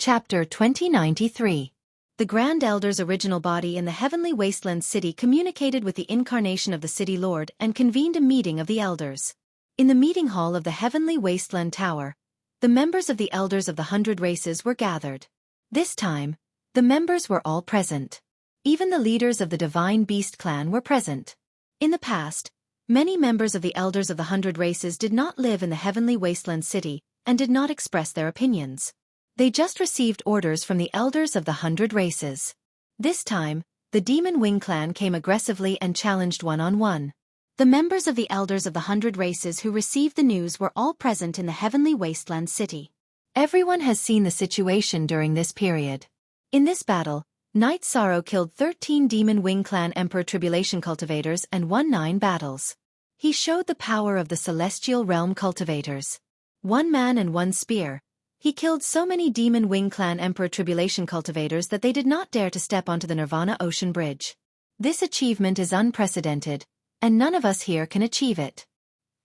Chapter 2093. The Grand Elder's original body in the heavenly wasteland city communicated with the incarnation of the City Lord and convened a meeting of the elders. In the meeting hall of the heavenly wasteland tower, the members of the elders of the 100 races were gathered. This time, the members were all present. Even the leaders of the Divine Beast clan were present. In the past, many members of the elders of the 100 races did not live in the heavenly wasteland city and did not express their opinions. They just received orders from the elders of the 100 races. This time, the Demon Wing clan came aggressively and challenged one-on-one. The members of the elders of the 100 races who received the news were all present in the heavenly wasteland city. Everyone has seen the situation during this period. In this battle, Knight Sorrow killed 13 Demon Wing clan Emperor Tribulation cultivators and won 9 battles. He showed the power of the Celestial Realm cultivators. 1 man and 1 spear. He killed so many Demon Wing clan Emperor Tribulation cultivators that they did not dare to step onto the Nirvana Ocean Bridge. This achievement is unprecedented, and none of us here can achieve it.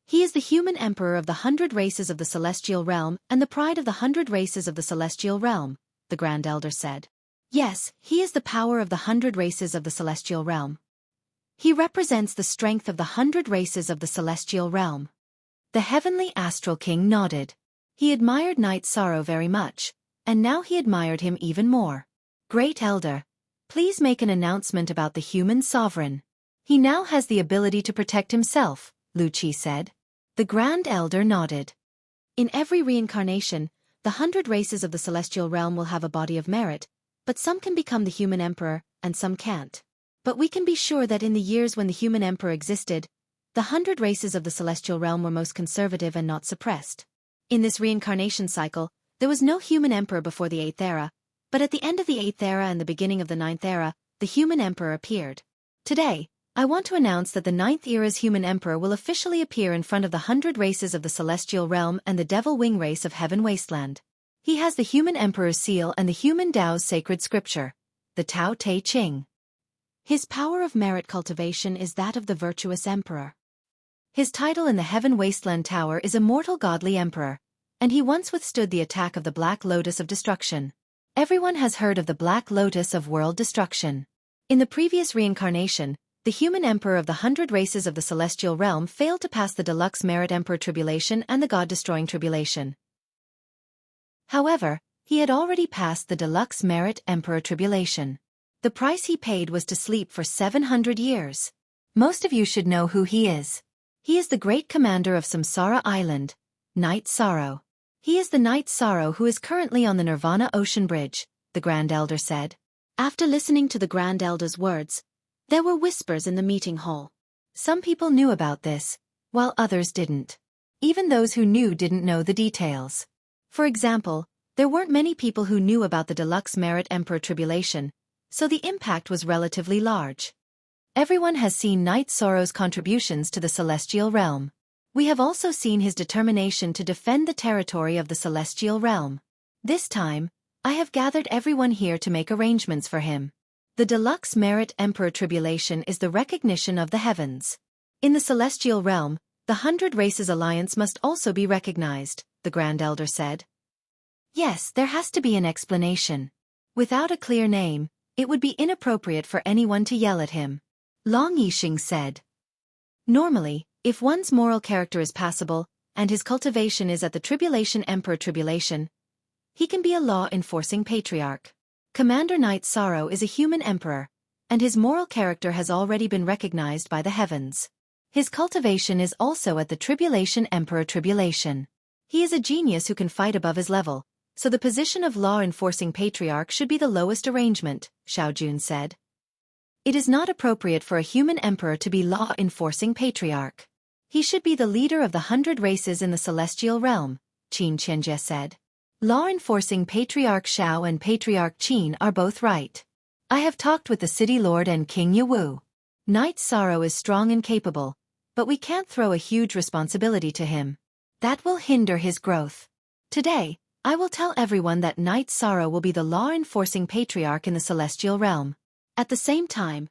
He is the human emperor of the 100 races of the Celestial Realm and the pride of the 100 races of the Celestial Realm, the Grand Elder said. Yes, he is the power of the 100 races of the Celestial Realm. He represents the strength of the 100 races of the Celestial Realm. The Heavenly Astral King nodded. He admired Knight Sorrow very much, and now he admired him even more. Great Elder, please make an announcement about the human sovereign. He now has the ability to protect himself, Lu Qi said. The Grand Elder nodded. In every reincarnation, the 100 races of the Celestial Realm will have a body of merit, but some can become the human emperor, and some can't. But we can be sure that in the years when the human emperor existed, the 100 races of the Celestial Realm were most conservative and not suppressed. In this reincarnation cycle, there was no human emperor before the 8th era, but at the end of the 8th era and the beginning of the 9th era, the human emperor appeared. Today, I want to announce that the 9th era's human emperor will officially appear in front of the 100 races of the Celestial Realm and the Devil Wing race of Heaven Wasteland. He has the human emperor's seal and the human Tao's sacred scripture, the Tao Te Ching. His power of merit cultivation is that of the virtuous emperor. His title in the Heaven Wasteland Tower is Immortal Godly Emperor, and he once withstood the attack of the Black Lotus of Destruction. Everyone has heard of the Black Lotus of World Destruction. In the previous reincarnation, the human emperor of the 100 races of the Celestial Realm failed to pass the Deluxe Merit Emperor Tribulation and the God-Destroying Tribulation. However, he had already passed the Deluxe Merit Emperor Tribulation. The price he paid was to sleep for 700 years. Most of you should know who he is. He is the great commander of Samsara Island, Knight Sorrow. He is the Knight Sorrow who is currently on the Nirvana Ocean Bridge, the Grand Elder said. After listening to the Grand Elder's words, there were whispers in the meeting hall. Some people knew about this, while others didn't. Even those who knew didn't know the details. For example, there weren't many people who knew about the Deluxe Merit Emperor Tribulation, so the impact was relatively large. Everyone has seen Knight Sorrow's contributions to the Celestial Realm. We have also seen his determination to defend the territory of the Celestial Realm. This time, I have gathered everyone here to make arrangements for him. The Deluxe Merit Emperor Tribulation is the recognition of the heavens. In the Celestial Realm, the 100 Races Alliance must also be recognized, the Grand Elder said. Yes, there has to be an explanation. Without a clear name, it would be inappropriate for anyone to yell at him. Long Yixing said. Normally, if one's moral character is passable, and his cultivation is at the Tribulation Emperor Tribulation, he can be a law-enforcing patriarch. Commander Knight Sorrow is a human emperor, and his moral character has already been recognized by the heavens. His cultivation is also at the Tribulation Emperor Tribulation. He is a genius who can fight above his level, so the position of law-enforcing patriarch should be the lowest arrangement, Xiao Jun said. It is not appropriate for a human emperor to be law-enforcing patriarch. He should be the leader of the 100 races in the Celestial Realm, Qin Qianjie said. Law-enforcing Patriarch Xiao and Patriarch Qin are both right. I have talked with the City Lord and King Yiwu. Knight Sorrow is strong and capable, but we can't throw a huge responsibility to him. That will hinder his growth. Today, I will tell everyone that Knight Sorrow will be the law-enforcing patriarch in the Celestial Realm. At the same time,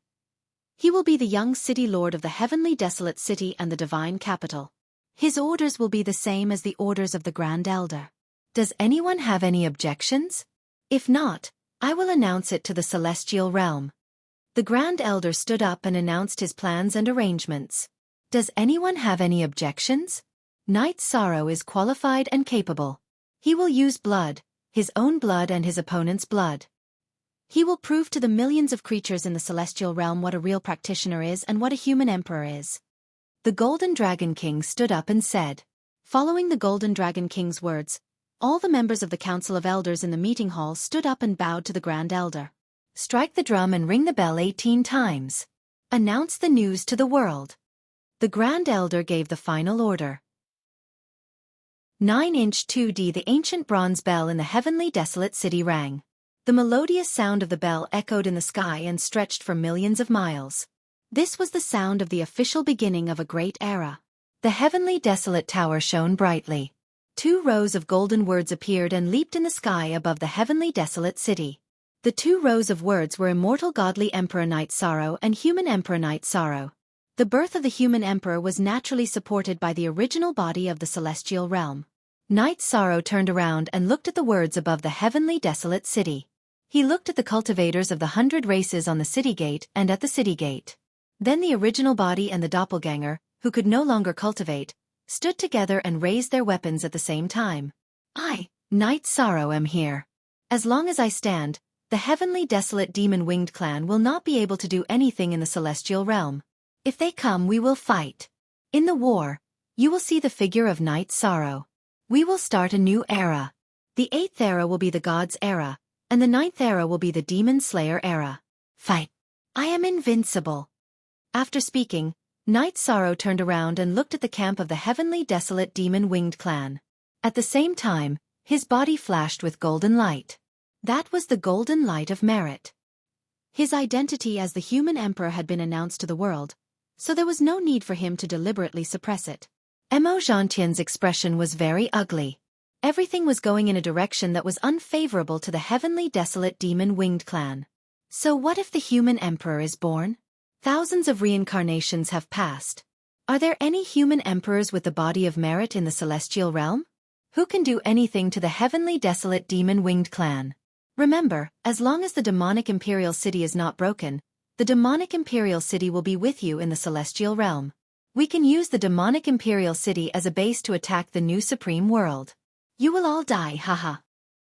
he will be the young City Lord of the Heavenly Desolate City and the Divine Capital. His orders will be the same as the orders of the Grand Elder. Does anyone have any objections? If not, I will announce it to the celestial realm. The Grand Elder stood up and announced his plans and arrangements. Does anyone have any objections? Knight Sorrow is qualified and capable. He will use blood, his own blood and his opponent's blood. He will prove to the millions of creatures in the celestial realm what a real practitioner is and what a human emperor is. The Golden Dragon King stood up and said. Following the Golden Dragon King's words, all the members of the Council of Elders in the meeting hall stood up and bowed to the Grand Elder. Strike the drum and ring the bell 18 times. Announce the news to the world. The Grand Elder gave the final order. 9-inch 2D. The ancient bronze bell in the heavenly desolate city rang. The melodious sound of the bell echoed in the sky and stretched for millions of miles. This was the sound of the official beginning of a great era. The heavenly desolate tower shone brightly. 2 rows of golden words appeared and leaped in the sky above the heavenly desolate city. The 2 rows of words were Immortal Godly Emperor Knight Sorrow and Human Emperor Knight Sorrow. The birth of the human emperor was naturally supported by the original body of the celestial realm. Knight Sorrow turned around and looked at the words above the heavenly desolate city. He looked at the cultivators of the 100 races on the city gate and at the city gate. Then the original body and the doppelganger, who could no longer cultivate, stood together and raised their weapons at the same time. I, Knight Sorrow, am here. As long as I stand, the heavenly desolate demon-winged clan will not be able to do anything in the celestial realm. If they come, we will fight. In the war, you will see the figure of Knight Sorrow. We will start a new era. The 8th era will be the God's era, and the 9th era will be the Demon Slayer era. Fight. I am invincible. After speaking, Knight Sorrow turned around and looked at the camp of the heavenly desolate demon-winged clan. At the same time, his body flashed with golden light. That was the golden light of merit. His identity as the human emperor had been announced to the world, so there was no need for him to deliberately suppress it. Emo Gentian's expression was very ugly. Everything was going in a direction that was unfavorable to the heavenly desolate demon-winged clan. So what if the human emperor is born? Thousands of reincarnations have passed. Are there any human emperors with the body of merit in the celestial realm? Who can do anything to the heavenly desolate demon-winged clan? Remember, as long as the demonic imperial city is not broken, the demonic imperial city will be with you in the celestial realm. We can use the demonic imperial city as a base to attack the new supreme world. You will all die, haha.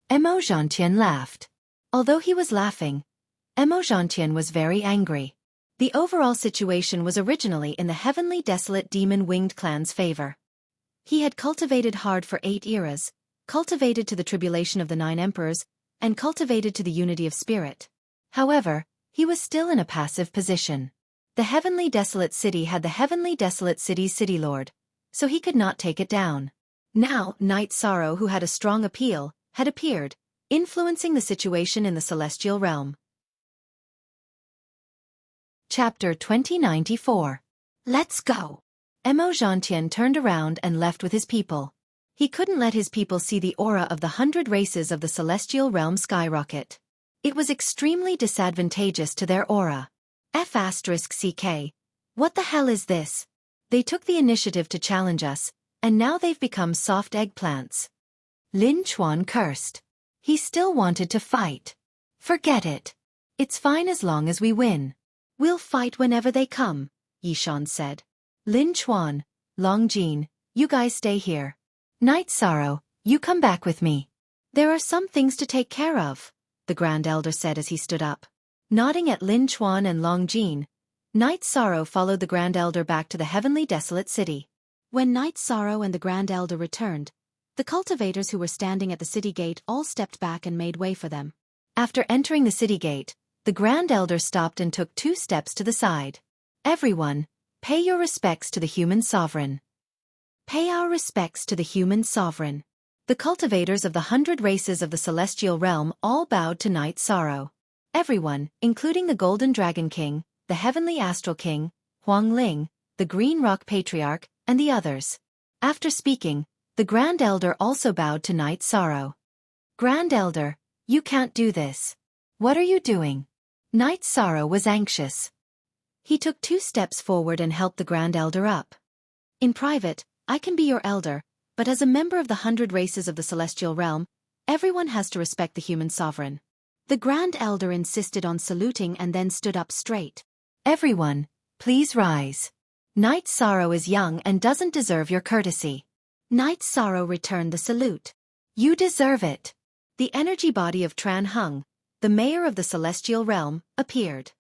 Emo Gentian laughed. Although he was laughing, Emo Gentian was very angry. The overall situation was originally in the heavenly desolate demon-winged clan's favor. He had cultivated hard for 8 eras, cultivated to the tribulation of the 9 emperors, and cultivated to the unity of spirit. However, he was still in a passive position. The heavenly desolate city had the heavenly desolate city's city lord, so he could not take it down. Now, Knight Sorrow, who had a strong appeal, had appeared, influencing the situation in the celestial realm. Chapter 2094. Let's go. Emo Gentian turned around and left with his people. He couldn't let his people see the aura of the 100 races of the celestial realm skyrocket. It was extremely disadvantageous to their aura. F***CK. What the hell is this? They took the initiative to challenge us, and now they've become soft eggplants. Lin Chuan cursed. He still wanted to fight. Forget it. It's fine as long as we win. We'll fight whenever they come, Yishan said. Lin Chuan, Long Jin, you guys stay here. Knight Sorrow, you come back with me. There are some things to take care of, the Grand Elder said as he stood up. Nodding at Lin Chuan and Long Jin, Knight Sorrow followed the Grand Elder back to the heavenly desolate city. When Knight Sorrow and the Grand Elder returned, the cultivators who were standing at the city gate all stepped back and made way for them. After entering the city gate, the Grand Elder stopped and took 2 steps to the side. Everyone, pay your respects to the human sovereign. Pay our respects to the human sovereign. The cultivators of the 100 races of the celestial realm all bowed to Knight Sorrow. Everyone, including the Golden Dragon King, the Heavenly Astral King, Huang Ling, the Green Rock Patriarch, and the others. After speaking, the Grand Elder also bowed to Knight Sorrow. Grand Elder, you can't do this. What are you doing? Knight Sorrow was anxious. He took 2 steps forward and helped the Grand Elder up. In private, I can be your elder, but as a member of the 100 races of the celestial realm, Everyone has to respect the human sovereign. The Grand Elder insisted on saluting and then stood up straight. Everyone, please rise. Knight Sorrow is young and doesn't deserve your courtesy. Knight Sorrow returned the salute. You deserve it. The energy body of Tran Hung, the mayor of the celestial realm, appeared.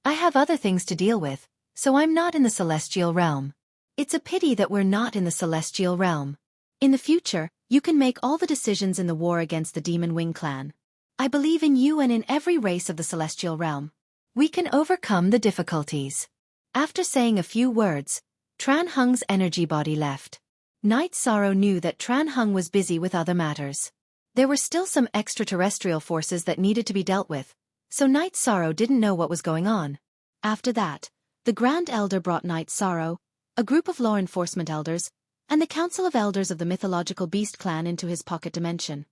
I have other things to deal with, so I'm not in the celestial realm. It's a pity that we're not in the celestial realm. In the future, you can make all the decisions in the war against the Demon Wing clan. I believe in you and in every race of the celestial realm. We can overcome the difficulties. After saying a few words, Tran Hung's energy body left. Knight Sorrow knew that Tran Hung was busy with other matters. There were still some extraterrestrial forces that needed to be dealt with, so Knight Sorrow didn't know what was going on. After that, the Grand Elder brought Knight Sorrow, a group of law enforcement elders, and the Council of Elders of the mythological beast clan into his pocket dimension.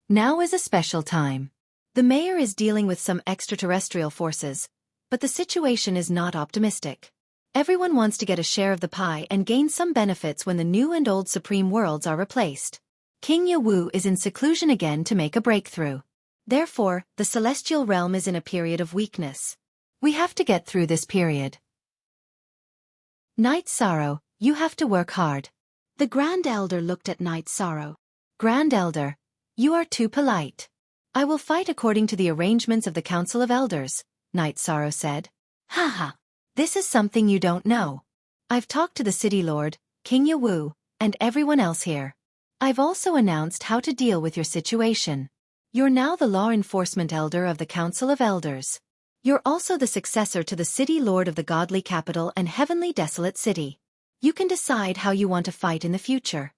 Now is a special time. The mayor is dealing with some extraterrestrial forces, but the situation is not optimistic. Everyone wants to get a share of the pie and gain some benefits when the new and old supreme worlds are replaced. King Yawu is in seclusion again to make a breakthrough. Therefore, the celestial realm is in a period of weakness. We have to get through this period. Knight Sorrow, you have to work hard. The Grand Elder looked at Knight Sorrow. Grand Elder, you are too polite. I will fight according to the arrangements of the Council of Elders, Knight Sorrow said. Haha, this is something you don't know. I've talked to the City Lord, King Yawu, and everyone else here. I've also announced how to deal with your situation. You're now the Law Enforcement Elder of the Council of Elders. You're also the successor to the City Lord of the Godly Capital and Heavenly Desolate City. You can decide how you want to fight in the future.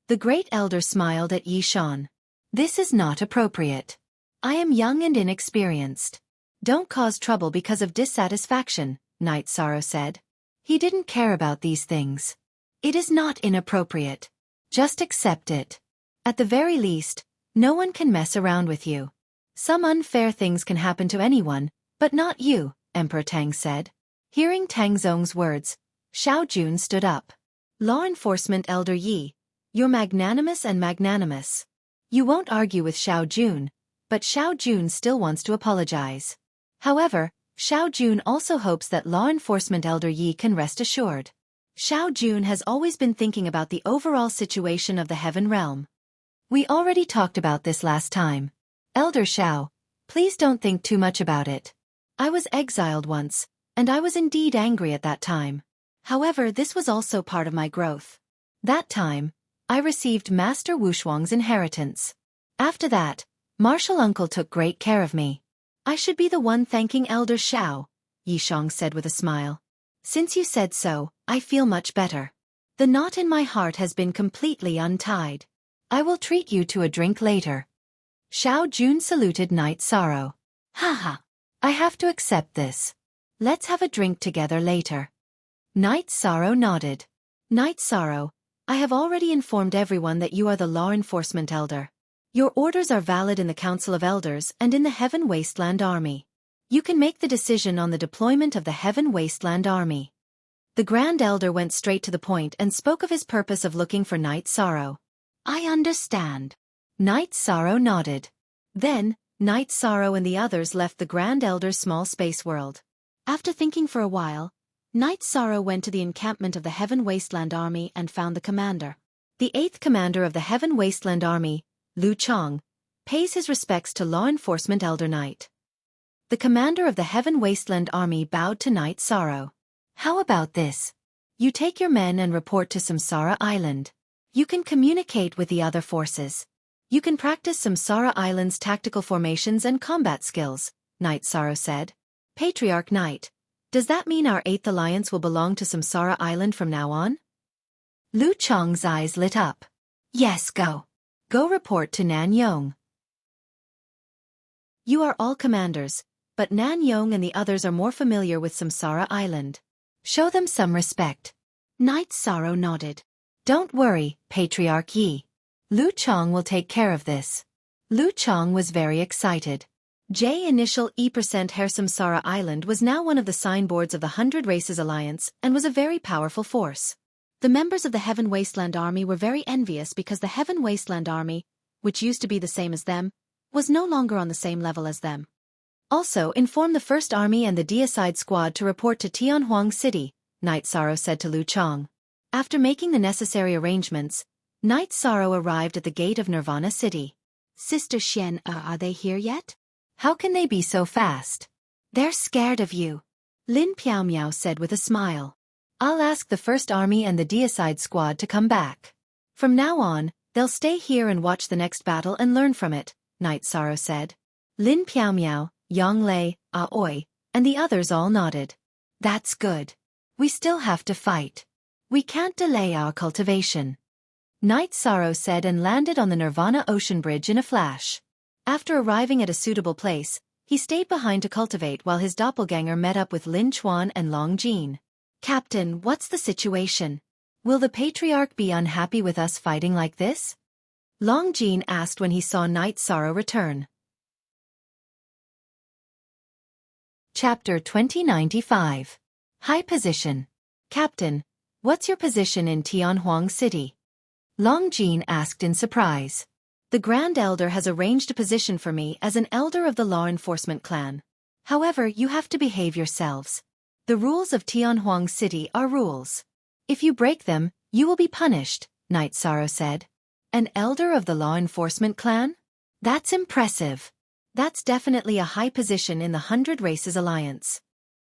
The Great Elder smiled at Yi Shan. This is not appropriate. I am young and inexperienced. Don't cause trouble because of dissatisfaction, Knight Sorrow said. He didn't care about these things. It is not inappropriate. Just accept it. At the very least, no one can mess around with you. Some unfair things can happen to anyone, but not you, Emperor Tang said. Hearing Tang Zong's words, Xiao Jun stood up. Law Enforcement Elder Yi, you're magnanimous and magnanimous. You won't argue with Xiao Jun, but Xiao Jun still wants to apologize. However, Xiao Jun also hopes that Law Enforcement Elder Yi can rest assured. Xiao Jun has always been thinking about the overall situation of the Heaven Realm. We already talked about this last time. Elder Xiao, please don't think too much about it. I was exiled once, and I was indeed angry at that time. However, this was also part of my growth. That time, I received Master Wushuang's inheritance. After that, Martial Uncle took great care of me. I should be the one thanking Elder Xiao, Yishang said with a smile. Since you said so, I feel much better. The knot in my heart has been completely untied. I will treat you to a drink later. Xiao Jun saluted Knight Sorrow. Haha, I have to accept this. Let's have a drink together later. Knight Sorrow nodded. Knight Sorrow, I have already informed everyone that you are the Law Enforcement Elder. Your orders are valid in the Council of Elders and in the Heaven Wasteland Army. You can make the decision on the deployment of the Heaven Wasteland Army. The Grand Elder went straight to the point and spoke of his purpose of looking for Knight Sorrow. I understand. Knight Sorrow nodded. Then, Knight Sorrow and the others left the Grand Elder's small space world. After thinking for a while, Knight Sorrow went to the encampment of the Heaven Wasteland Army and found the commander. The 8th commander of the Heaven Wasteland Army, Lu Chong, pays his respects to Law Enforcement Elder Knight. The commander of the Heaven Wasteland Army bowed to Knight Sorrow. How about this? You take your men and report to Samsara Island. You can communicate with the other forces. You can practice Samsara Island's tactical formations and combat skills, Knight Sorrow said. Patriarch Knight, does that mean our 8th alliance will belong to Samsara Island from now on? Lu Chong's eyes lit up. Yes, go. Go report to Nan Yong. You are all commanders, but Nan Yong and the others are more familiar with Samsara Island. Show them some respect. Knight Sorrow nodded. Don't worry, Patriarch Yi. Lu Chong will take care of this. Lu Chong was very excited. J initial E% Hair Samsara Island was now one of the signboards of the 100 Races Alliance and was a very powerful force. The members of the Heaven Wasteland Army were very envious because the Heaven Wasteland Army, which used to be the same as them, was no longer on the same level as them. Also, inform the First Army and the Deicide Squad to report to Tianhuang City, Night Sorrow said to Lu Chong. After making the necessary arrangements, Night Sorrow arrived at the gate of Nirvana City. Sister Xian, are they here yet? How can they be so fast? They're scared of you, Lin Piao Miao said with a smile. I'll ask the First Army and the Deicide Squad to come back. From now on, they'll stay here and watch the next battle and learn from it, Night Sorrow said. Lin Piao Miao, Yang Lei, Aoi, and the others all nodded. That's good. We still have to fight. We can't delay our cultivation, Night Sorrow said and landed on the Nirvana Ocean Bridge in a flash. After arriving at a suitable place, he stayed behind to cultivate while his doppelganger met up with Lin Chuan and Long Jin. Captain, what's the situation? Will the Patriarch be unhappy with us fighting like this? Long Jin asked when he saw Night Sorrow return. Chapter 2095. High Position. Captain, what's your position in Tianhuang City? Long Jin asked in surprise. The Grand Elder has arranged a position for me as an elder of the law enforcement clan. However, you have to behave yourselves. The rules of Tianhuang City are rules. If you break them, you will be punished, Night Sorrow said. An elder of the law enforcement clan? That's impressive. That's definitely a high position in the 100 Races Alliance.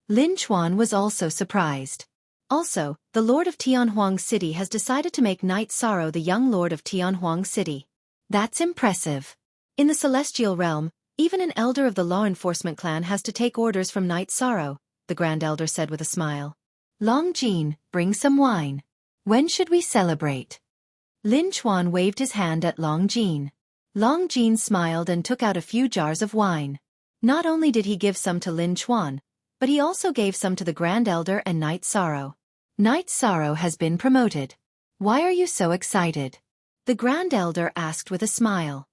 Lin Chuan was also surprised. Also, the Lord of Tianhuang City has decided to make Night Sorrow the young Lord of Tianhuang City. That's impressive. In the Celestial Realm, even an elder of the law enforcement clan has to take orders from Night Sorrow, the Grand Elder said with a smile. Long Jin, bring some wine. When should we celebrate? Lin Chuan waved his hand at Long Jin. Long Jin smiled and took out a few jars of wine. Not only did he give some to Lin Chuan, but he also gave some to the Grand Elder and Night Sorrow. Night Sorrow has been promoted. Why are you so excited? The Grand Elder asked with a smile.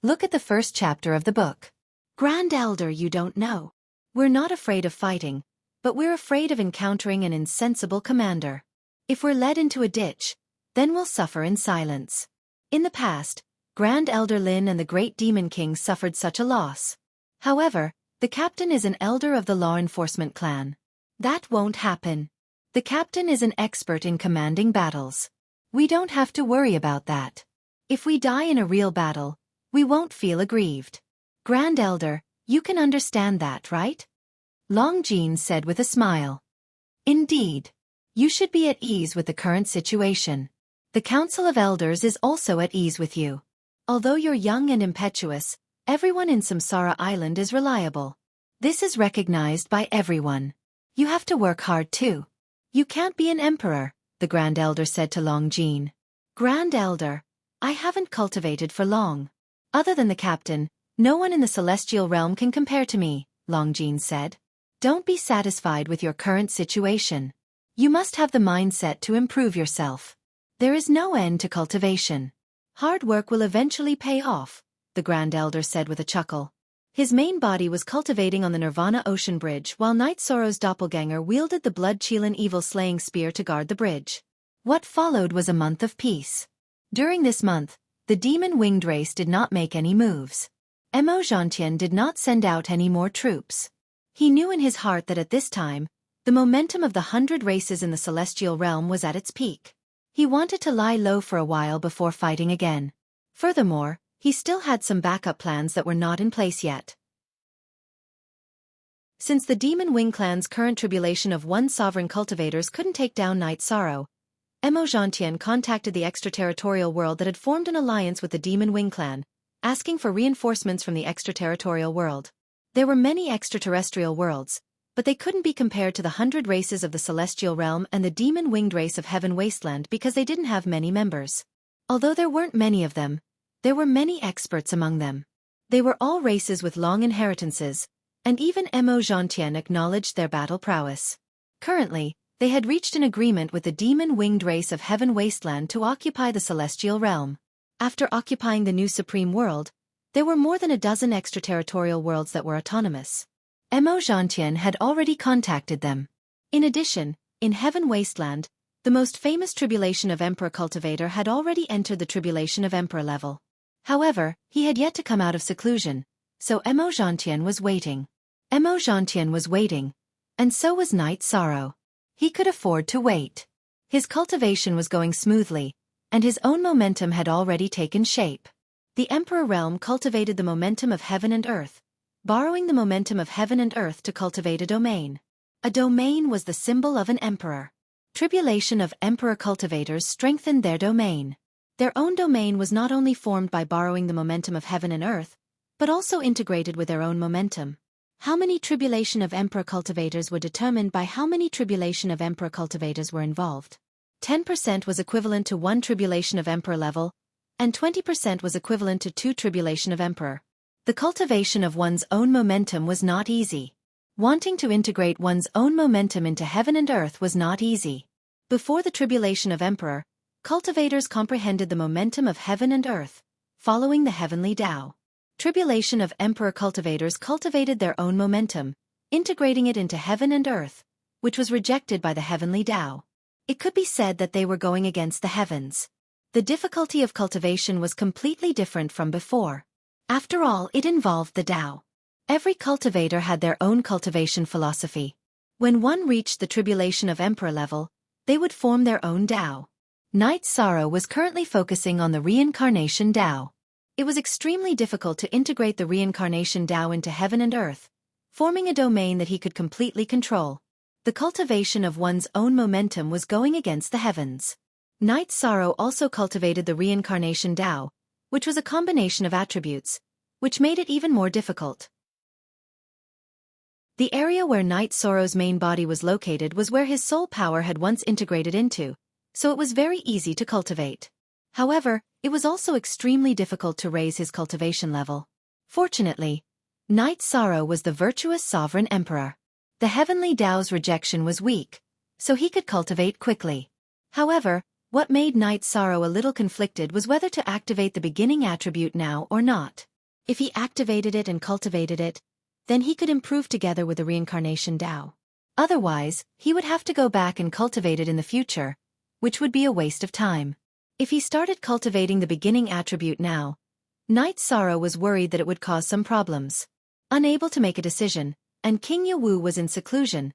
Look at the first chapter of the book. Grand Elder, you don't know. We're not afraid of fighting, but we're afraid of encountering an insensible commander. If we're led into a ditch, then we'll suffer in silence. In the past, Grand Elder Lin and the Great Demon King suffered such a loss. However, the captain is an elder of the law enforcement clan. That won't happen. The captain is an expert in commanding battles. We don't have to worry about that. If we die in a real battle, we won't feel aggrieved. Grand Elder, you can understand that, right? Long Jin said with a smile. Indeed. You should be at ease with the current situation. The Council of Elders is also at ease with you. Although you're young and impetuous, everyone in Samsara Island is reliable. This is recognized by everyone. You have to work hard too. You can't be an emperor, the Grand Elder said to Long Jin. Grand Elder, I haven't cultivated for long. Other than the captain, no one in the celestial realm can compare to me, Long Jin said. Don't be satisfied with your current situation. You must have the mindset to improve yourself. There is no end to cultivation. Hard work will eventually pay off, the Grand Elder said with a chuckle. His main body was cultivating on the Nirvana Ocean Bridge while Night Sorrow's doppelganger wielded the Blood-Chelan evil-slaying spear to guard the bridge. What followed was a month of peace. During this month, the demon-winged race did not make any moves. Mo Zhantian did not send out any more troops. He knew in his heart that at this time, the momentum of the 100 races in the celestial realm was at its peak. He wanted to lie low for a while before fighting again. Furthermore, he still had some backup plans that were not in place yet. Since the Demon Wing clan's current tribulation of one sovereign cultivators couldn't take down Night Sorrow, Mo Zhantian contacted the extraterritorial world that had formed an alliance with the Demon Wing clan, asking for reinforcements from the extraterritorial world. There were many extraterrestrial worlds, but they couldn't be compared to the 100 races of the celestial realm and the demon-winged race of Heaven Wasteland because they didn't have many members. Although there weren't many of them, there were many experts among them. They were all races with long inheritances, and even Mo Zhantian acknowledged their battle prowess. Currently, they had reached an agreement with the demon-winged race of Heaven Wasteland to occupy the celestial realm. After occupying the new supreme world, there were more than a dozen extraterritorial worlds that were autonomous. Mo Zhantian had already contacted them. In addition, in Heaven Wasteland, the most famous tribulation of Emperor Cultivator had already entered the tribulation of Emperor level. However, he had yet to come out of seclusion, so Emo Gentian was waiting. Emo Gentian was waiting, and so was Knight Sorrow. He could afford to wait. His cultivation was going smoothly, and his own momentum had already taken shape. The Emperor Realm cultivated the momentum of heaven and earth, borrowing the momentum of heaven and earth to cultivate a domain. A domain was the symbol of an emperor. Tribulation of emperor cultivators strengthened their domain. Their own domain was not only formed by borrowing the momentum of heaven and earth, but also integrated with their own momentum. How many tribulation of emperor cultivators were determined by how many tribulation of emperor cultivators were involved. 10% was equivalent to 1 tribulation of emperor level, and 20% was equivalent to 2 tribulation of emperor. The cultivation of one's own momentum was not easy. Wanting to integrate one's own momentum into heaven and earth was not easy. Before the tribulation of emperor, cultivators comprehended the momentum of heaven and earth, following the heavenly Tao. Tribulation of emperor cultivators cultivated their own momentum, integrating it into heaven and earth, which was rejected by the heavenly Tao. It could be said that they were going against the heavens. The difficulty of cultivation was completely different from before. After all, it involved the Tao. Every cultivator had their own cultivation philosophy. When one reached the tribulation of emperor level, they would form their own Tao. Knight Sorrow was currently focusing on the reincarnation Tao. It was extremely difficult to integrate the reincarnation Tao into heaven and earth, forming a domain that he could completely control. The cultivation of one's own momentum was going against the heavens. Knight Sorrow also cultivated the reincarnation Tao, which was a combination of attributes, which made it even more difficult. The area where Knight Sorrow's main body was located was where his soul power had once integrated into, so it was very easy to cultivate. However, it was also extremely difficult to raise his cultivation level. Fortunately, Knight Sorrow was the virtuous sovereign emperor. The heavenly Tao's rejection was weak, so he could cultivate quickly. However, what made Knight Sorrow a little conflicted was whether to activate the beginning attribute now or not. If he activated it and cultivated it, then he could improve together with the reincarnation Tao. Otherwise, he would have to go back and cultivate it in the future, which would be a waste of time. If he started cultivating the beginning attribute now, Knight Sorrow was worried that it would cause some problems. Unable to make a decision, and King Yawu was in seclusion,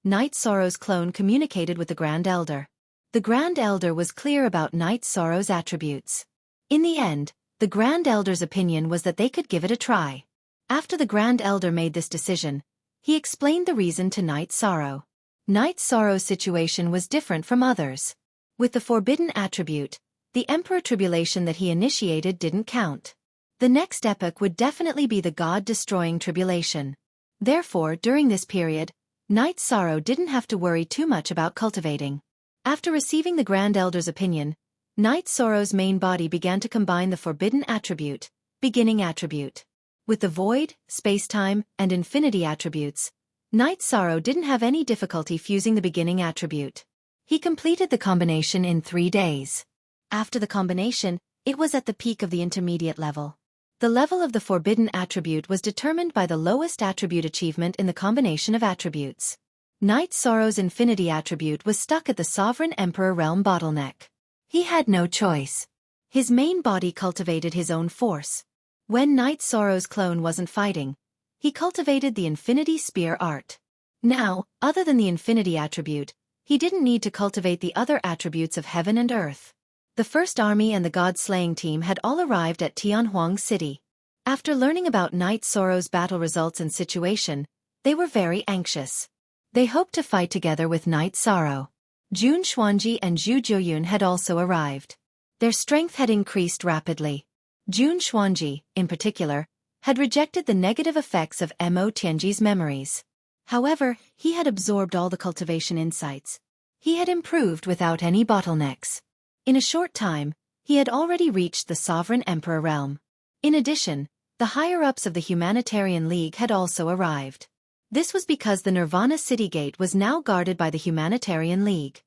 Knight Sorrow's clone communicated with the Grand Elder. The Grand Elder was clear about Knight Sorrow's attributes. In the end, the Grand Elder's opinion was that they could give it a try. After the Grand Elder made this decision, he explained the reason to Knight Sorrow. Knight Sorrow's situation was different from others. With the forbidden attribute, the Emperor Tribulation that he initiated didn't count. The next epoch would definitely be the God-destroying tribulation. Therefore, during this period, Knight Sorrow didn't have to worry too much about cultivating. After receiving the Grand Elder's opinion, Knight Sorrow's main body began to combine the forbidden attribute, beginning attribute. With the void, space-time, and infinity attributes, Knight Sorrow didn't have any difficulty fusing the beginning attribute. He completed the combination in 3 days. After the combination, it was at the peak of the intermediate level. The level of the forbidden attribute was determined by the lowest attribute achievement in the combination of attributes. Knight Sorrow's infinity attribute was stuck at the Sovereign Emperor Realm bottleneck. He had no choice. His main body cultivated his own force. When Knight Sorrow's clone wasn't fighting, he cultivated the Infinity Spear art. Now, other than the infinity attribute, he didn't need to cultivate the other attributes of heaven and earth. The First Army and the God-slaying team had all arrived at Tianhuang City. After learning about Knight Sorrow's battle results and situation, they were very anxious. They hoped to fight together with Knight Sorrow. Jun Xuanji and Zhu Jiuyun had also arrived. Their strength had increased rapidly. Jun Xuanji, in particular, had rejected the negative effects of Mo Tianji's memories. However, he had absorbed all the cultivation insights. He had improved without any bottlenecks. In a short time, he had already reached the Sovereign Emperor realm. In addition, the higher-ups of the Humanitarian League had also arrived. This was because the Nirvana City Gate was now guarded by the Humanitarian League.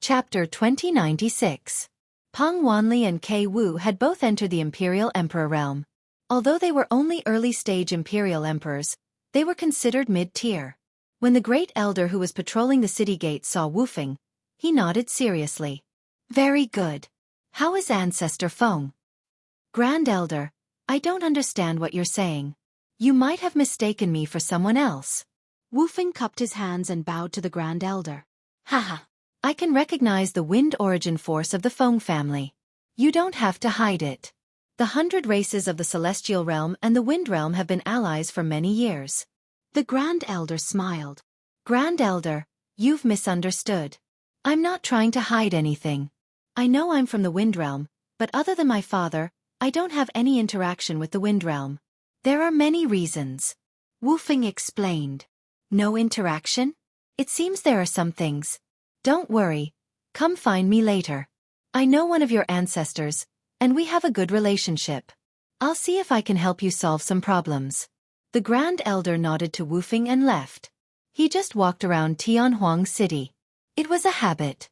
Chapter 2096. Peng Wanli and Kei Wu had both entered the Imperial Emperor realm. Although they were only early-stage Imperial Emperors, they were considered mid-tier. When the Great Elder who was patrolling the city gate saw Wu Feng, he nodded seriously. Very good. How is Ancestor Feng? Grand Elder, I don't understand what you're saying. You might have mistaken me for someone else. Wu Feng cupped his hands and bowed to the Grand Elder. Haha. I can recognize the wind origin force of the Feng family. You don't have to hide it. The 100 races of the Celestial Realm and the Wind Realm have been allies for many years. The Grand Elder smiled. Grand Elder, you've misunderstood. I'm not trying to hide anything. I know I'm from the Wind Realm, but other than my father, I don't have any interaction with the Wind Realm. There are many reasons. Wu Feng explained. No interaction? It seems there are some things. Don't worry. Come find me later. I know one of your ancestors, and we have a good relationship. I'll see if I can help you solve some problems. The Grand Elder nodded to Wu Feng and left. He just walked around Tianhuang City. It was a habit.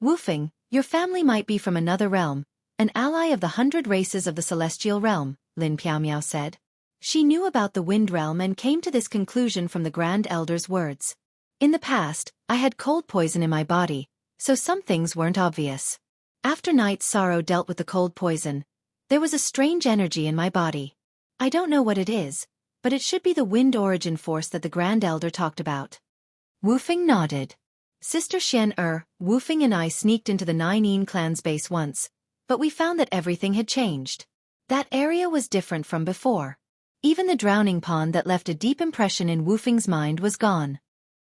Wu Feng, your family might be from another realm, an ally of the 100 races of the Celestial Realm, Lin Piaomiao said. She knew about the Wind Realm and came to this conclusion from the Grand Elder's words. In the past, I had cold poison in my body, so some things weren't obvious. After Night Sorrow dealt with the cold poison, there was a strange energy in my body. I don't know what it is, but it should be the wind origin force that the Grand Elder talked about. Wu Feng nodded. Sister Xian Wu Feng and I sneaked into the Nine clan's base once, but we found that everything had changed. That area was different from before. Even the drowning pond that left a deep impression in Wu Feng's mind was gone.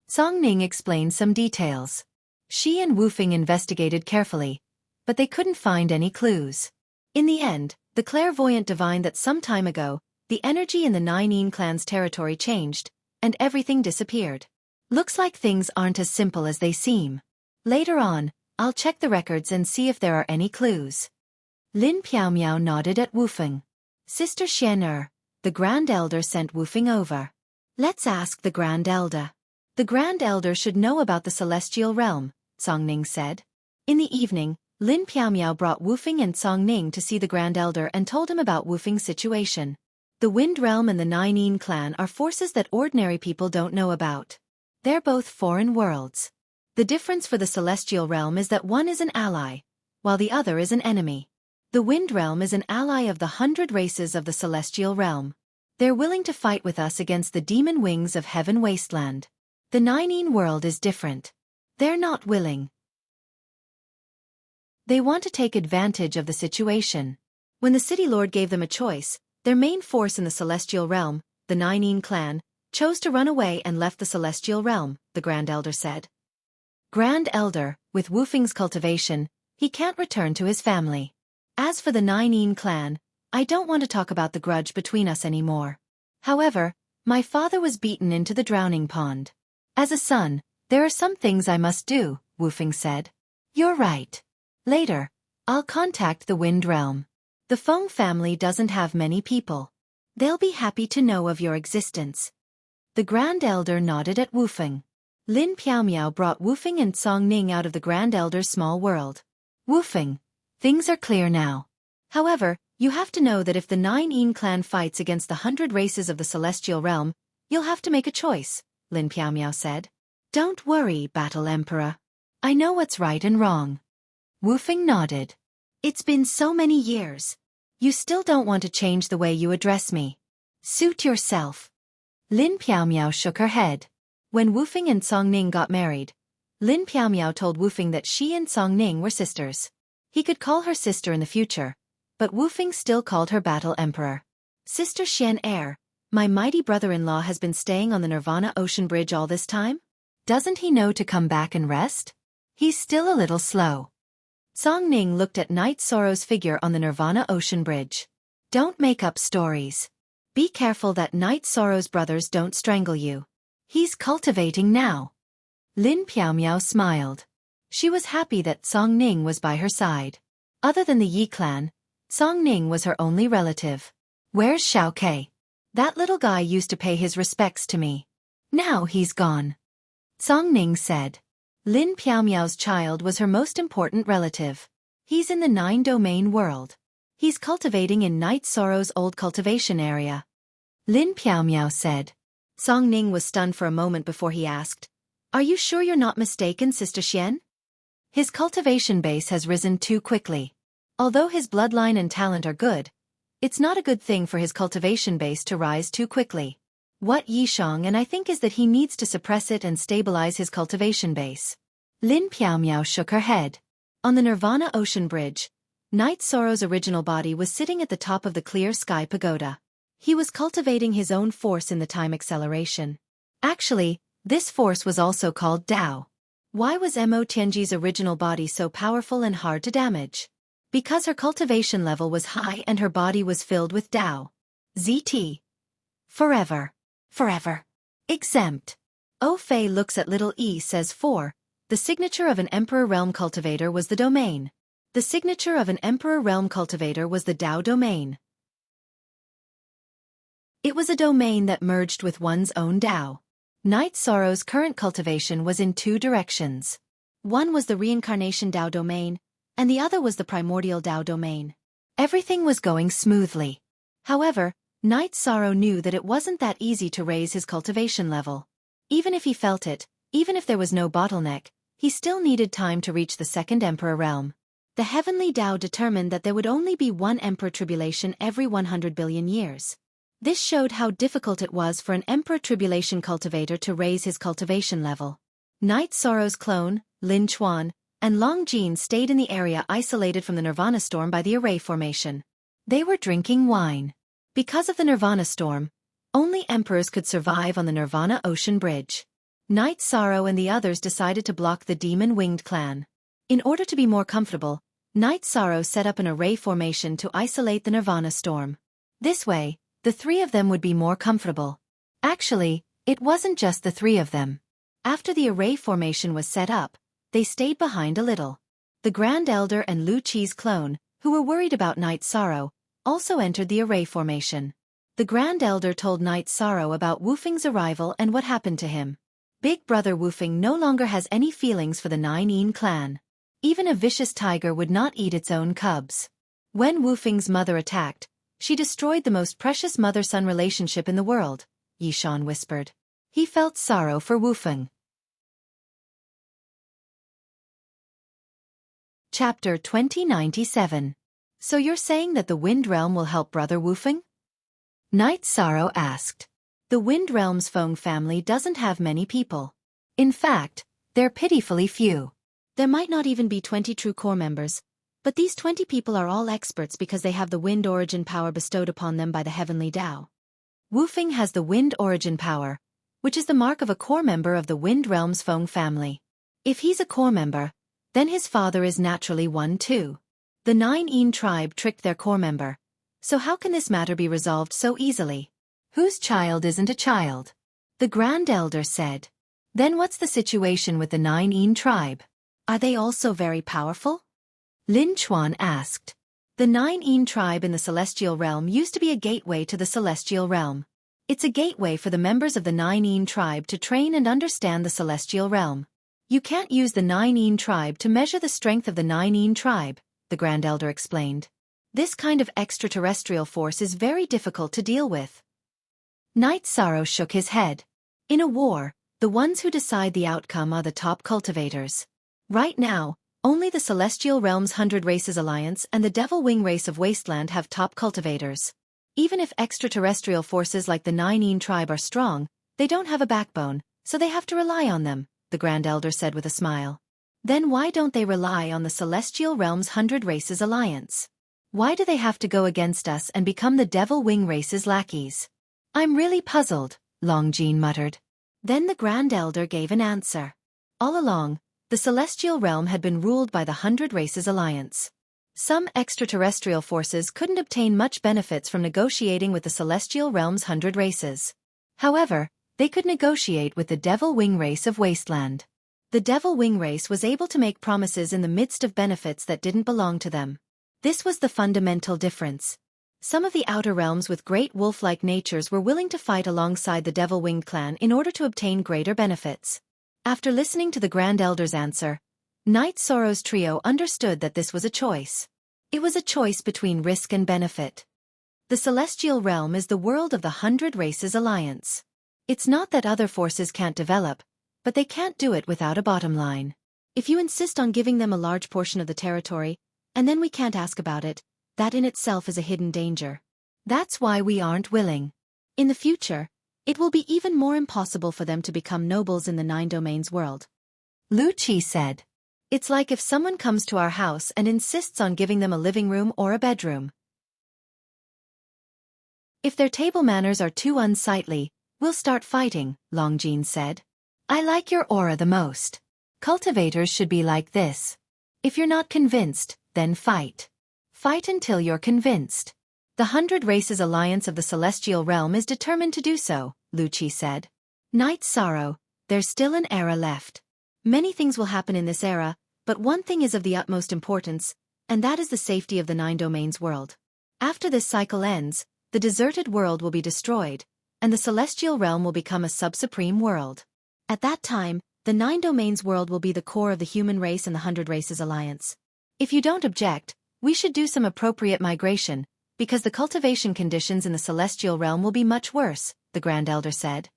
Song Ning explained some details. She and Wu Feng investigated carefully, but they couldn't find any clues. In the end, the clairvoyant divined that some time ago, the energy in the Nine clan's territory changed, and everything disappeared. Looks like things aren't as simple as they seem. Later on, I'll check the records and see if there are any clues. Lin Piaomiao nodded at Wu Feng. Sister Xian the Grand Elder sent Wu Feng over. Let's ask the Grand Elder. The Grand Elder should know about the Celestial Realm, Song Ning said. In the evening, Lin Piaomiao brought Wu Feng and Song Ning to see the Grand Elder and told him about Wu Feng's situation. The Wind Realm and the Nine clan are forces that ordinary people don't know about. They're both foreign worlds. The difference for the Celestial Realm is that one is an ally, while the other is an enemy. The Wind Realm is an ally of the 100 races of the Celestial Realm. They're willing to fight with us against the demon wings of Heaven Wasteland. The Nine world is different. They're not willing. They want to take advantage of the situation. When the City Lord gave them a choice, their main force in the Celestial Realm, the Nine clan, chose to run away and left the Celestial Realm, the Grand Elder said. Grand Elder, with Wu Feng's cultivation, he can't return to his family. As for the Nine clan, I don't want to talk about the grudge between us anymore. However, my father was beaten into the drowning pond. As a son, there are some things I must do, Wu Feng said. You're right. Later, I'll contact the Wind Realm. The Feng family doesn't have many people. They'll be happy to know of your existence. The Grand Elder nodded at Wu Feng. Lin Piaomiao brought Wu Feng and Song Ning out of the Grand Elder's small world. Wu Feng, things are clear now. However, you have to know that if the Nine clan fights against the 100 races of the Celestial Realm, you'll have to make a choice, Lin Piaomiao said. Don't worry, Battle Emperor. I know what's right and wrong. Wu Feng nodded. It's been so many years. You still don't want to change the way you address me. Suit yourself. Lin Piaomiao shook her head. When Wu Feng and Song Ning got married, Lin Piaomiao told Wu Feng that she and Song Ning were sisters. He could call her sister in the future, but Wu Feng still called her Battle Emperor. Sister Xian my mighty brother-in-law has been staying on the Nirvana Ocean Bridge all this time? Doesn't he know to come back and rest? He's still a little slow. Song Ning looked at Night Sorrow's figure on the Nirvana Ocean Bridge. Don't make up stories. Be careful that Night Sorrow's brothers don't strangle you. He's cultivating now. Lin Piaomiao smiled. She was happy that Song Ning was by her side. Other than the Yi clan, Song Ning was her only relative. Where's Xiao Ke? That little guy used to pay his respects to me. Now he's gone. Song Ning said. Lin Piaomiao's child was her most important relative. He's in the 9-domain world. He's cultivating in Night Sorrow's old cultivation area. Lin Piaomiao said. Song Ning was stunned for a moment before he asked, Are you sure you're not mistaken, Sister Xian? His cultivation base has risen too quickly. Although his bloodline and talent are good, it's not a good thing for his cultivation base to rise too quickly. What Yishang and I think is that he needs to suppress it and stabilize his cultivation base. Lin Piaomiao shook her head. On the Nirvana Ocean Bridge, Knight Sorrow's original body was sitting at the top of the clear sky pagoda. He was cultivating his own force in the time acceleration. Actually, this force was also called Tao. Why was Mo Tianji's original body so powerful and hard to damage? Because her cultivation level was high and her body was filled with Tao. ZT. Forever. Forever. Exempt. O Fei looks at little E says 4. The signature of an Emperor Realm cultivator was the domain. The signature of an Emperor Realm cultivator was the Tao domain. It was a domain that merged with one's own Tao. Knight Sorrow's current cultivation was in two directions. One was the reincarnation Tao domain, and the other was the primordial Tao domain. Everything was going smoothly. However, Knight Sorrow knew that it wasn't that easy to raise his cultivation level. Even if he felt it, even if there was no bottleneck, he still needed time to reach the second Emperor Realm. The heavenly Tao determined that there would only be one Emperor Tribulation every 100 billion years. This showed how difficult it was for an Emperor Tribulation cultivator to raise his cultivation level. Knight Sorrow's clone, Lin Chuan, and Long Jin stayed in the area isolated from the Nirvana storm by the array formation. They were drinking wine. Because of the Nirvana storm, only emperors could survive on the Nirvana Ocean Bridge. Knight Sorrow and the others decided to block the demon-winged clan. In order to be more comfortable, Knight Sorrow set up an array formation to isolate the Nirvana storm. This way, the three of them would be more comfortable. Actually, it wasn't just the three of them. After the array formation was set up, they stayed behind a little. The Grand Elder and Lu Qi's clone, who were worried about Knight Sorrow, also entered the array formation. The Grand Elder told Knight Sorrow about Wufeng's arrival and what happened to him. Big brother Wufeng no longer has any feelings for the Nine Yin clan. Even a vicious tiger would not eat its own cubs. When Wufeng's mother attacked, she destroyed the most precious mother-son relationship in the world, Yishan whispered. He felt sorrow for Wufeng. Chapter 2097. So you're saying that the Wind Realm will help Brother Wufeng? Knight Sorrow asked. The Wind Realm's Feng family doesn't have many people. In fact, they're pitifully few. There might not even be 20 true core members, but these 20 people are all experts because they have the wind origin power bestowed upon them by the heavenly Tao. Wufeng has the wind origin power, which is the mark of a core member of the Wind Realm's Feng family. If he's a core member, then his father is naturally one too. The Nine Yin tribe tricked their core member, so how can this matter be resolved so easily? Whose child isn't a child? The Grand Elder said. Then what's the situation with the Nine Yin tribe? Are they also very powerful? Lin Chuan asked. The Nine Yin tribe in the Celestial Realm used to be a gateway to the Celestial Realm. It's a gateway for the members of the Nine Yin tribe to train and understand the Celestial Realm. You can't use the Nine Yin tribe to measure the strength of the Nine Yin tribe, the Grand Elder explained. This kind of extraterrestrial force is very difficult to deal with. Knight Sorrow shook his head. In a war, the ones who decide the outcome are the top cultivators. Right now, only the Celestial Realms 100 Races Alliance and the Devil Wing race of Wasteland have top cultivators. Even if extraterrestrial forces like the Nine Yin tribe are strong, they don't have a backbone, so they have to rely on them, the Grand Elder said with a smile. Then why don't they rely on the Celestial Realms 100 Races Alliance? Why do they have to go against us and become the Devil Wing race's lackeys? I'm really puzzled, Long Jin muttered. Then the Grand Elder gave an answer. All along, the Celestial Realm had been ruled by the 100 Races Alliance. Some extraterrestrial forces couldn't obtain much benefits from negotiating with the Celestial Realm's 100 races. However, they could negotiate with the Devil Wing race of Wasteland. The Devil Wing race was able to make promises in the midst of benefits that didn't belong to them. This was the fundamental difference. Some of the outer realms with great wolf-like natures were willing to fight alongside the Devil-Winged clan in order to obtain greater benefits. After listening to the Grand Elder's answer, Knight Sorrow's trio understood that this was a choice. It was a choice between risk and benefit. The Celestial Realm is the world of the 100 Races Alliance. It's not that other forces can't develop, but they can't do it without a bottom line. If you insist on giving them a large portion of the territory, and then we can't ask about it. That in itself is a hidden danger. That's why we aren't willing. In the future, it will be even more impossible for them to become nobles in the 9 domains world. Wuxia said. It's like if someone comes to our house and insists on giving them a living room or a bedroom. If their table manners are too unsightly, we'll start fighting, Longjin said. I like your aura the most. Cultivators should be like this. If you're not convinced, then fight. Fight until you're convinced. The 100 Races Alliance of the Celestial Realm is determined to do so, Wuxia said. Night Sorrow, there's still an era left. Many things will happen in this era, but one thing is of the utmost importance, and that is the safety of the 9 domains world. After this cycle ends, the deserted world will be destroyed, and the celestial realm will become a sub-supreme world. At that time, the 9 domains world will be the core of the human race and the 100 Races Alliance. If you don't object, we should do some appropriate migration, because the cultivation conditions in the celestial realm will be much worse, the Grand Elder said.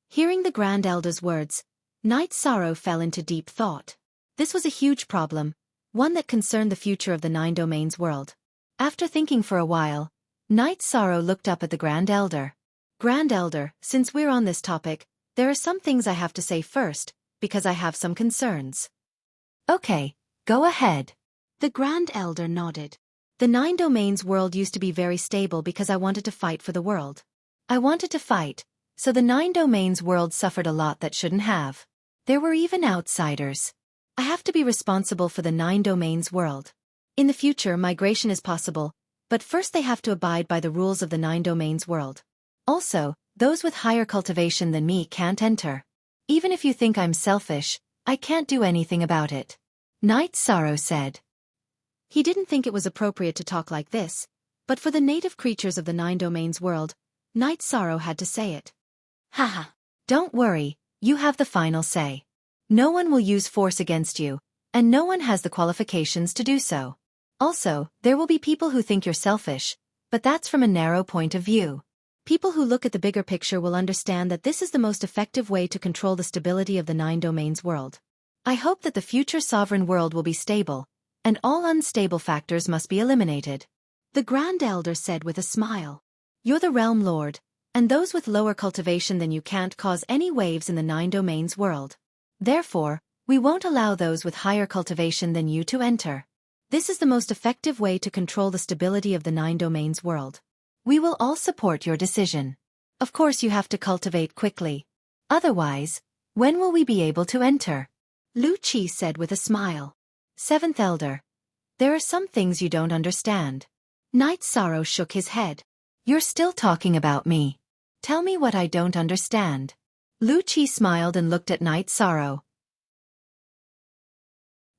Hearing the Grand Elder's words, Night Sorrow fell into deep thought. This was a huge problem, one that concerned the future of the 9 domains world. After thinking for a while, Night Sorrow looked up at the Grand Elder. Grand Elder, since we're on this topic, there are some things I have to say first, because I have some concerns. Okay, go ahead. The Grand Elder nodded. The 9 domains world used to be very stable because I wanted to fight for the world. I wanted to fight, so the 9 domains world suffered a lot that shouldn't have. There were even outsiders. I have to be responsible for the 9 domains world. In the future, migration is possible, but first they have to abide by the rules of the 9 domains world. Also, those with higher cultivation than me can't enter. Even if you think I'm selfish, I can't do anything about it. Night Sorrow said. He didn't think it was appropriate to talk like this, but for the native creatures of the 9 domains world, Night Sorrow had to say it. Haha. Don't worry, you have the final say. No one will use force against you, and no one has the qualifications to do so. Also, there will be people who think you're selfish, but that's from a narrow point of view. People who look at the bigger picture will understand that this is the most effective way to control the stability of the 9 domains world. I hope that the future sovereign world will be stable, and all unstable factors must be eliminated. The Grand Elder said with a smile. You're the Realm Lord, and those with lower cultivation than you can't cause any waves in the 9 domains world. Therefore, we won't allow those with higher cultivation than you to enter. This is the most effective way to control the stability of the 9 domains world. We will all support your decision. Of course you have to cultivate quickly. Otherwise, when will we be able to enter? Wuxia said with a smile. 7th Elder. There are some things you don't understand. Night Sorrow shook his head. You're still talking about me. Tell me what I don't understand. Wuxia smiled and looked at Night Sorrow.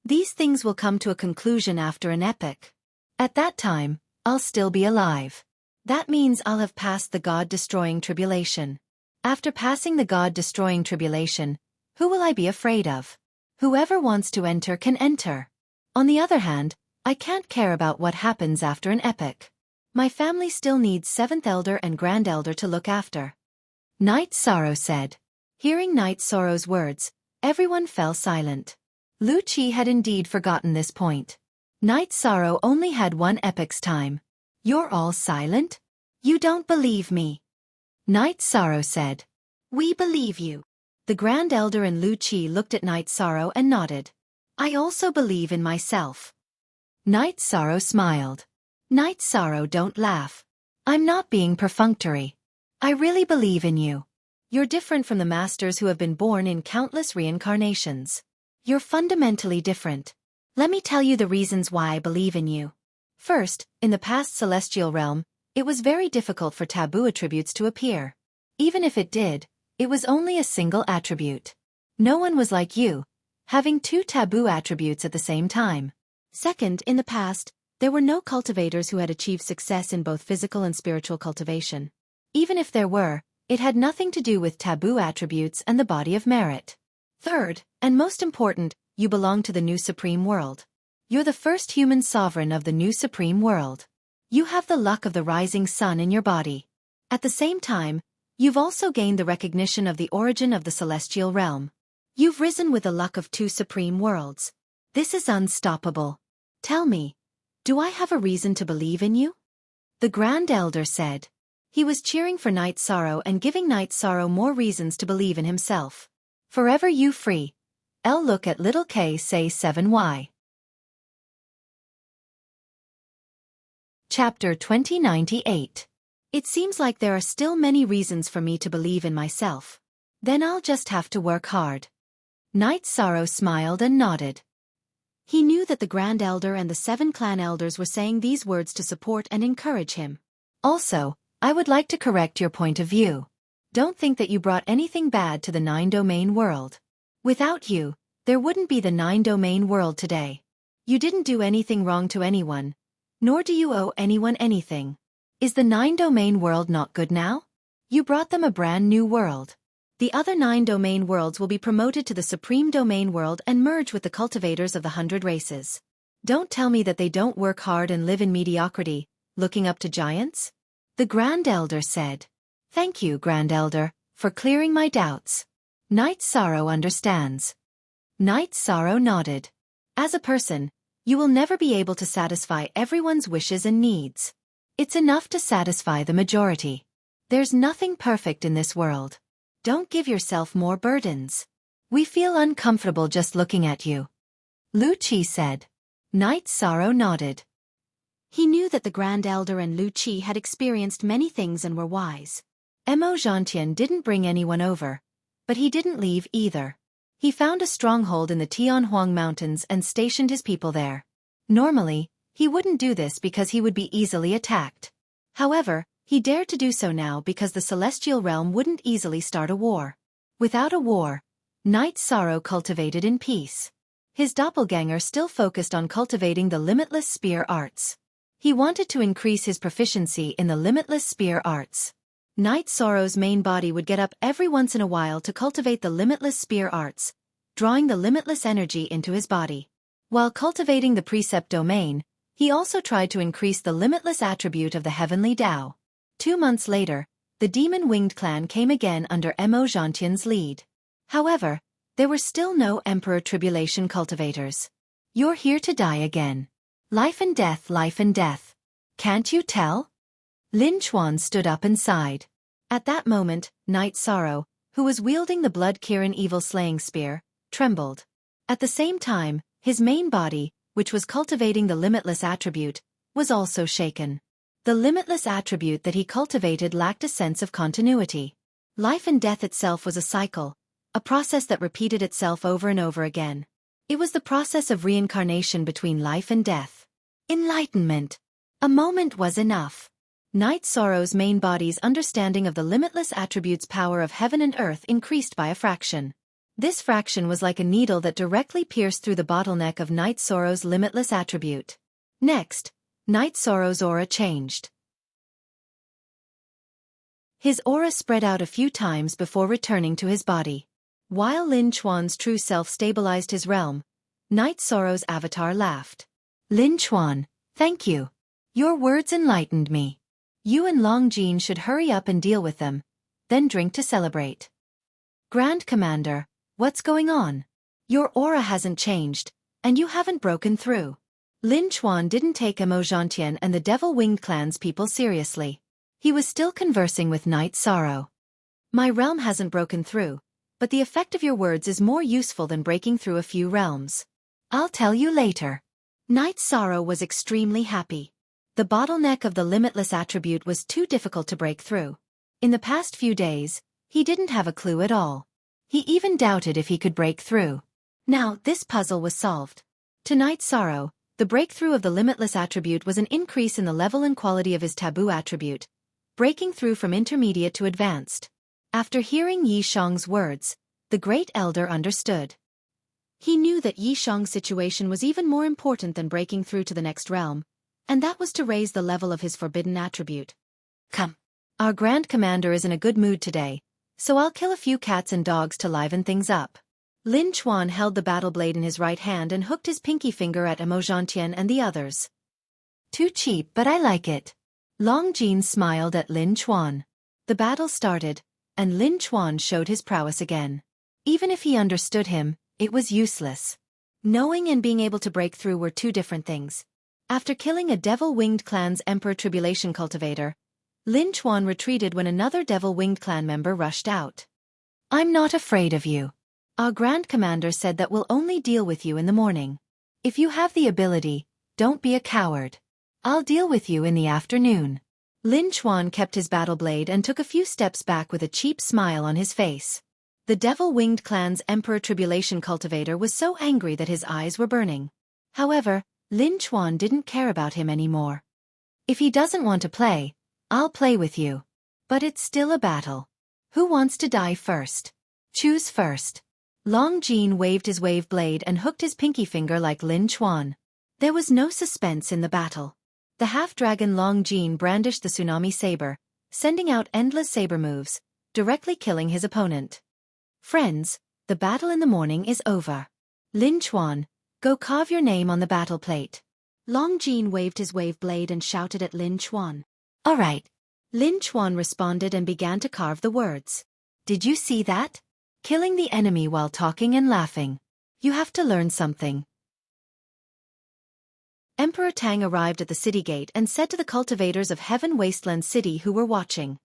These things will come to a conclusion after an epoch. At that time, I'll still be alive. That means I'll have passed the God-destroying tribulation. After passing the God-destroying tribulation, who will I be afraid of? Whoever wants to enter can enter. On the other hand, I can't care about what happens after an epoch. My family still needs 7th Elder and Grand Elder to look after. Night Sorrow said. Hearing Night Sorrow's words, everyone fell silent. Wuxia had indeed forgotten this point. Night Sorrow only had one epoch's time. You're all silent? You don't believe me. Night Sorrow said. We believe you. The Grand Elder and Wuxia looked at Night Sorrow and nodded. I also believe in myself. Night Sorrow smiled. Night Sorrow, don't laugh. I'm not being perfunctory. I really believe in you. You're different from the masters who have been born in countless reincarnations. You're fundamentally different. Let me tell you the reasons why I believe in you. First, in the past celestial realm, it was very difficult for taboo attributes to appear. Even if it did, it was only a single attribute. No one was like you, having 2 taboo attributes at the same time. Second, in the past, there were no cultivators who had achieved success in both physical and spiritual cultivation. Even if there were, it had nothing to do with taboo attributes and the body of merit. Third, and most important, you belong to the new supreme world. You're the first human sovereign of the new supreme world. You have the luck of the rising sun in your body. At the same time, you've also gained the recognition of the origin of the celestial realm. You've risen with the luck of 2 supreme worlds. This is unstoppable. Tell me, Do I have a reason to believe in you? The Grand Elder said. He was cheering for Night Sorrow and giving Night Sorrow more reasons to believe in himself. Forever you free. L look at little K say 7Y. Chapter 2098. It seems like there are still many reasons for me to believe in myself. Then I'll just have to work hard. Night Sorrow smiled and nodded. He knew that the Grand Elder and the 7 clan elders were saying these words to support and encourage him. Also, I would like to correct your point of view. Don't think that you brought anything bad to the 9-domain world. Without you, there wouldn't be the 9-domain world today. You didn't do anything wrong to anyone, nor do you owe anyone anything. Is the 9-domain world not good now? You brought them a brand new world. The other 9-domain worlds will be promoted to the Supreme Domain world and merge with the cultivators of the 100 races. Don't tell me that they don't work hard and live in mediocrity, looking up to giants? The Grand Elder said. Thank you, Grand Elder, for clearing my doubts. Night Sorrow understands. Night Sorrow nodded. As a person, you will never be able to satisfy everyone's wishes and needs. It's enough to satisfy the majority. There's nothing perfect in this world. Don't give yourself more burdens. We feel uncomfortable just looking at you. Lu Qi said. Night Sorrow nodded. He knew that the Grand Elder and Lu Qi had experienced many things and were wise. Mo Zhantian didn't bring anyone over, but he didn't leave either. He found a stronghold in the Tianhuang Mountains and stationed his people there. Normally, he wouldn't do this because he would be easily attacked. However, he dared to do so now because the Celestial Realm wouldn't easily start a war. Without a war, Night Sorrow cultivated in peace. His doppelganger still focused on cultivating the limitless spear arts. He wanted to increase his proficiency in the limitless spear arts. Night Sorrow's main body would get up every once in a while to cultivate the limitless spear arts, drawing the limitless energy into his body. While cultivating the precept domain, he also tried to increase the limitless attribute of the heavenly Tao. 2 months later, the demon-winged clan came again under Mo Zhantian's lead. However, there were still no Emperor Tribulation cultivators. You're here to die again. Life and death, life and death. Can't you tell? Lin Chuan stood up and sighed. At that moment, Night Sorrow, who was wielding the Blood Kirin Evil Slaying Spear, trembled. At the same time, his main body, which was cultivating the limitless attribute, was also shaken. The limitless attribute that he cultivated lacked a sense of continuity. Life and death itself was a cycle, a process that repeated itself over and over again. It was the process of reincarnation between life and death. Enlightenment. A moment was enough. Night Sorrow's main body's understanding of the limitless attribute's power of heaven and earth increased by a fraction. This fraction was like a needle that directly pierced through the bottleneck of Night Sorrow's limitless attribute. Next, Night Sorrow's aura changed. His aura spread out a few times before returning to his body. While Lin Chuan's true self stabilized his realm, Night Sorrow's avatar laughed. Lin Chuan, thank you. Your words enlightened me. You and Long Jin should hurry up and deal with them, then drink to celebrate. Grand Commander, what's going on? Your aura hasn't changed, and you haven't broken through. Lin Chuan didn't take Mo Zhantian and the Devil-Winged Clan's people seriously. He was still conversing with Night Sorrow. My realm hasn't broken through, but the effect of your words is more useful than breaking through a few realms. I'll tell you later. Night Sorrow was extremely happy. The bottleneck of the limitless attribute was too difficult to break through. In the past few days, he didn't have a clue at all. He even doubted if he could break through. Now, this puzzle was solved. To Night Sorrow, the breakthrough of the limitless attribute was an increase in the level and quality of his taboo attribute, breaking through from intermediate to advanced. After hearing Yi Shang's words, the Great Elder understood. He knew that Yi Shang's situation was even more important than breaking through to the next realm, and that was to raise the level of his forbidden attribute. Come. Our Grand Commander is in a good mood today, so I'll kill a few cats and dogs to liven things up. Lin Chuan held the battle blade in his right hand and hooked his pinky finger at Mo Zhantian and the others. Too cheap, but I like it. Long Jin smiled at Lin Chuan. The battle started, and Lin Chuan showed his prowess again. Even if he understood him, it was useless. Knowing and being able to break through were two different things. After killing a devil-winged clan's Emperor Tribulation cultivator, Lin Chuan retreated when another devil-winged clan member rushed out. "I'm not afraid of you. Our Grand Commander said that we'll only deal with you in the morning. If you have the ability, don't be a coward. I'll deal with you in the afternoon." Lin Chuan kept his battle blade and took a few steps back with a cheap smile on his face. The devil-winged clan's Emperor Tribulation cultivator was so angry that his eyes were burning. However, Lin Chuan didn't care about him anymore. "If he doesn't want to play, I'll play with you. But it's still a battle. Who wants to die first? Choose first." Long Jin waved his wave blade and hooked his pinky finger like Lin Chuan. There was no suspense in the battle. The half-dragon Long Jin brandished the tsunami saber, sending out endless saber moves, directly killing his opponent. "Friends, the battle in the morning is over. Lin Chuan, go carve your name on the battle plate." Long Jin waved his wave blade and shouted at Lin Chuan. "All right." Lin Chuan responded and began to carve the words. "Did you see that? Killing the enemy while talking and laughing. You have to learn something." Emperor Tang arrived at the city gate and said to the cultivators of Heaven Wasteland City who were watching,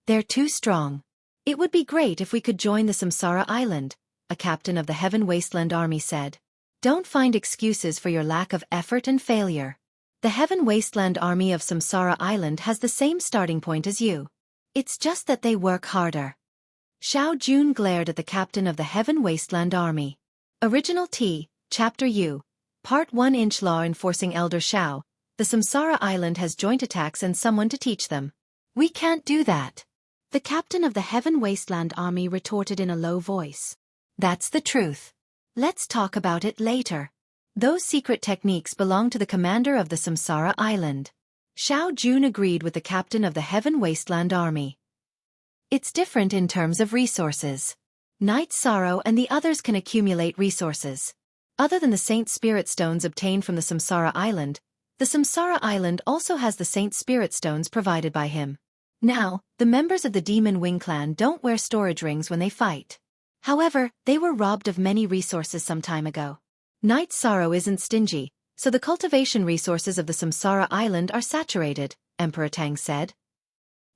"They're too strong. It would be great if we could join the Samsara Island," a captain of the Heaven Wasteland army said. "Don't find excuses for your lack of effort and failure. The Heaven Wasteland army of Samsara Island has the same starting point as you. It's just that they work harder." Xiao Jun glared at the captain of the Heaven Wasteland army. Original T, Chapter U. Part 1 Inch Law Enforcing Elder Xiao, the Samsara Island has joint attacks and someone to teach them. "We can't do that," the captain of the Heaven Wasteland army retorted in a low voice. "That's the truth. Let's talk about it later. Those secret techniques belong to the commander of the Samsara Island." Xiao Jun agreed with the captain of the Heaven Wasteland army. "It's different in terms of resources. Night Sorrow and the others can accumulate resources. Other than the Saint Spirit Stones obtained from the Samsara Island, the Samsara Island also has the Saint Spirit Stones provided by him. Now, the members of the Demon Wing Clan don't wear storage rings when they fight. However, they were robbed of many resources some time ago. Night Sorrow isn't stingy, so the cultivation resources of the Samsara Island are saturated," Emperor Tang said.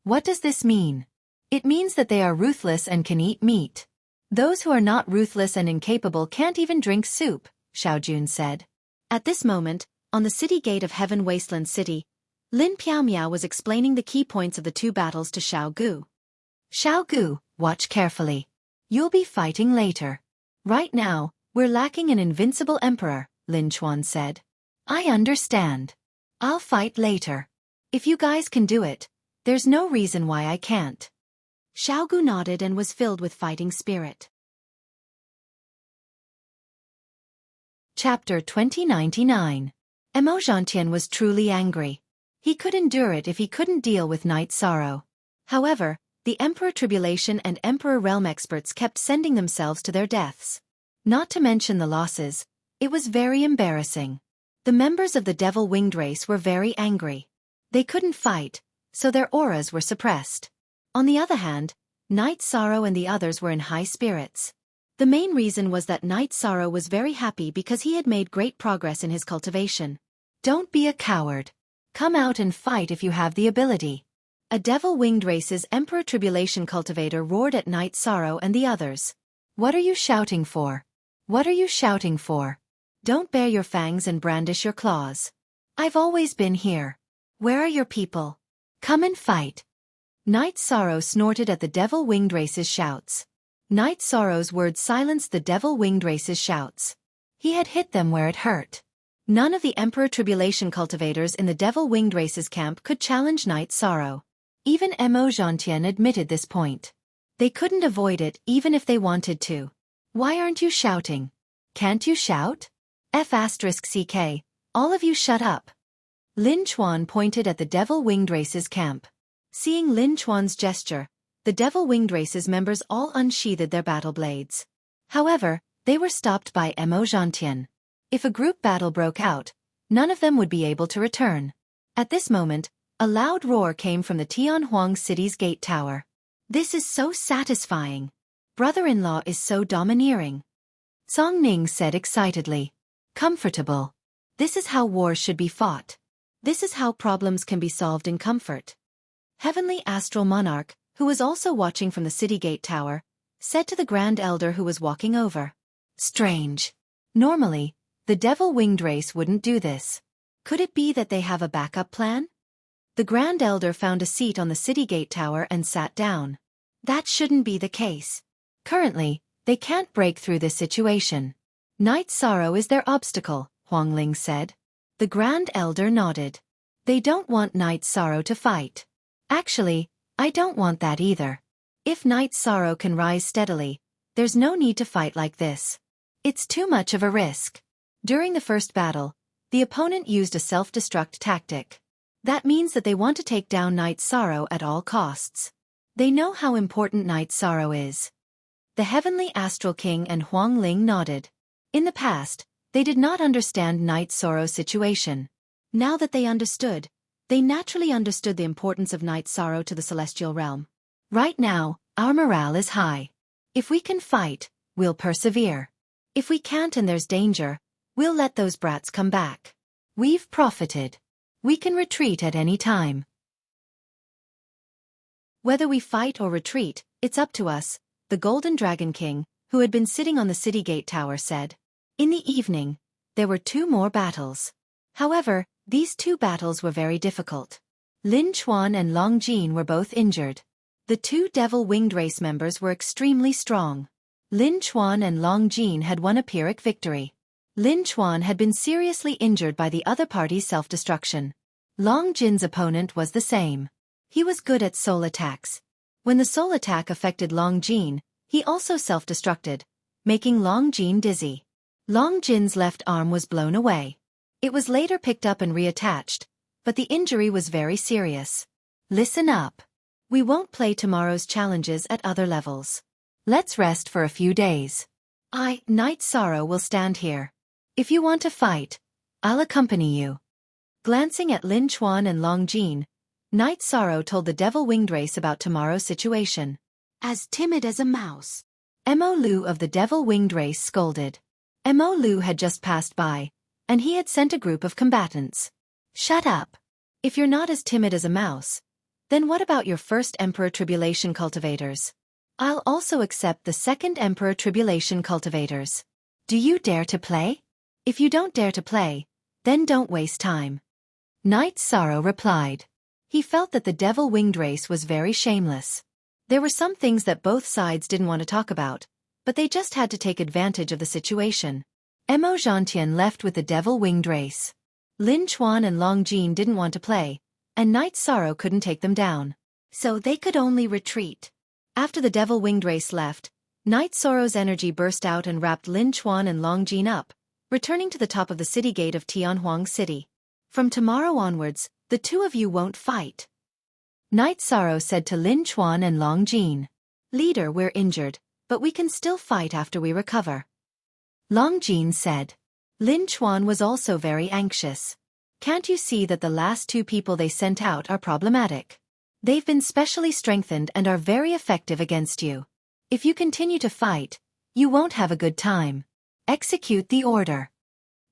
"What does this mean?" "It means that they are ruthless and can eat meat. Those who are not ruthless and incapable can't even drink soup," Xiao Jun said. At this moment, on the city gate of Heaven Wasteland City, Lin Piaomiao was explaining the key points of the two battles to Xiao Gu. "Xiao Gu, watch carefully. You'll be fighting later. Right now, we're lacking an invincible emperor," Lin Chuan said. "I understand. I'll fight later. If you guys can do it, there's no reason why I can't." Xiao Gu nodded and was filled with fighting spirit. Chapter 2099. Emo Zhantian was truly angry. He could endure it if he couldn't deal with Night Sorrow. However, the Emperor Tribulation and Emperor Realm experts kept sending themselves to their deaths. Not to mention the losses, it was very embarrassing. The members of the Devil-Winged race were very angry. They couldn't fight, so their auras were suppressed. On the other hand, Night Sorrow and the others were in high spirits. The main reason was that Night Sorrow was very happy because he had made great progress in his cultivation. "Don't be a coward. Come out and fight if you have the ability." A Devil-Winged race's Emperor Tribulation cultivator roared at Night Sorrow and the others. "What are you shouting for? What are you shouting for? Don't bare your fangs and brandish your claws. I've always been here. Where are your people? Come and fight." Night Sorrow snorted at the Devil-Winged race's shouts. Night Sorrow's words silenced the Devil-Winged race's shouts. He had hit them where it hurt. None of the Emperor Tribulation cultivators in the Devil-Winged race's camp could challenge Night Sorrow. Even Emo Zhantian admitted this point. They couldn't avoid it even if they wanted to. "Why aren't you shouting? Can't you shout? F***CK, all of you shut up." Lin Chuan pointed at the Devil-Winged race's camp. Seeing Lin Chuan's gesture, the Devil-Winged race's members all unsheathed their battle blades. However, they were stopped by Emo Zhantian. If a group battle broke out, none of them would be able to return. At this moment, a loud roar came from the Tianhuang city's gate tower. "This is so satisfying. Brother-in-law is so domineering," Song Ning said excitedly. "Comfortable. This is how wars should be fought. This is how problems can be solved in comfort. Heavenly Astral Monarch, who was also watching from the city gate tower, said to the Grand Elder who was walking over. Strange. Normally, the devil-winged race wouldn't do this. Could it be that they have a backup plan? The Grand Elder found a seat on the city gate tower and sat down. That shouldn't be the case. Currently, they can't break through this situation. Night Sorrow is their obstacle, Huang Ling said. The Grand Elder nodded. They don't want Night Sorrow to fight. Actually, I don't want that either. If Night Sorrow can rise steadily, there's no need to fight like this. It's too much of a risk. During the first battle, the opponent used a self-destruct tactic. That means that they want to take down Night Sorrow at all costs. They know how important Night Sorrow is. The Heavenly Astral King and Huang Ling nodded. In the past, they did not understand Night Sorrow's situation. Now that they understood, they naturally understood the importance of Night Sorrow to the celestial realm. Right now, our morale is high. If we can fight, we'll persevere. If we can't and there's danger, we'll let those brats come back. We've profited. We can retreat at any time. Whether we fight or retreat, it's up to us, the Golden Dragon King, who had been sitting on the city gate tower, said. In the evening, there were 2 more battles. However, these 2 battles were very difficult. Lin Chuan and Long Jin were both injured. The 2 devil-winged race members were extremely strong. Lin Chuan and Long Jin had won a Pyrrhic victory. Lin Chuan had been seriously injured by the other party's self-destruction. Long Jin's opponent was the same. He was good at soul attacks. When the soul attack affected Long Jin, he also self-destructed, making Long Jin dizzy. Long Jin's left arm was blown away. It was later picked up and reattached, but the injury was very serious. Listen up. We won't play tomorrow's challenges at other levels. Let's rest for a few days. Night Sorrow, will stand here. If you want to fight, I'll accompany you. Glancing at Lin Chuan and Long Jin, Night Sorrow told the devil-winged race about tomorrow's situation. As timid as a mouse. Mo Lu of the devil-winged race scolded. Mo Lu had just passed by, and he had sent a group of combatants. Shut up. If you're not as timid as a mouse, then what about your first Emperor Tribulation cultivators? I'll also accept the second Emperor Tribulation cultivators. Do you dare to play? If you don't dare to play, then don't waste time. Night Sorrow replied. He felt that the devil-winged race was very shameless. There were some things that both sides didn't want to talk about, but they just had to take advantage of the situation. Mo Zhantian left with the devil-winged race. Lin Chuan and Long Jin didn't want to play, and Night Sorrow couldn't take them down. So they could only retreat. After the devil-winged race left, Night Sorrow's energy burst out and wrapped Lin Chuan and Long Jin up, returning to the top of the city gate of Tianhuang City. From tomorrow onwards, the 2 of you won't fight. Night Sorrow said to Lin Chuan and Long Jin. Leader, we're injured, but we can still fight after we recover. Long Jin said. Lin Chuan was also very anxious. Can't you see that the last 2 people they sent out are problematic? They've been specially strengthened and are very effective against you. If you continue to fight, you won't have a good time. Execute the order.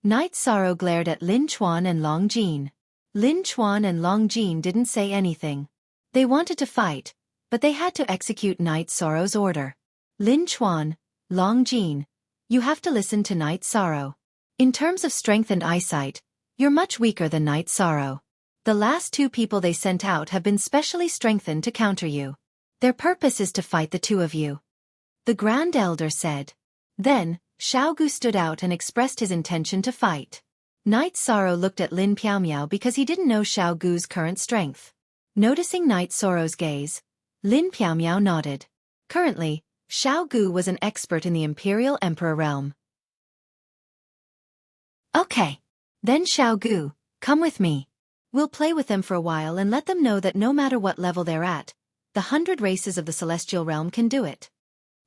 Night Sorrow glared at Lin Chuan and Long Jin. Lin Chuan and Long Jin didn't say anything. They wanted to fight, but they had to execute Night Sorrow's order. Lin Chuan, Long Jin, you have to listen to Night Sorrow. In terms of strength and eyesight, you're much weaker than Night Sorrow. The last 2 people they sent out have been specially strengthened to counter you. Their purpose is to fight the 2 of you. The Grand Elder said. Then, Xiaogu stood out and expressed his intention to fight. Night Sorrow looked at Lin Piaomiao because he didn't know Xiaogu's current strength. Noticing Night Sorrow's gaze, Lin Piaomiao nodded. Currently, Xiaogu was an expert in the Imperial Emperor realm. Okay. Then Xiaogu, come with me. We'll play with them for a while and let them know that no matter what level they're at, the 100 races of the Celestial Realm can do it.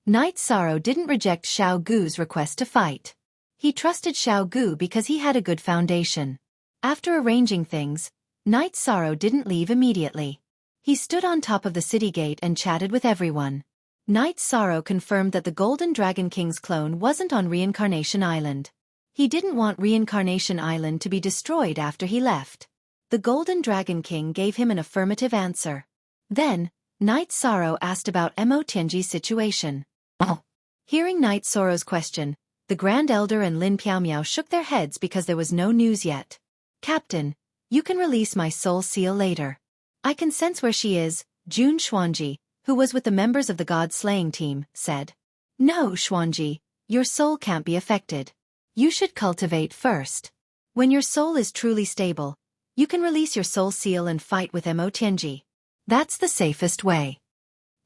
Night Sorrow didn't reject Xiaogu's request to fight. He trusted Xiaogu because he had a good foundation. After arranging things, Night Sorrow didn't leave immediately. He stood on top of the city gate and chatted with everyone. Night Sorrow confirmed that the Golden Dragon King's clone wasn't on Reincarnation Island. He didn't want Reincarnation Island to be destroyed after he left. The Golden Dragon King gave him an affirmative answer. Then, Knight Sorrow asked about Mo Tianji's situation. Oh. Hearing Knight Sorrow's question, the Grand Elder and Lin Piaomiao shook their heads because there was no news yet. Captain, you can release my soul seal later. I can sense where she is, Jun Xuanji, who was with the members of the god-slaying team, said. No, Xuanji, your soul can't be affected. You should cultivate first. When your soul is truly stable, you can release your soul seal and fight with Mo Tianji. That's the safest way.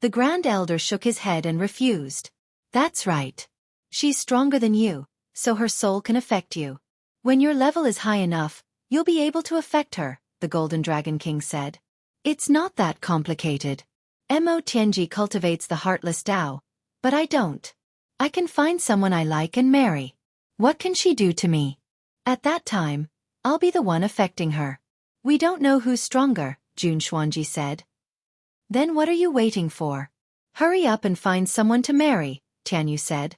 The Grand Elder shook his head and refused. That's right. She's stronger than you, so her soul can affect you. When your level is high enough, you'll be able to affect her, the Golden Dragon King said. It's not that complicated. Mo Tianji cultivates the heartless Tao, but I don't. I can find someone I like and marry. What can she do to me? At that time, I'll be the one affecting her. We don't know who's stronger, Jun Xuanji said. Then what are you waiting for? Hurry up and find someone to marry, Tianyu said.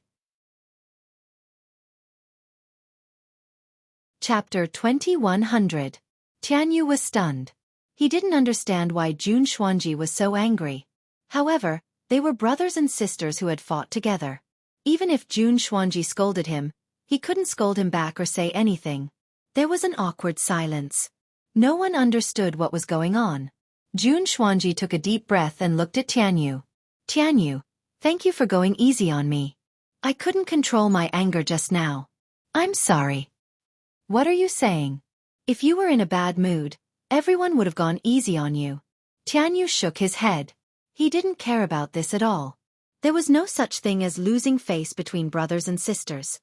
Chapter 2100. Tianyu was stunned. He didn't understand why Jun Xuanji was so angry. However, they were brothers and sisters who had fought together. Even if Jun Xuanji scolded him, he couldn't scold him back or say anything. There was an awkward silence. No one understood what was going on. Jun Xuanji took a deep breath and looked at Tianyu. Tianyu, thank you for going easy on me. I couldn't control my anger just now. I'm sorry. What are you saying? If you were in a bad mood, everyone would have gone easy on you. Tianyu shook his head. He didn't care about this at all. There was no such thing as losing face between brothers and sisters.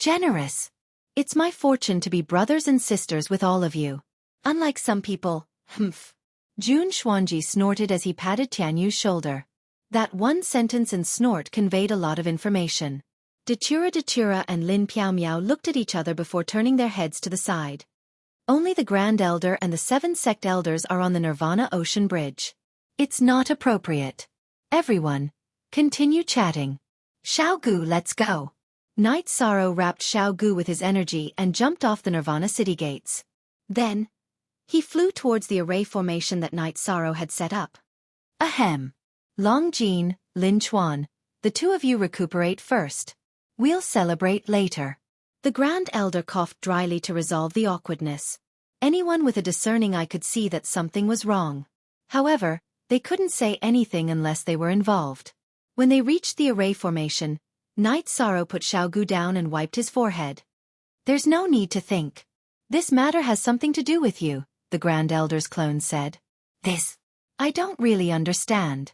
Generous. It's my fortune to be brothers and sisters with all of you. Unlike some people, humph. Jun Xuanji snorted as he patted Tianyu's shoulder. That one sentence and snort conveyed a lot of information. Datura and Lin Piaomiao looked at each other before turning their heads to the side. Only the Grand Elder and the 7 sect elders are on the Nirvana Ocean Bridge. It's not appropriate. Everyone, continue chatting. Xiaogu, let's go. Knight Sorrow wrapped Xiaogu with his energy and jumped off the Nirvana city gates. Then, he flew towards the array formation that Knight Sorrow had set up. Ahem. Long Jin, Lin Chuan, the two of you recuperate first. We'll celebrate later. The Grand Elder coughed dryly to resolve the awkwardness. Anyone with a discerning eye could see that something was wrong. However, they couldn't say anything unless they were involved. When they reached the array formation, Knight Sorrow put Xiaogu down and wiped his forehead. There's no need to think. This matter has something to do with you, the Grand Elder's clone said. This? I don't really understand.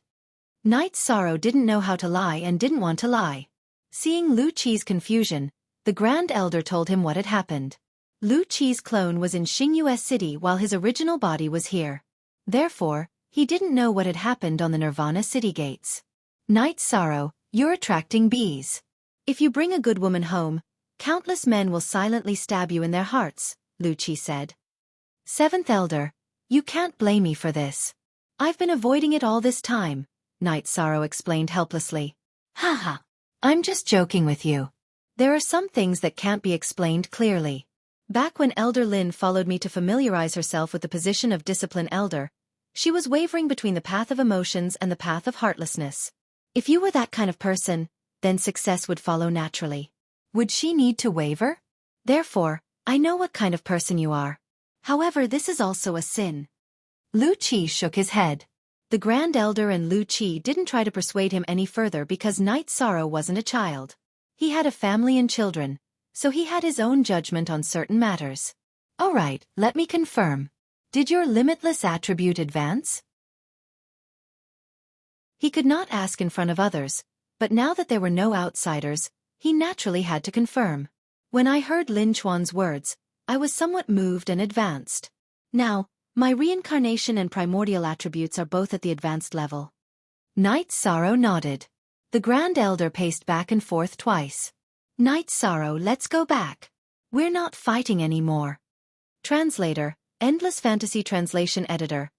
Knight Sorrow didn't know how to lie and didn't want to lie. Seeing Lu Qi's confusion, the Grand Elder told him what had happened. Lu Qi's clone was in Xingyue City while his original body was here. Therefore, he didn't know what had happened on the Nirvana city gates. Knight Sorrow, you're attracting bees. If you bring a good woman home, countless men will silently stab you in their hearts, Lu Qi said. 7th Elder, you can't blame me for this. I've been avoiding it all this time, Knight Sorrow explained helplessly. Haha, I'm just joking with you. There are some things that can't be explained clearly. Back when Elder Lin followed me to familiarize herself with the position of Discipline Elder, she was wavering between the path of emotions and the path of heartlessness. If you were that kind of person, then success would follow naturally. Would she need to waver? Therefore, I know what kind of person you are. However, this is also a sin. Lu Qi shook his head. The Grand Elder and Lu Qi didn't try to persuade him any further because Knight Sorrow wasn't a child. He had a family and children, so he had his own judgment on certain matters. All right, let me confirm. Did your limitless attribute advance? He could not ask in front of others, but now that there were no outsiders, he naturally had to confirm. When I heard Lin Chuan's words, I was somewhat moved and advanced. Now, my reincarnation and primordial attributes are both at the advanced level. Knight Sorrow nodded. The Grand Elder paced back and forth twice. Knight Sorrow, let's go back. We're not fighting anymore. Translator, Endless Fantasy Translation Editor.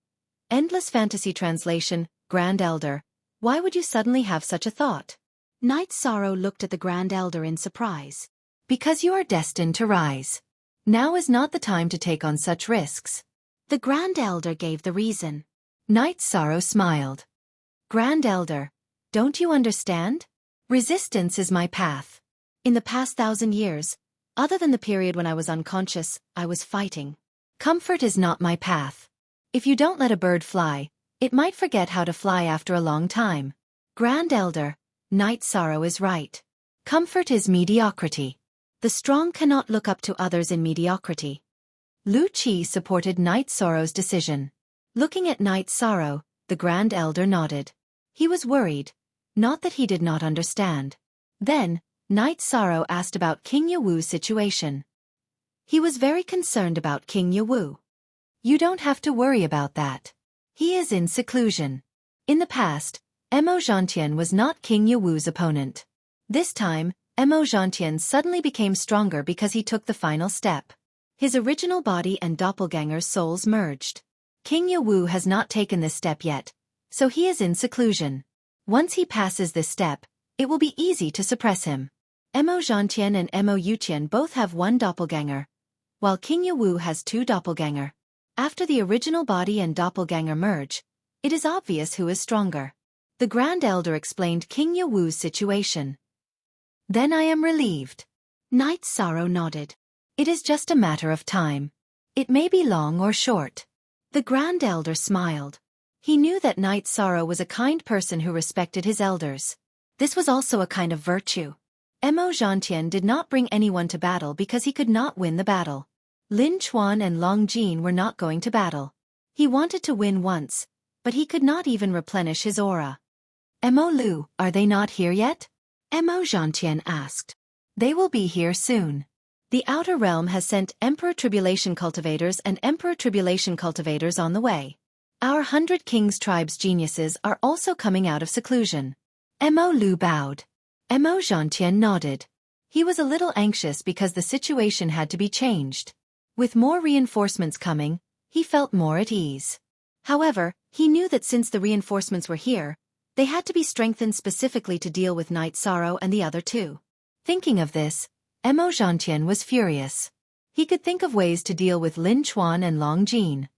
Endless Fantasy Translation, Grand Elder. Why would you suddenly have such a thought? Knight Sorrow looked at the Grand Elder in surprise. Because you are destined to rise. Now is not the time to take on such risks. The Grand Elder gave the reason. Knight Sorrow smiled. Grand Elder, don't you understand? Resistance is my path. In the past 1,000 years, other than the period when I was unconscious, I was fighting. Comfort is not my path. If you don't let a bird fly, it might forget how to fly after a long time. Grand Elder, Knight Sorrow is right. Comfort is mediocrity. The strong cannot look up to others in mediocrity. Lu Qi supported Knight Sorrow's decision. Looking at Knight Sorrow, the Grand Elder nodded. He was worried, not that he did not understand. Then, Knight Sorrow asked about King Yewu's situation. He was very concerned about King Yewu. You don't have to worry about that. He is in seclusion. In the past, Emo Zhantian was not King Yewu's opponent. This time, Emo Zhantian suddenly became stronger because he took the final step. His original body and doppelganger's souls merged. King Yewu has not taken this step yet, so he is in seclusion. Once he passes this step, it will be easy to suppress him. Emo Zhantian and Emo Yuqian both have one doppelganger, while King Yewu has two doppelganger. After the original body and doppelganger merge, it is obvious who is stronger. The Grand Elder explained King Yewu's situation. Then I am relieved. Knight Sorrow nodded. It is just a matter of time. It may be long or short. The Grand Elder smiled. He knew that Knight Sorrow was a kind person who respected his elders. This was also a kind of virtue. Emo Zhantian did not bring anyone to battle because he could not win the battle. Lin Chuan and Long Jin were not going to battle. He wanted to win once, but he could not even replenish his aura. Emo Lu, are they not here yet? Emo Zhantian asked. They will be here soon. The Outer Realm has sent Emperor Tribulation Cultivators and Emperor Tribulation Cultivators on the way. Our 100 Kings Tribes geniuses are also coming out of seclusion. Emo Lu bowed. Emo Zhantian nodded. He was a little anxious because the situation had to be changed. With more reinforcements coming, he felt more at ease. However, he knew that since the reinforcements were here, they had to be strengthened specifically to deal with Knight Sorrow and the other two. Thinking of this, Emo Zhantian was furious. He could think of ways to deal with Lin Chuan and Long Jin.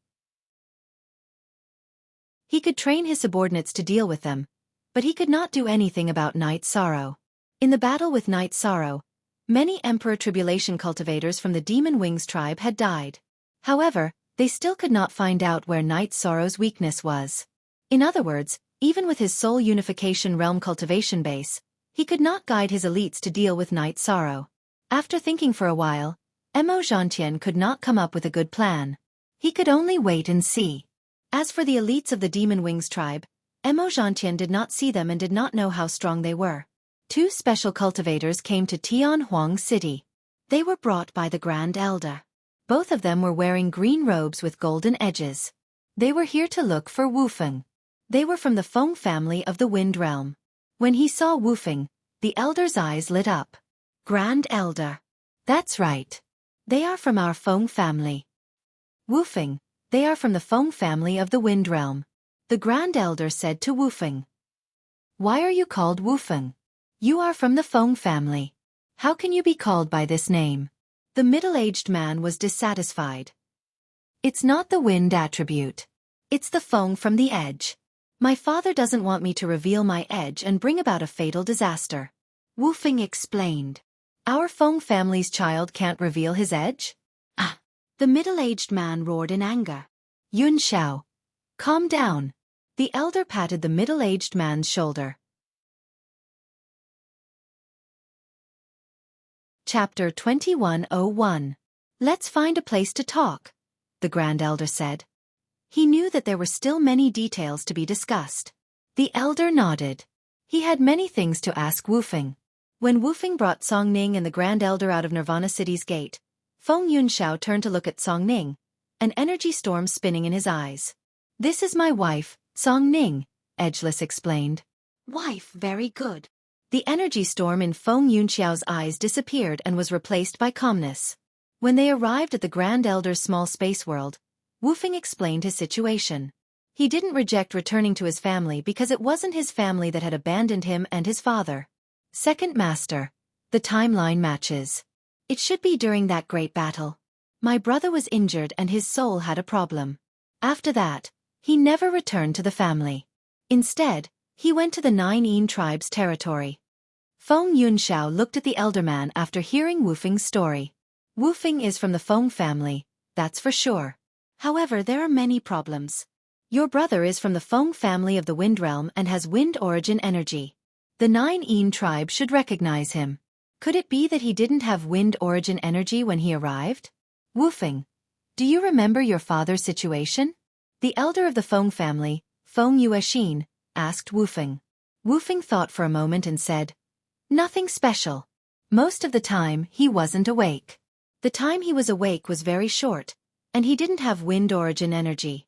He could train his subordinates to deal with them, but he could not do anything about Knight Sorrow. In the battle with Knight Sorrow, many Emperor Tribulation cultivators from the Demon Wings tribe had died. However, they still could not find out where Knight Sorrow's weakness was. In other words, even with his soul unification realm cultivation base, he could not guide his elites to deal with Knight Sorrow. After thinking for a while, Emo Zhantian could not come up with a good plan. He could only wait and see. As for the elites of the Demon Wings tribe, Emo Zhantian did not see them and did not know how strong they were. Two special cultivators came to Tianhuang City. They were brought by the Grand Elder. Both of them were wearing green robes with golden edges. They were here to look for Wufeng. They were from the Feng family of the Wind Realm. When he saw Wufeng, the Elder's eyes lit up. Grand Elder. That's right. They are from our Feng family. Wufeng, they are from the Feng family of the Wind Realm. The Grand Elder said to Wufeng. Why are you called Wufeng? You are from the Feng family. How can you be called by this name? The middle-aged man was dissatisfied. It's not the wind attribute. It's the Feng from the edge. My father doesn't want me to reveal my edge and bring about a fatal disaster. Wufeng explained. Our Feng family's child can't reveal his edge? Ah! The middle-aged man roared in anger. Yun Xiao. Calm down. The elder patted the middle-aged man's shoulder. Chapter 2101. Let's find a place to talk, the Grand Elder said. He knew that there were still many details to be discussed. The elder nodded. He had many things to ask Wufeng. When Wufeng brought Song Ning and the Grand Elder out of Nirvana City's gate, Feng Yunxiao turned to look at Song Ning, an energy storm spinning in his eyes. This is my wife, Song Ning, Edgeless explained. Wife, very good. The energy storm in Feng Yunxiao's eyes disappeared and was replaced by calmness. When they arrived at the Grand Elder's small space world, Wufeng explained his situation. He didn't reject returning to his family because it wasn't his family that had abandoned him and his father. Second Master. The timeline matches. It should be during that great battle. My brother was injured and his soul had a problem. After that, he never returned to the family. Instead, he went to the 9 tribe's territory. Feng Yunxiao looked at the elder man after hearing Wu Feng's story. Wu Feng is from the Feng family, that's for sure. However, there are many problems. Your brother is from the Feng family of the Wind Realm and has wind origin energy. The 9 tribe should recognize him. Could it be that he didn't have wind origin energy when he arrived? Wu Feng, do you remember your father's situation? The elder of the Feng family, Feng Yuexin, asked Wu Feng. Wu Feng thought for a moment and said, "Nothing special. Most of the time, he wasn't awake. The time he was awake was very short, and he didn't have wind origin energy."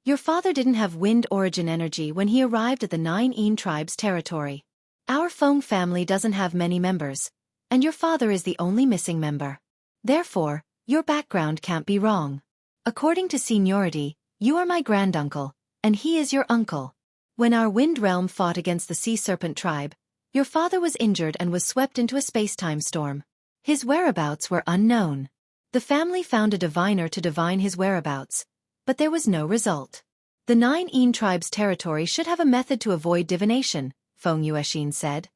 Your father didn't have wind origin energy when he arrived at the 9 tribe's territory. Our Feng family doesn't have many members, and your father is the only missing member. Therefore, your background can't be wrong. According to seniority, you are my granduncle, and he is your uncle. When our Wind Realm fought against the Sea Serpent tribe, your father was injured and was swept into a space-time storm. His whereabouts were unknown. The family found a diviner to divine his whereabouts, but there was no result. The 9 tribe's territory should have a method to avoid divination, Feng Yuexin said.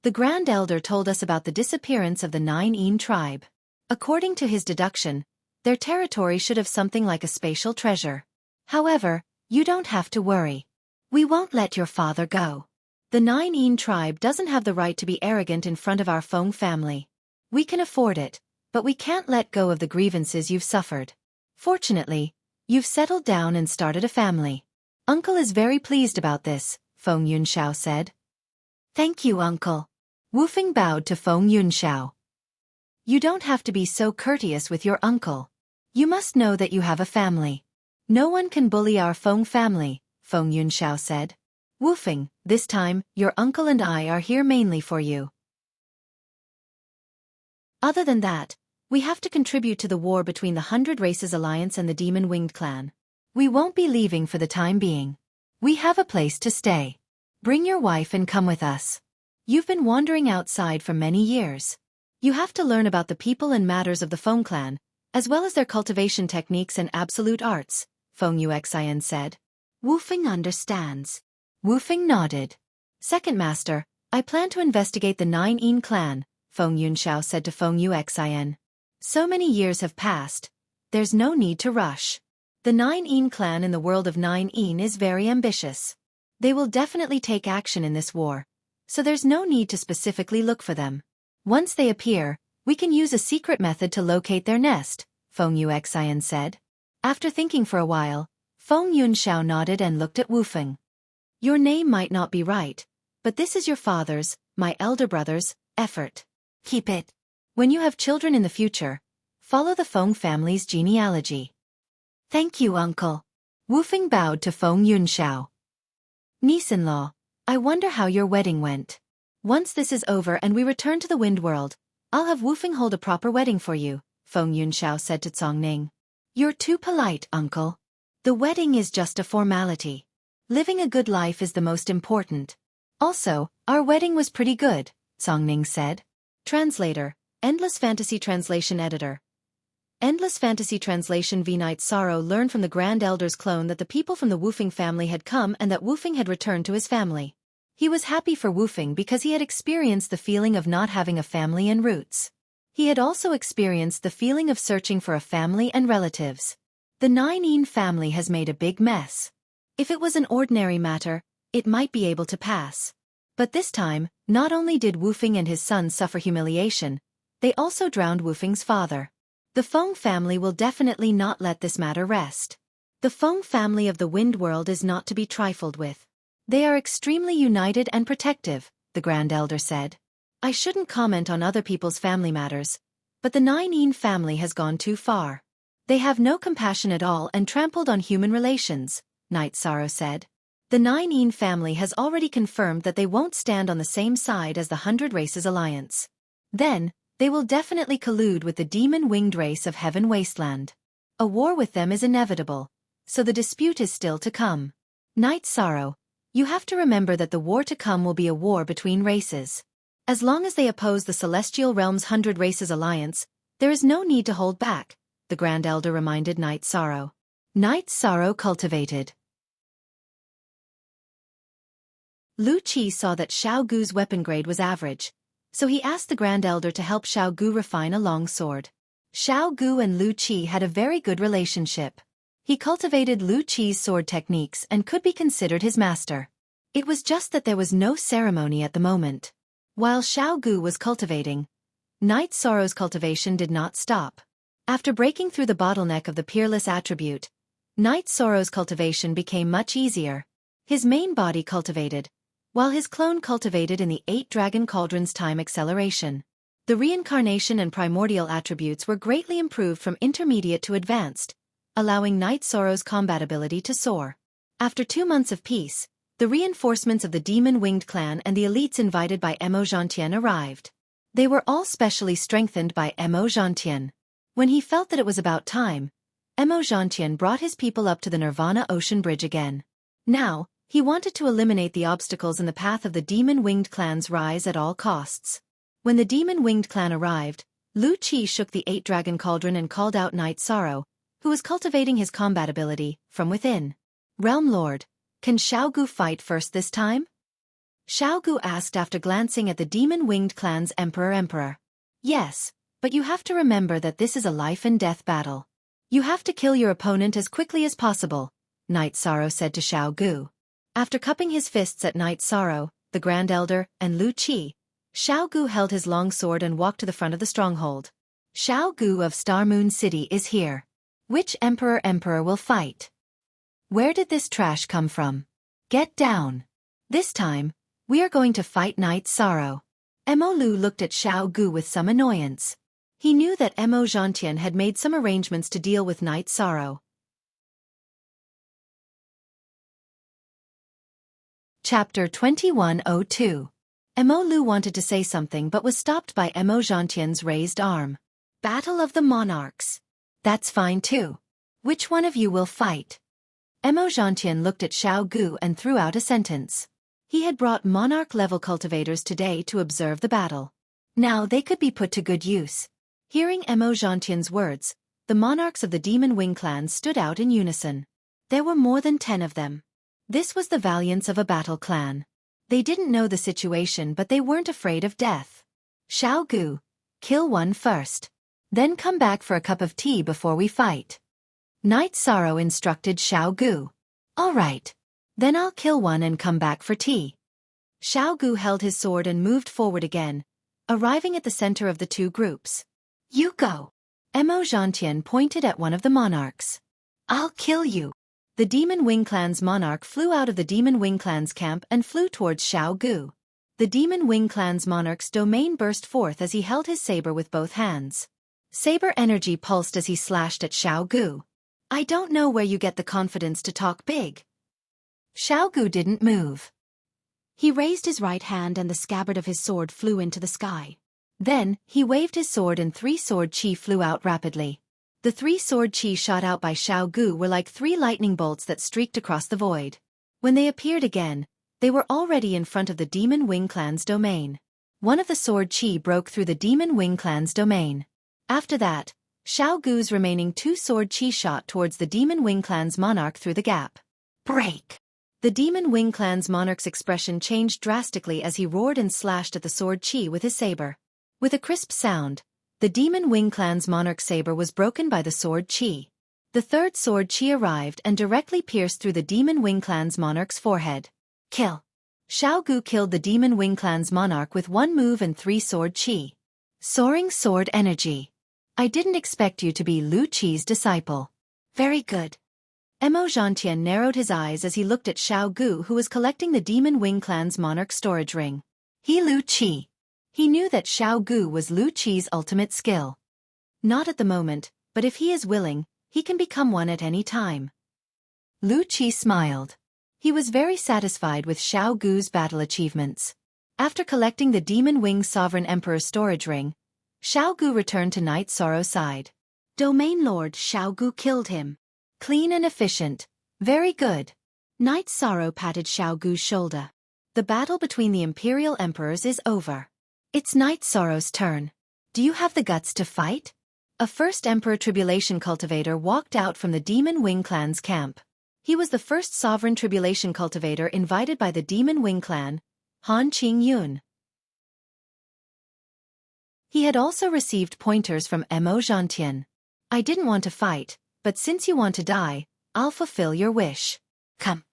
The Grand Elder told us about the disappearance of the 9 tribe. According to his deduction, their territory should have something like a spatial treasure. However, you don't have to worry. We won't let your father go. The 9 tribe doesn't have the right to be arrogant in front of our Feng family. We can afford it, but we can't let go of the grievances you've suffered. Fortunately, you've settled down and started a family. Uncle is very pleased about this, Feng Yunxiao said. Thank you, Uncle. Wu Feng bowed to Feng Yunxiao. You don't have to be so courteous with your uncle. You must know that you have a family. No one can bully our Feng family, Feng Yunxiao said. Wu Feng, this time, your uncle and I are here mainly for you. Other than that, we have to contribute to the war between the 100 Races Alliance and the Demon Winged Clan. We won't be leaving for the time being. We have a place to stay. Bring your wife and come with us. You've been wandering outside for many years. You have to learn about the people and matters of the Feng clan, as well as their cultivation techniques and absolute arts, Feng Yuexin said. Wu Feng understands. Wu Feng nodded. Second Master, I plan to investigate the 9 clan, Feng Yunxiao said to Feng Yuexin. So many years have passed. There's no need to rush. The 9 clan in the world of 9 is very ambitious. They will definitely take action in this war, so there's no need to specifically look for them. Once they appear, we can use a secret method to locate their nest, Feng Yuexin said. After thinking for a while, Feng Yunxiao nodded and looked at Wu Feng. Your name might not be right, but this is your father's, my elder brother's, effort. Keep it. When you have children in the future, follow the Feng family's genealogy. Thank you, Uncle. Wu Feng bowed to Feng Yunxiao. Niece-in-law, I wonder how your wedding went. Once this is over and we return to the Wind World, I'll have Wu Feng hold a proper wedding for you, Feng Yunxiao said to Congning. You're too polite, Uncle. The wedding is just a formality. Living a good life is the most important. Also, our wedding was pretty good, Congning said. Translator, Endless Fantasy Translation Editor. Endless Fantasy Translation v. Night Sorrow learned from the Grand Elder's clone that the people from the Wu Feng family had come and that Wu Feng had returned to his family. He was happy for Wu Feng because he had experienced the feeling of not having a family and roots. He had also experienced the feeling of searching for a family and relatives. The 9 family has made a big mess. If it was an ordinary matter, it might be able to pass. But this time, not only did Wu Feng and his sons suffer humiliation, they also drowned Wu Feng's father. The Feng family will definitely not let this matter rest. The Feng family of the Wind World is not to be trifled with. They are extremely united and protective, the Grand Elder said. I shouldn't comment on other people's family matters, but the 9 family has gone too far. They have no compassion at all and trampled on human relations, Night Sorrow said. The 9 family has already confirmed that they won't stand on the same side as the 100 Races Alliance. Then, they will definitely collude with the demon-winged race of Heaven Wasteland. A war with them is inevitable, so the dispute is still to come. Night Sorrow, you have to remember that the war to come will be a war between races. As long as they oppose the Celestial Realm's 100 Races Alliance, there is no need to hold back, the Grand Elder reminded Night Sorrow. Night Sorrow cultivated. Lu Qi saw that Xiao Gu's weapon grade was average, so he asked the Grand Elder to help Xiao Gu refine a long sword. Xiao Gu and Lu Qi had a very good relationship. He cultivated Lu Qi's sword techniques and could be considered his master. It was just that there was no ceremony at the moment. While Xiao Gu was cultivating, Night Sorrow's cultivation did not stop. After breaking through the bottleneck of the peerless attribute, Night Sorrow's cultivation became much easier. His main body cultivated, while his clone cultivated in the 8 Dragon Cauldrons time acceleration. The reincarnation and primordial attributes were greatly improved from intermediate to advanced, allowing Night Sorrow's combat ability to soar. After 2 months of peace, the reinforcements of the Demon-Winged clan and the elites invited by Mo Zhantian arrived. They were all specially strengthened by Mo Zhantian. When he felt that it was about time, Mo Zhantian brought his people up to the Nirvana Ocean Bridge again. Now, he wanted to eliminate the obstacles in the path of the Demon-Winged clan's rise at all costs. When the Demon-Winged clan arrived, Lu Qi shook the 8 Dragon Cauldron and called out Night Sorrow, who was cultivating his combat ability, from within. Realm Lord, can Xiao Gu fight first this time? Xiao Gu asked after glancing at the Demon-Winged clan's Emperor. Yes, but you have to remember that this is a life-and-death battle. You have to kill your opponent as quickly as possible, Night Sorrow said to Xiao Gu. After cupping his fists at Night Sorrow, the Grand Elder, and Lu Qi, Xiao Gu held his long sword and walked to the front of the stronghold. Xiao Gu of Star Moon City is here. Which Emperor will fight? Where did this trash come from? Get down. This time, we are going to fight Night Sorrow. Mo Lu looked at Xiao Gu with some annoyance. He knew that Mo Zhantian had made some arrangements to deal with Night Sorrow. Chapter 2102. Mo Lu wanted to say something but was stopped by Mo Zhantian's raised arm. Battle of the Monarchs. That's fine too. Which one of you will fight? Mo Zhantian looked at Xiao Gu and threw out a sentence. He had brought monarch-level cultivators today to observe the battle. Now they could be put to good use. Hearing Mo Zhantian's words, the monarchs of the Demon Wing clan stood out in unison. There were more than 10 of them. This was the valiance of a battle clan. They didn't know the situation but they weren't afraid of death. Xiao Gu, kill one first. Then come back for a cup of tea before we fight. Night Sorrow instructed Xiao Gu. All right. Then I'll kill one and come back for tea. Xiao Gu held his sword and moved forward again, arriving at the center of the 2 groups. You go. Mo Zhantian pointed at one of the monarchs. I'll kill you. The Demon Wing clan's monarch flew out of the Demon Wing clan's camp and flew towards Xiao Gu. The Demon Wing clan's monarch's domain burst forth as he held his saber with both hands. Saber energy pulsed as he slashed at Xiao Gu. I don't know where you get the confidence to talk big. Xiao Gu didn't move. He raised his right hand and the scabbard of his sword flew into the sky. Then, he waved his sword and 3 sword chi flew out rapidly. The 3 sword chi shot out by Xiao Gu were like 3 lightning bolts that streaked across the void. When they appeared again, they were already in front of the Demon Wing clan's domain. One of the sword chi broke through the Demon Wing clan's domain. After that, Xiao Gu's remaining 2 sword chi shot towards the Demon Wing clan's monarch through the gap. Break! The Demon Wing clan's monarch's expression changed drastically as he roared and slashed at the sword chi with his saber. With a crisp sound, the Demon Wing clan's monarch's saber was broken by the sword chi. The 3rd sword chi arrived and directly pierced through the Demon Wing clan's monarch's forehead. Kill! Xiao Gu killed the Demon Wing clan's monarch with 1 move and 3 sword chi. Soaring sword energy. I didn't expect you to be Lu Qi's disciple. Very good. Mo Zhantian narrowed his eyes as he looked at Xiao Gu who was collecting the Demon Wing clan's monarch storage ring. He Lu Qi. He knew that Xiao Gu was Lu Qi's ultimate skill. Not at the moment, but if he is willing, he can become one at any time. Lu Qi smiled. He was very satisfied with Xiao Gu's battle achievements. After collecting the Demon Wing Sovereign Emperor's storage ring, Xiao Gu returned to Night Sorrow's side. Domain Lord Xiao Gu killed him. Clean and efficient. Very good. Night Sorrow patted Xiao Gu's shoulder. The battle between the Imperial Emperors is over. It's Night Sorrow's turn. Do you have the guts to fight? A first Emperor Tribulation cultivator walked out from the Demon Wing clan's camp. He was the first sovereign Tribulation cultivator invited by the Demon Wing clan, Han Qing-yun. He had also received pointers from Mo Zhantian. I didn't want to fight, but since you want to die, I'll fulfill your wish. Come.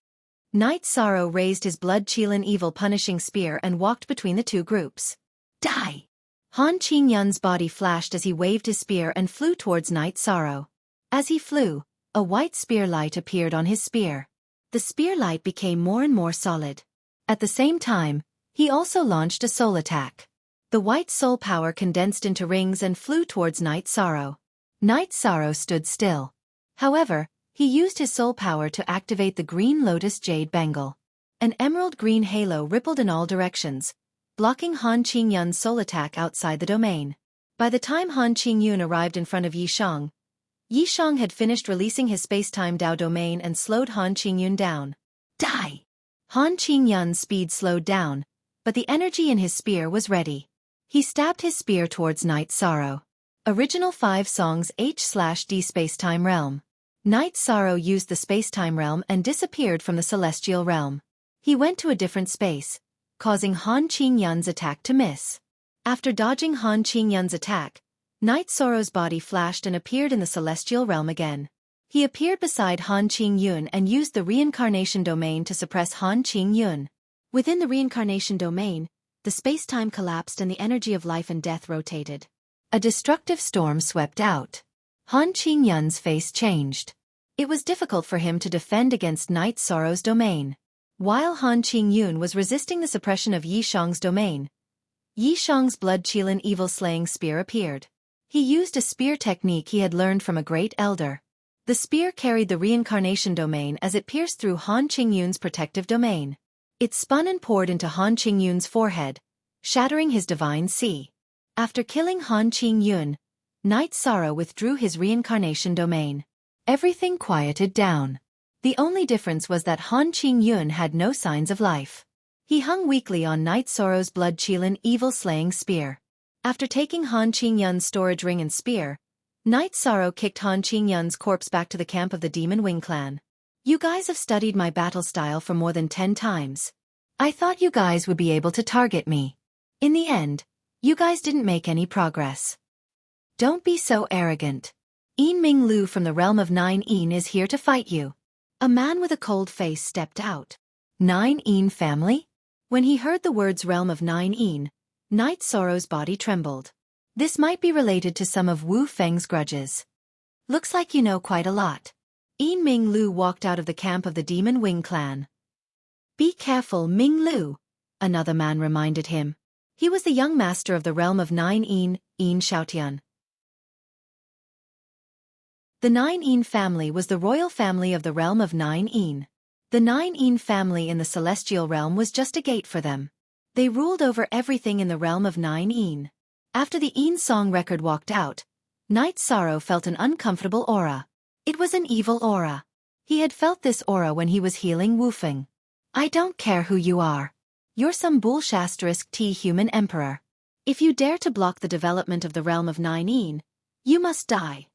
Night Sorrow raised his blood-chilling evil punishing spear and walked between the two groups. Die! Han Qing-yun's body flashed as he waved his spear and flew towards Night Sorrow. As he flew, a white spear light appeared on his spear. The spear light became more and more solid. At the same time, he also launched a soul attack. The white soul power condensed into rings and flew towards Night Sorrow. Night Sorrow stood still. However, he used his soul power to activate the Green Lotus Jade Bangle. An emerald-green halo rippled in all directions, blocking Han Qing-yun's soul attack outside the domain. By the time Han Qing-yun arrived in front of Yishang, Yishang had finished releasing his space-time Dao domain and slowed Han Qing-yun down. Die! Han Qing-yun's speed slowed down, but the energy in his spear was ready. He stabbed his spear towards Night Sorrow. Original 5 songs H/D Space-time Realm. Night Sorrow used the space-time realm and disappeared from the celestial realm. He went to a different space, causing Han Qing-yun's attack to miss. After dodging Han Qing-yun's attack, Night Sorrow's body flashed and appeared in the celestial realm again. He appeared beside Han Qing-yun and used the reincarnation domain to suppress Han Qing-yun. Within the reincarnation domain, the space-time collapsed and the energy of life and death rotated. A destructive storm swept out. Han Qing-yun's face changed. It was difficult for him to defend against Night Sorrow's domain. While Han Qing-yun was resisting the suppression of Yishang's domain, Yishang's blood-chilling evil-slaying spear appeared. He used a spear technique he had learned from a great elder. The spear carried the reincarnation domain as it pierced through Han Qing-yun's protective domain. It spun and poured into Han Qing-yun's forehead, shattering his divine sea. After killing Han Qing-yun, Night Sorrow withdrew his reincarnation domain. Everything quieted down. The only difference was that Han Qing-yun had no signs of life. He hung weakly on Night Sorrow's blood-chilling evil-slaying spear. After taking Han Qing-yun's storage ring and spear, Night Sorrow kicked Han Qing-yun's corpse back to the camp of the Demon Wing clan. You guys have studied my battle style for more than 10 times. I thought you guys would be able to target me. In the end, you guys didn't make any progress. Don't be so arrogant. Yin Ming Lu from the realm of Nine Yin is here to fight you. A man with a cold face stepped out. Nine Yin family? When he heard the words realm of Nine Yin, Night Sorrow's body trembled. This might be related to some of Wu Feng's grudges. Looks like you know quite a lot. Yin Ming Lu walked out of the camp of the Demon Wing clan. Be careful, Ming Lu, another man reminded him. He was the young master of the realm of Nine Yin, Yin Xiaotian. The Nine Yin family was the royal family of the realm of Nine Yin. The Nine Yin family in the celestial realm was just a gate for them. They ruled over everything in the realm of Nine Yin. After the Yin song record walked out, Night Sorrow felt an uncomfortable aura. It was an evil aura. He had felt this aura when he was healing Wu Feng. I don't care who you are. You're some bull-*** human emperor. If you dare to block the development of the realm of Nine Yin, you must die.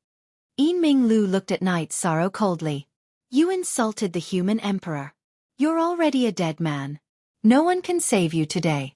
Yin Ming Lu looked at Night Sorrow coldly. You insulted the human emperor. You're already a dead man. No one can save you today.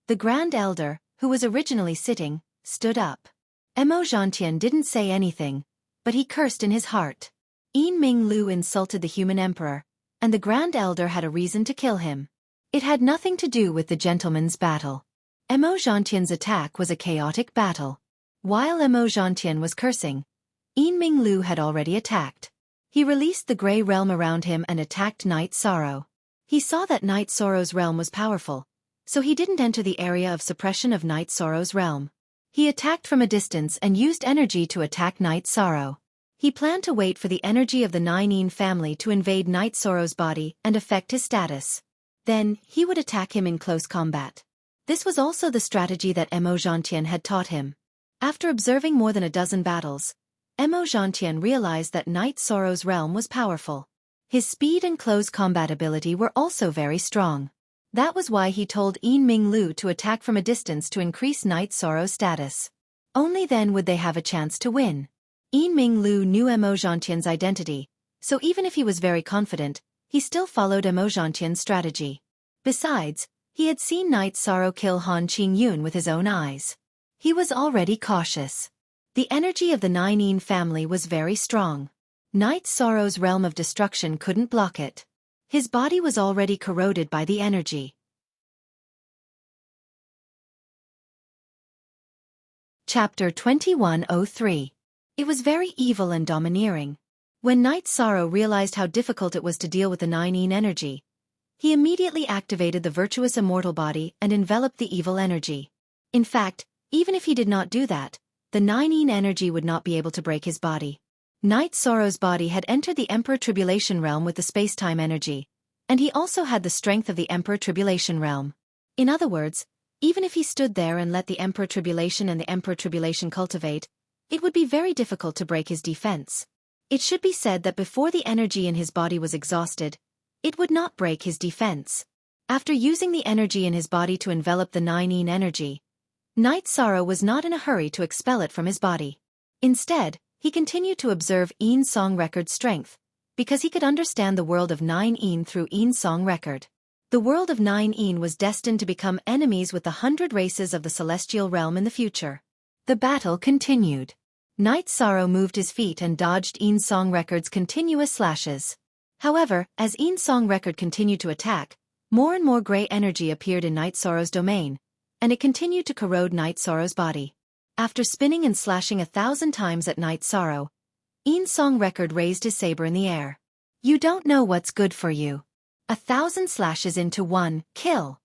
The Grand Elder, who was originally sitting, stood up. Mo Zhantian didn't say anything, but he cursed in his heart. Yin Ming Lu insulted the human emperor, and the Grand Elder had a reason to kill him. It had nothing to do with the gentleman's battle. Mo Zhantian's attack was a chaotic battle. While Mo Zhantian was cursing, Yin Ming Lu had already attacked. He released the gray realm around him and attacked Night Sorrow. He saw that Night Sorrow's realm was powerful, so he didn't enter the area of suppression of Night Sorrow's realm. He attacked from a distance and used energy to attack Night Sorrow. He planned to wait for the energy of the Nine Yin family to invade Night Sorrow's body and affect his status. Then, he would attack him in close combat. This was also the strategy that Mo Zhantian had taught him. After observing more than a dozen battles, Mo Zhantian realized that Night Sorrow's realm was powerful. His speed and close combat ability were also very strong. That was why he told Yin Ming Lu to attack from a distance to increase Night Sorrow's status. Only then would they have a chance to win. Yin Ming Lu knew Emo Zhantian's identity, so even if he was very confident, he still followed Emo Zhantian's strategy. Besides, he had seen Night Sorrow kill Han Qingyun with his own eyes. He was already cautious. The energy of the Nine Yin family was very strong. Night Sorrow's realm of destruction couldn't block it. His body was already corroded by the energy. Chapter 2103. It was very evil and domineering. When Night Sorrow realized how difficult it was to deal with the Nine Yin energy, he immediately activated the virtuous immortal body and enveloped the evil energy. In fact, even if he did not do that, the Nine Yin energy would not be able to break his body. Night Sorrow's body had entered the Emperor Tribulation realm with the space-time energy, and he also had the strength of the Emperor Tribulation realm. In other words, even if he stood there and let the Emperor Tribulation and the Emperor Tribulation cultivate, it would be very difficult to break his defense. It should be said that before the energy in his body was exhausted, it would not break his defense. After using the energy in his body to envelop the Nine Yin energy, Night Sorrow was not in a hurry to expel it from his body. Instead, he continued to observe Yin Song Record's strength, because he could understand the world of Nine Yin through Yin Song Record. The world of Nine Yin was destined to become enemies with the 100 races of the celestial realm in the future. The battle continued. Night Sorrow moved his feet and dodged Yin Song Record's continuous slashes. However, as Yin Song Record continued to attack, more and more gray energy appeared in Night Sorrow's domain, and it continued to corrode Night Sorrow's body. After spinning and slashing 1,000 times at Night Sorrow, Yin Song Record raised his saber in the air. You don't know what's good for you. 1,000 slashes into one, kill.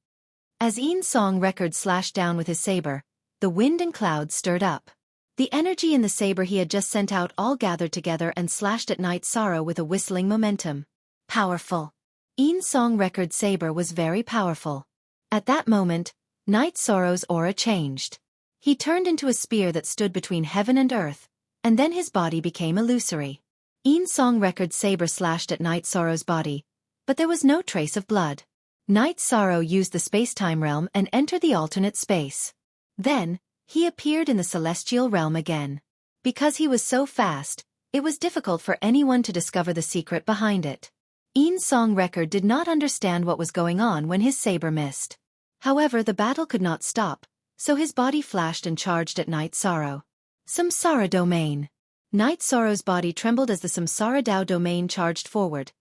As Yin Song Record slashed down with his saber, the wind and clouds stirred up. The energy in the saber he had just sent out all gathered together and slashed at Night Sorrow with a whistling momentum. Powerful. Yin Song Record's saber was very powerful. At that moment, Night Sorrow's aura changed. He turned into a spear that stood between heaven and earth, and then his body became illusory. Yin Song Record's saber slashed at Night Sorrow's body, but there was no trace of blood. Night Sorrow used the space-time realm and entered the alternate space. Then, he appeared in the celestial realm again. Because he was so fast, it was difficult for anyone to discover the secret behind it. Yin Song Record did not understand what was going on when his saber missed. However, the battle could not stop, so his body flashed and charged at Night Sorrow. Samsara Domain. Night Sorrow's body trembled as the Samsara Dao Domain charged forward,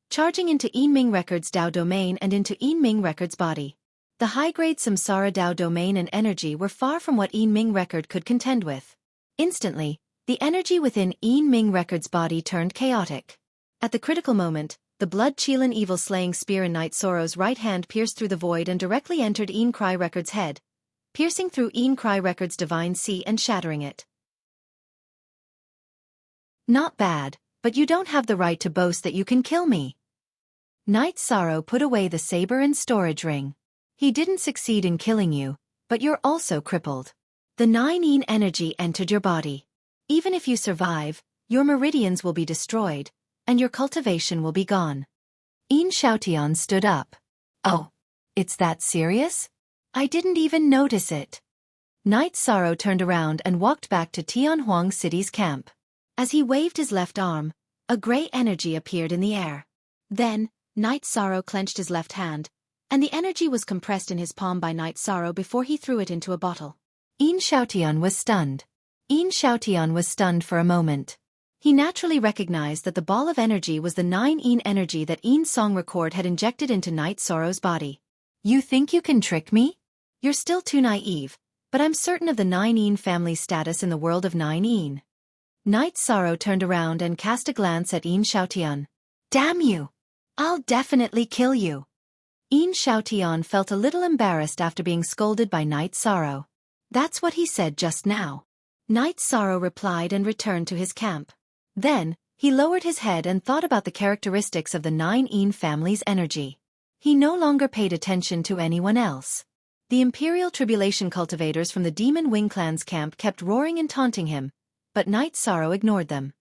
charging into Yin Ming Record's Dao Domain and into Yin Ming Record's body. The high-grade Samsara Dao Domain and energy were far from what Yin Ming Record could contend with. Instantly, the energy within Yin Ming Record's body turned chaotic. At the critical moment, the blood-Qilin evil-slaying spear in Night Sorrow's right hand pierced through the void and directly entered Yin Cry Record's head, piercing through Yin Cry Record's divine sea and shattering it. Not bad, but you don't have the right to boast that you can kill me. Night Sorrow put away the saber and storage ring. He didn't succeed in killing you, but you're also crippled. The Nine Yin energy entered your body. Even if you survive, your meridians will be destroyed, and your cultivation will be gone. Yin Xiaotian stood up. Oh, it's that serious? I didn't even notice it. Night Sorrow turned around and walked back to Tianhuang City's camp. As he waved his left arm, a gray energy appeared in the air. Then, Night Sorrow clenched his left hand, and the energy was compressed in his palm by Night Sorrow before he threw it into a bottle. Yin Xiaotian was stunned. Yin Xiaotian was stunned for a moment. He naturally recognized that the ball of energy was the Nine Yin energy that Yin Song Record had injected into Night Sorrow's body. You think you can trick me? You're still too naive, but I'm certain of the Nine Yin family's status in the world of Nine Yin. Night Sorrow turned around and cast a glance at Yin Xiaotian. Damn you! I'll definitely kill you. Yin Xiaotian felt a little embarrassed after being scolded by Night Sorrow. That's what he said just now. Night Sorrow replied and returned to his camp. Then, he lowered his head and thought about the characteristics of the Nine Yin family's energy. He no longer paid attention to anyone else. The Imperial Tribulation cultivators from the Demon Wing Clan's camp kept roaring and taunting him, but Night Sorrow ignored them.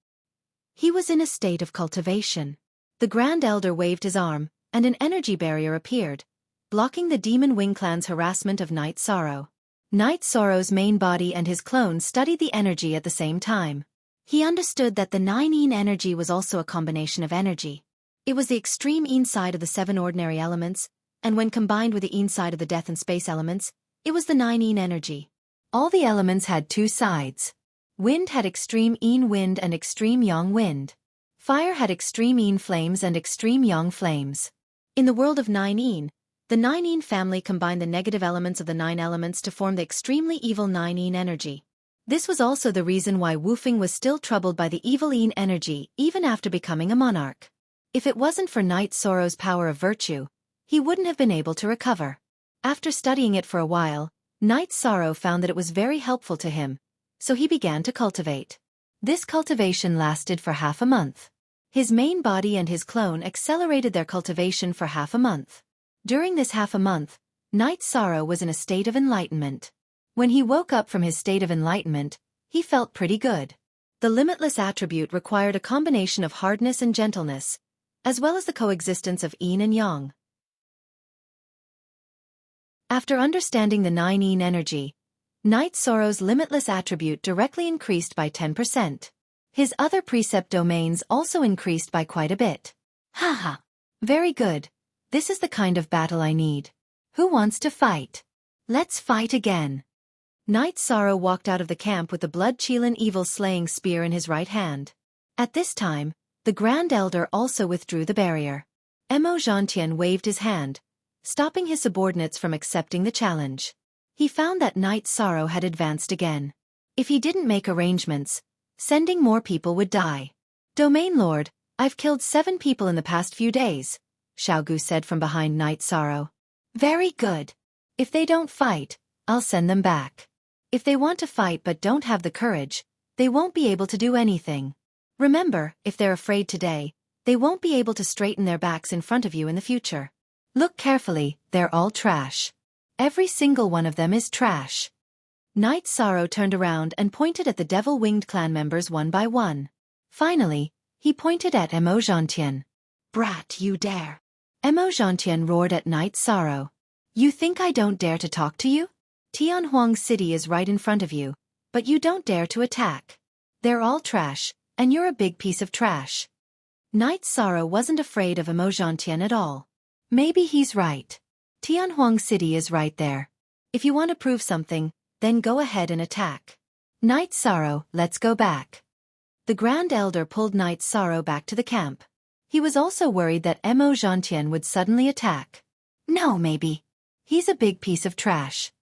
He was in a state of cultivation. The Grand Elder waved his arm, and an energy barrier appeared, blocking the Demon Wing clan's harassment of Night Sorrow. Night Sorrow's main body and his clone studied the energy at the same time. He understood that the 9-yin energy was also a combination of energy. It was the extreme yin side of the 7 ordinary elements, and when combined with the yin side of the death and space elements, it was the 9-yin energy. All the elements had 2 sides. Wind had extreme yin wind and extreme yang wind. Fire had extreme yin flames and extreme yang flames. In the world of 9-yin, the 9-yin family combined the negative elements of the 9 elements to form the extremely evil 9-yin energy. This was also the reason why Wufeng was still troubled by the evil yin energy even after becoming a monarch. If it wasn't for Night Sorrow's power of virtue, he wouldn't have been able to recover. After studying it for a while, Night Sorrow found that it was very helpful to him, so he began to cultivate. This cultivation lasted for half a month. His main body and his clone accelerated their cultivation for half a month. During this half a month, Night Sorrow was in a state of enlightenment. When he woke up from his state of enlightenment, he felt pretty good. The limitless attribute required a combination of hardness and gentleness, as well as the coexistence of yin and yang. After understanding the 9-yin energy, Night Sorrow's limitless attribute directly increased by 10%. His other precept domains also increased by quite a bit. Haha. Very good. This is the kind of battle I need. Who wants to fight? Let's fight again. Night Sorrow walked out of the camp with the blood-Qilin evil-slaying spear in his right hand. At this time, the Grand Elder also withdrew the barrier. Mo Zhantian waved his hand, stopping his subordinates from accepting the challenge. He found that Night Sorrow had advanced again. If he didn't make arrangements, sending more people would die. Domain Lord, I've killed 7 people in the past few days, Xiaogu said from behind Night Sorrow. Very good. If they don't fight, I'll send them back. If they want to fight but don't have the courage, they won't be able to do anything. Remember, if they're afraid today, they won't be able to straighten their backs in front of you in the future. Look carefully, they're all trash. Every single one of them is trash. Night Sorrow turned around and pointed at the devil-winged clan members one by one. Finally, he pointed at Mo Zhantian. Brat, you dare. Mo Zhantian roared at Night Sorrow. You think I don't dare to talk to you? Tianhuang City is right in front of you, but you don't dare to attack. They're all trash, and you're a big piece of trash. Night Sorrow wasn't afraid of Mo Zhantian at all. Maybe he's right. Tianhuang City is right there. If you want to prove something, then go ahead and attack. Night Sorrow, let's go back. The Grand Elder pulled Night Sorrow back to the camp. He was also worried that Mo Zhantian would suddenly attack. No, maybe. He's a big piece of trash.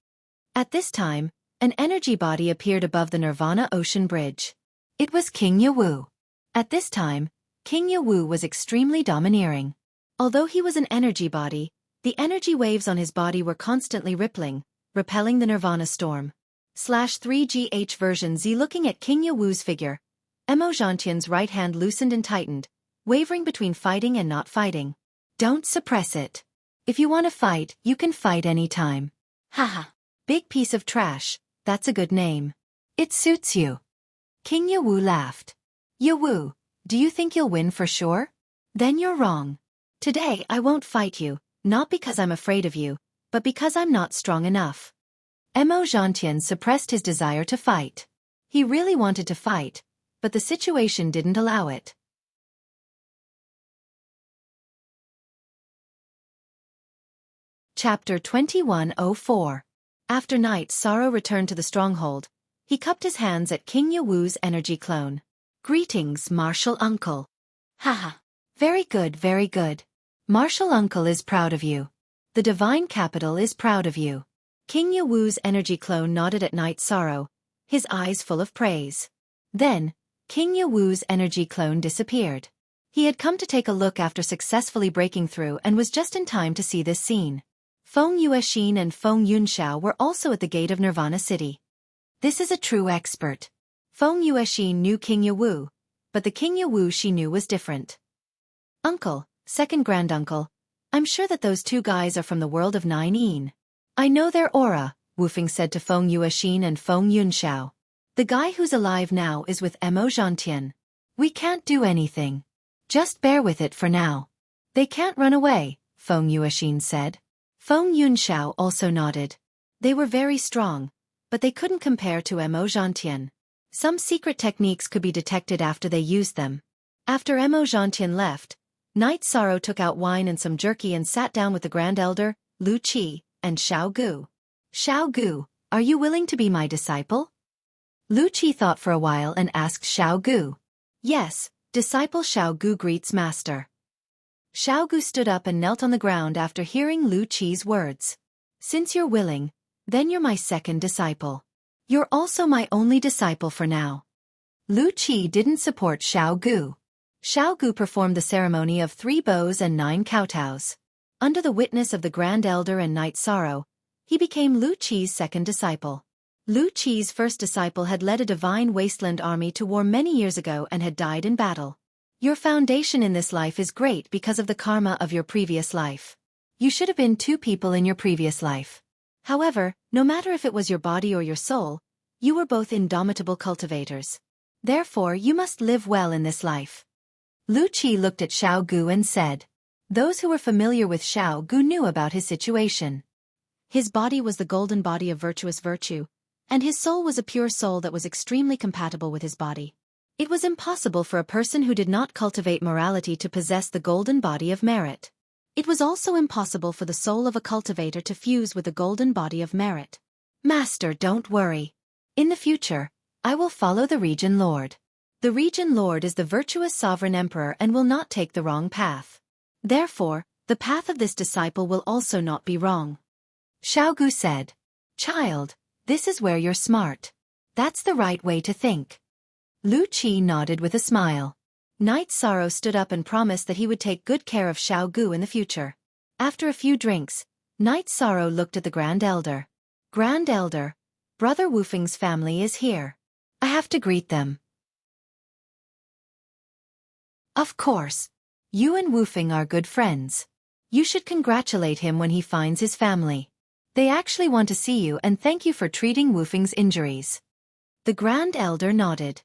At this time, an energy body appeared above the Nirvana Ocean Bridge. It was King Yawu. At this time, King Yawu was extremely domineering. Although he was an energy body, the energy waves on his body were constantly rippling, repelling the Nirvana storm. /3GH version Z. Looking at King Yawu's figure, Mo Zhantian's right hand loosened and tightened, wavering between fighting and not fighting. Don't suppress it. If you want to fight, you can fight any time. Haha. Big piece of trash, that's a good name. It suits you. King Yawu laughed. Yawu, do you think you'll win for sure? Then you're wrong. Today I won't fight you, not because I'm afraid of you, but because I'm not strong enough. Mo Zhantian suppressed his desire to fight. He really wanted to fight, but the situation didn't allow it. Chapter 2104. After Night Sorrow returned to the stronghold, he cupped his hands at King Yawu's energy clone. Greetings, Martial Uncle. Haha. Very good, very good. Martial Uncle is proud of you. The Divine Capital is proud of you. King Yawu's energy clone nodded at Night Sorrow, his eyes full of praise. Then, King Yawu's energy clone disappeared. He had come to take a look after successfully breaking through and was just in time to see this scene. Feng Yuexin and Feng Yunxiao were also at the gate of Nirvana City. This is a true expert. Feng Yuexin knew King Yawu, but the King Yawu she knew was different. Uncle, second granduncle, I'm sure that those 2 guys are from the world of 9-yin. I know their aura, Wufeng said to Feng Yuexin and Feng Yunxiao. The guy who's alive now is with Mo Zhantian. We can't do anything. Just bear with it for now. They can't run away, Feng Yuexin said. Feng Yunxiao also nodded. They were very strong, but they couldn't compare to Mo Zhantian. Some secret techniques could be detected after they used them. After Mo Zhantian left, Night Sorrow took out wine and some jerky and sat down with the Grand Elder, Lu Qi, and Xiao Gu. Xiao Gu, are you willing to be my disciple? Lu Qi thought for a while and asked Xiao Gu. Yes, disciple Xiao Gu greets master. Xiao Gu stood up and knelt on the ground after hearing Lu Qi's words. Since you're willing, then you're my second disciple. You're also my only disciple for now. Lu Qi didn't support Xiao Gu. Xiao Gu performed the ceremony of 3 bows and 9 kowtows. Under the witness of the Grand Elder and Night Sorrow, he became Lu Qi's second disciple. Lu Qi's first disciple had led a divine wasteland army to war many years ago and had died in battle. Your foundation in this life is great because of the karma of your previous life. You should have been 2 people in your previous life. However, no matter if it was your body or your soul, you were both indomitable cultivators. Therefore, you must live well in this life. Lu Qi looked at Xiao Gu and said. Those who were familiar with Xiao Gu knew about his situation. His body was the golden body of virtuous virtue, and his soul was a pure soul that was extremely compatible with his body. It was impossible for a person who did not cultivate morality to possess the golden body of merit. It was also impossible for the soul of a cultivator to fuse with the golden body of merit. Master, don't worry. In the future, I will follow the Region Lord. The Region Lord is the virtuous sovereign emperor and will not take the wrong path. Therefore, the path of this disciple will also not be wrong. Xiao Gu said. Child, this is where you're smart. That's the right way to think. Lu Qi nodded with a smile. Night Sorrow stood up and promised that he would take good care of Xiao Gu in the future. After a few drinks, Night Sorrow looked at the Grand Elder. Grand Elder, Brother Wufeng's family is here. I have to greet them. Of course. You and Wufeng are good friends. You should congratulate him when he finds his family. They actually want to see you and thank you for treating Wufeng's injuries. The Grand Elder nodded.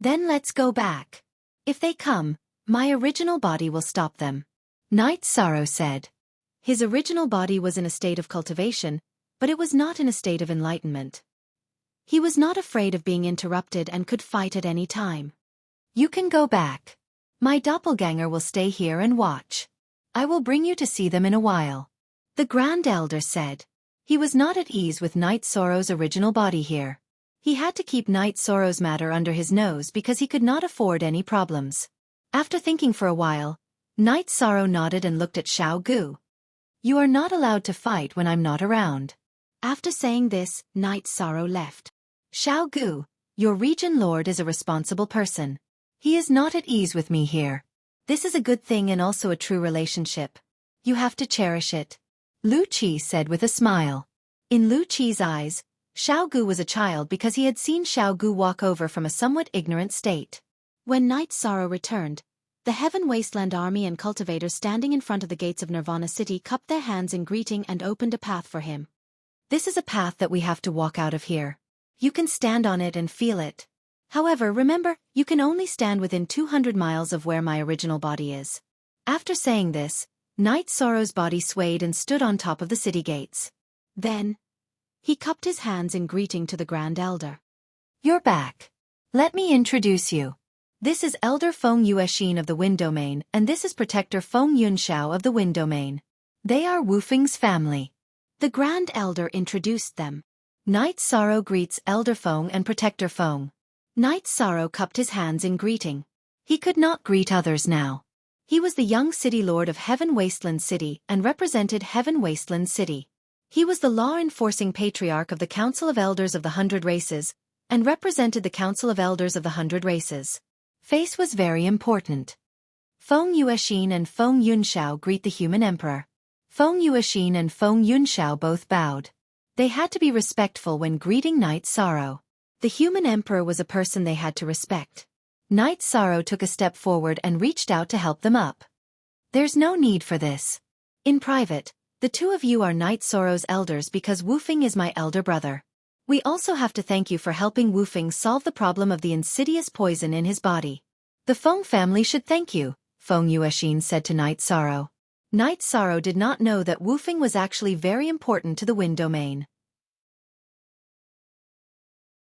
Then let's go back. If they come, my original body will stop them. Night Sorrow said. His original body was in a state of cultivation, but it was not in a state of enlightenment. He was not afraid of being interrupted and could fight at any time. You can go back. My doppelganger will stay here and watch. I will bring you to see them in a while. The Grand Elder said. He was not at ease with Night Sorrow's original body here. He had to keep Night Sorrow's matter under his nose because he could not afford any problems. After thinking for a while, Night Sorrow nodded and looked at Xiao Gu. You are not allowed to fight when I'm not around. After saying this, Night Sorrow left. Xiao Gu, your Region Lord is a responsible person. He is not at ease with me here. This is a good thing and also a true relationship. You have to cherish it. Lu Qi said with a smile. In Lu Qi's eyes, Xiao Gu was a child because he had seen Xiao Gu walk over from a somewhat ignorant state. When Night Sorrow returned, the Heaven Wasteland army and cultivators standing in front of the gates of Nirvana City cupped their hands in greeting and opened a path for him. This is a path that we have to walk out of here. You can stand on it and feel it. However, remember, you can only stand within 200 miles of where my original body is. After saying this, Night Sorrow's body swayed and stood on top of the city gates. Then, he cupped his hands in greeting to the Grand Elder. You're back. Let me introduce you. This is Elder Feng Yuexin of the Wind Domain, and this is Protector Feng Yunxiao of the Wind Domain. They are Wufeng's family. The Grand Elder introduced them. Night Sorrow greets Elder Feng and Protector Feng. Night Sorrow cupped his hands in greeting. He could not greet others now. He was the young city lord of Heaven Wasteland City and represented Heaven Wasteland City. He was the law-enforcing patriarch of the Council of Elders of the 100 Races, and represented the Council of Elders of the 100 Races. Face was very important. Feng Yuexin and Feng Yunxiao greet the human emperor. Feng Yuexin and Feng Yunxiao both bowed. They had to be respectful when greeting Night Sorrow. The human emperor was a person they had to respect. Night Sorrow took a step forward and reached out to help them up. There's no need for this. In private, the two of you are Night Sorrow's elders because Wufeng is my elder brother. We also have to thank you for helping Wufeng solve the problem of the insidious poison in his body. The Feng family should thank you, Feng Yuexin said to Night Sorrow. Night Sorrow did not know that woofing was actually very important to the Wind Domain.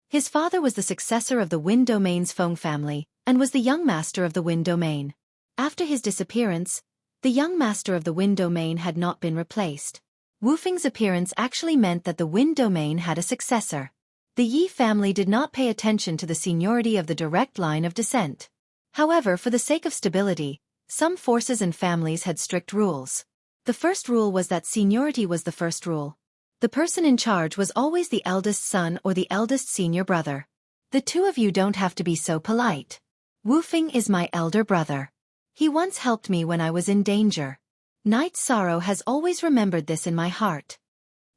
His father was the successor of the Wind Domain's Feng family, and was the young master of the Wind Domain. After his disappearance, the young master of the Wind Domain had not been replaced. Woofing's appearance actually meant that the Wind Domain had a successor. The Yi family did not pay attention to the seniority of the direct line of descent. However, for the sake of stability, some forces and families had strict rules. The first rule was that seniority was the first rule. The person in charge was always the eldest son or the eldest senior brother. The two of you don't have to be so polite. Woofing is my elder brother. He once helped me when I was in danger. Night Sorrow has always remembered this in my heart.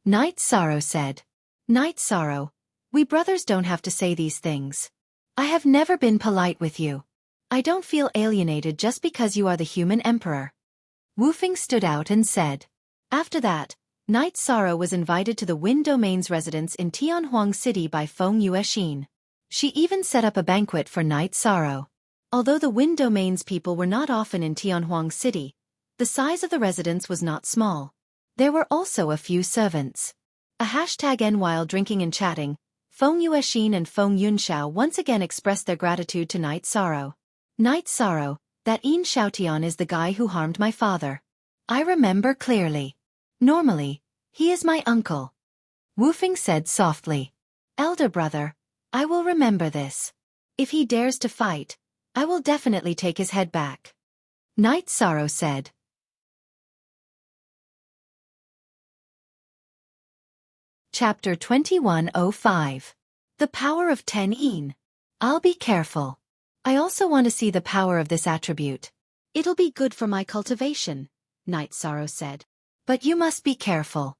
Night Sorrow said. Night Sorrow, we brothers don't have to say these things. I have never been polite with you. I don't feel alienated just because you are the human emperor. Woofing stood out and said. After that, Night Sorrow was invited to the Wind Domain's residence in Tianhuang City by Feng Yuexin. She even set up a banquet for Night Sorrow. Although the Wind Domain's people were not often in Tianhuang City, the size of the residence was not small. There were also a few servants. #N while drinking and chatting, Feng Yuexin and Feng Yunxiao once again expressed their gratitude to Night Sorrow. Night Sorrow, that Yin Xiaotian is the guy who harmed my father. I remember clearly. Normally, he is my uncle. Woofing said softly. Elder brother, I will remember this. If he dares to fight, I will definitely take his head back. Night Sorrow said. Chapter 2105. The Power of 10 Yin. I'll be careful. I also want to see the power of this attribute. It'll be good for my cultivation, Night Sorrow said. But you must be careful.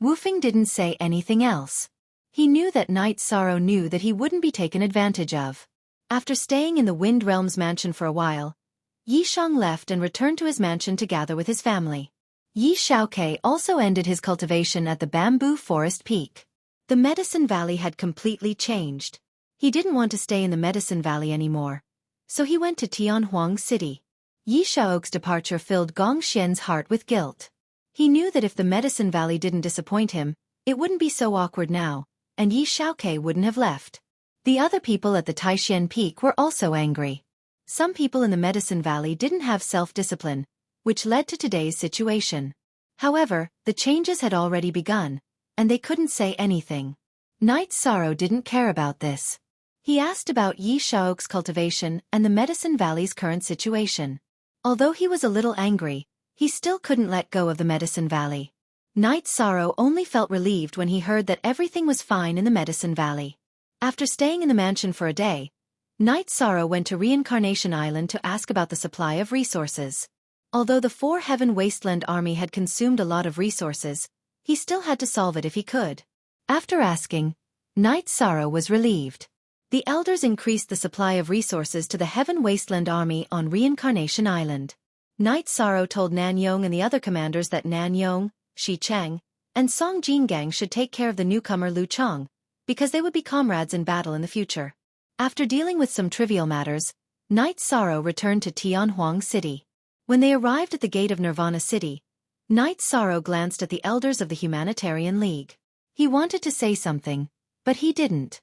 Woofing didn't say anything else. He knew that Night Sorrow knew that he wouldn't be taken advantage of. After staying in the Wind Realm's mansion for a while, Yi Shang left and returned to his mansion to gather with his family. Yi Xiaoke also ended his cultivation at the Bamboo Forest Peak. The Medicine Valley had completely changed. He didn't want to stay in the Medicine Valley anymore, so he went to Tianhuang City. Yi Xiaoke's departure filled Gong Xian's heart with guilt. He knew that if the Medicine Valley didn't disappoint him, it wouldn't be so awkward now, and Yi Xiaoke wouldn't have left. The other people at the Taishan Peak were also angry. Some people in the Medicine Valley didn't have self-discipline, which led to today's situation. However, the changes had already begun, and they couldn't say anything. Night Sorrow didn't care about this. He asked about Yi Xiaoke's cultivation and the Medicine Valley's current situation. Although he was a little angry, he still couldn't let go of the Medicine Valley. Night Sorrow only felt relieved when he heard that everything was fine in the Medicine Valley. After staying in the mansion for a day, Night Sorrow went to Reincarnation Island to ask about the supply of resources. Although the Four Heaven Wasteland army had consumed a lot of resources, he still had to solve it if he could. After asking, Night Sorrow was relieved. The elders increased the supply of resources to the Heaven Wasteland army on Reincarnation Island. Night Sorrow told Nanyong and the other commanders that Nanyong, Shi Cheng, and Song Jingang should take care of the newcomer Lu Chong, because they would be comrades in battle in the future. After dealing with some trivial matters, Night Sorrow returned to Tianhuang City. When they arrived at the gate of Nirvana City, Night Sorrow glanced at the elders of the Humanitarian League. He wanted to say something, but he didn't.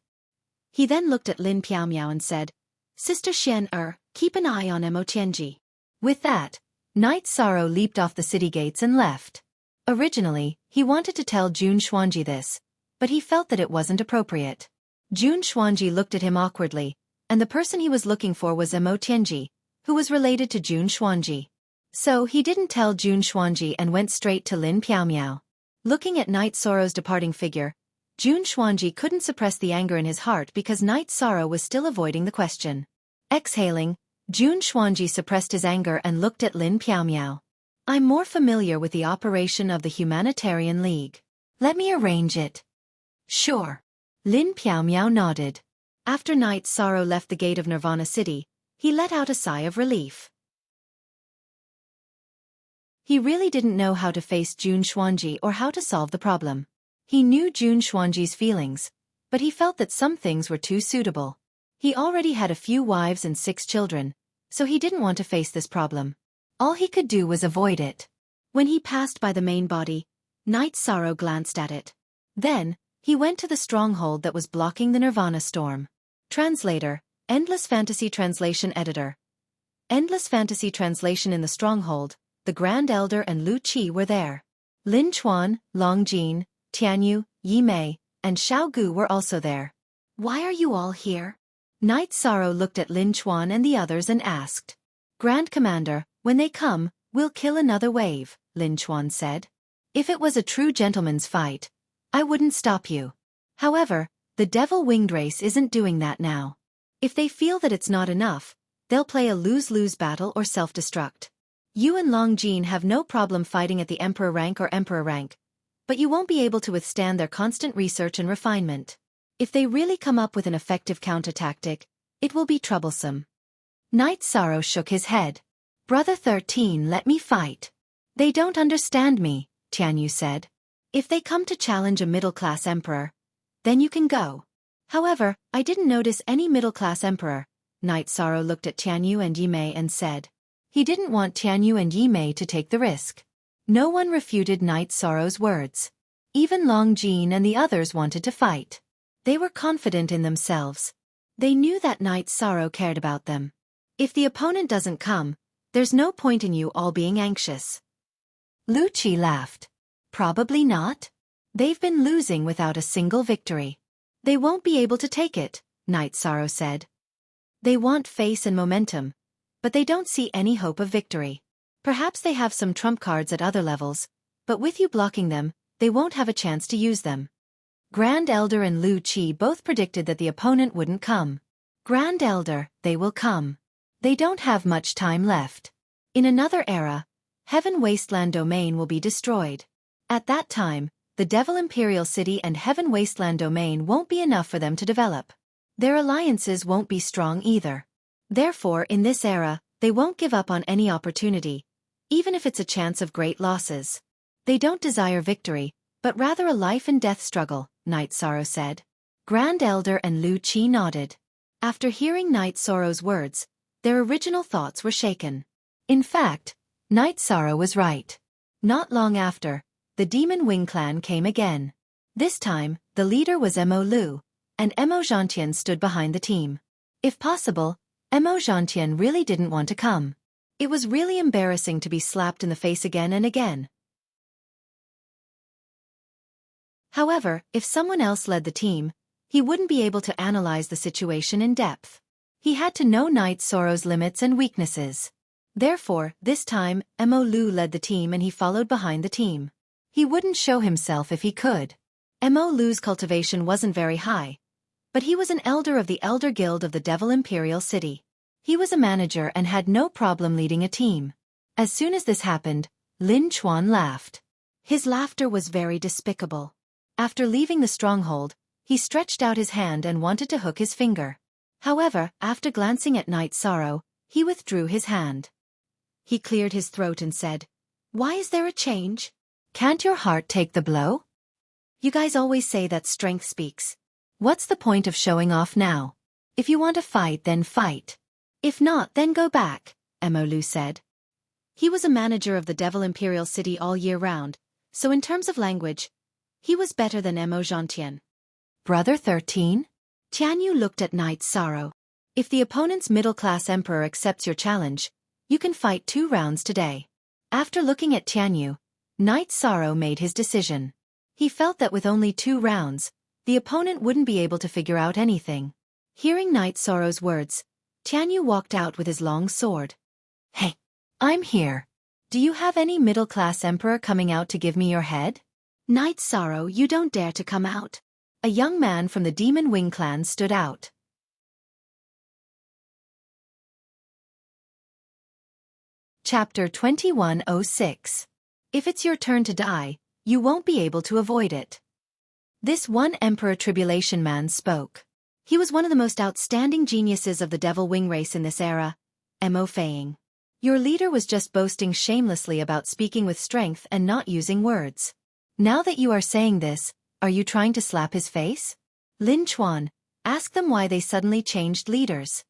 He then looked at Lin Piaomiao and said, Sister Xian keep an eye on Mo Tianji. With that, Night Sorrow leaped off the city gates and left. Originally, he wanted to tell Jun Xuanji this, but he felt that it wasn't appropriate. Jun Xuanji looked at him awkwardly, and the person he was looking for was Mo Tianji, who was related to Jun Xuanji. So he didn't tell Jun Xuanji and went straight to Lin Piaomiao. Looking at Night Sorrow's departing figure, Jun Xuanji couldn't suppress the anger in his heart because Night Sorrow was still avoiding the question. Exhaling, Jun Xuanji suppressed his anger and looked at Lin Piaomiao. I'm more familiar with the operation of the Humanitarian League. Let me arrange it. Sure. Lin Piaomiao nodded. After Night Sorrow left the gate of Nirvana City, he let out a sigh of relief. He really didn't know how to face Jun Xuanji or how to solve the problem. He knew Jun Xuanji's feelings, but he felt that some things were too suitable. He already had a few wives and 6 children, so he didn't want to face this problem. All he could do was avoid it. When he passed by the main body, Night Sorrow glanced at it. Then, he went to the stronghold that was blocking the Nirvana storm. Translator, Endless Fantasy Translation Editor. Endless Fantasy Translation. In the stronghold, the Grand Elder and Lu Qi were there. Lin Chuan, Long Jin, Tianyu, Yi Mei, and Xiao Gu were also there. Why are you all here? Night Sorrow looked at Lin Chuan and the others and asked. Grand Commander, when they come, we'll kill another wave, Lin Chuan said. If it was a true gentleman's fight, I wouldn't stop you. However, the devil-winged race isn't doing that now. If they feel that it's not enough, they'll play a lose-lose battle or self-destruct. You and Long Jin have no problem fighting at the Emperor rank or Emperor rank, but you won't be able to withstand their constant research and refinement. If they really come up with an effective counter-tactic, it will be troublesome. Night Sorrow shook his head. Brother 13, let me fight. They don't understand me, Tianyu said. If they come to challenge a middle-class emperor, then you can go. However, I didn't notice any middle-class emperor. Night Sorrow looked at Tianyu and Yi Mei and said. He didn't want Tianyu and Yi Mei to take the risk. No one refuted Night Sorrow's words. Even Long Jin and the others wanted to fight. They were confident in themselves. They knew that Night Sorrow cared about them. If the opponent doesn't come, there's no point in you all being anxious. Lu Qi laughed. Probably not. They've been losing without a single victory. They won't be able to take it, Night Sorrow said. They want face and momentum, but they don't see any hope of victory. Perhaps they have some trump cards at other levels, but with you blocking them, they won't have a chance to use them. Grand Elder and Lu Qi both predicted that the opponent wouldn't come. Grand Elder, they will come. They don't have much time left. In another era, Heaven Wasteland Domain will be destroyed. At that time, the Devil Imperial City and Heaven Wasteland Domain won't be enough for them to develop. Their alliances won't be strong either. Therefore, in this era, they won't give up on any opportunity, even if it's a chance of great losses. They don't desire victory, but rather a life-and-death struggle, Night Sorrow said. Grand Elder and Lu Qi nodded. After hearing Night Sorrow's words, their original thoughts were shaken. In fact, Night Sorrow was right. Not long after, the Demon Wing clan came again. This time, the leader was Mo Lu, and Mo Zhantian stood behind the team. If possible, Mo Zhantian really didn't want to come. It was really embarrassing to be slapped in the face again and again. However, if someone else led the team, he wouldn't be able to analyze the situation in depth. He had to know Night Sorrow's limits and weaknesses. Therefore, this time, Mo Lu led the team and he followed behind the team. He wouldn't show himself if he could. Mo Lu's cultivation wasn't very high, but he was an elder of the Elder Guild of the Devil Imperial City. He was a manager and had no problem leading a team. As soon as this happened, Lin Chuan laughed. His laughter was very despicable. After leaving the stronghold, he stretched out his hand and wanted to hook his finger. However, after glancing at Night Sorrow, he withdrew his hand. He cleared his throat and said, "Why is there a change? Can't your heart take the blow? You guys always say that strength speaks. What's the point of showing off now? If you want to fight, then fight. If not, then go back," Mo Lu said. He was a manager of the Devil Imperial City all year round, so in terms of language, he was better than Mo Zhantian. Brother 13? Tianyu looked at Night Sorrow. If the opponent's middle-class emperor accepts your challenge, you can fight 2 rounds today. After looking at Tianyu, Night Sorrow made his decision. He felt that with only 2 rounds, the opponent wouldn't be able to figure out anything. Hearing Night Sorrow's words, Tianyu walked out with his long sword. "Hey, I'm here. Do you have any middle-class emperor coming out to give me your head?" "Night Sorrow, you don't dare to come out." A young man from the Demon Wing clan stood out. Chapter 2106. If it's your turn to die, you won't be able to avoid it. This one Emperor Tribulation man spoke. He was one of the most outstanding geniuses of the Devil Wing race in this era, Mo Feiying. Your leader was just boasting shamelessly about speaking with strength and not using words. Now that you are saying this, are you trying to slap his face? Lin Chuan, ask them why they suddenly changed leaders.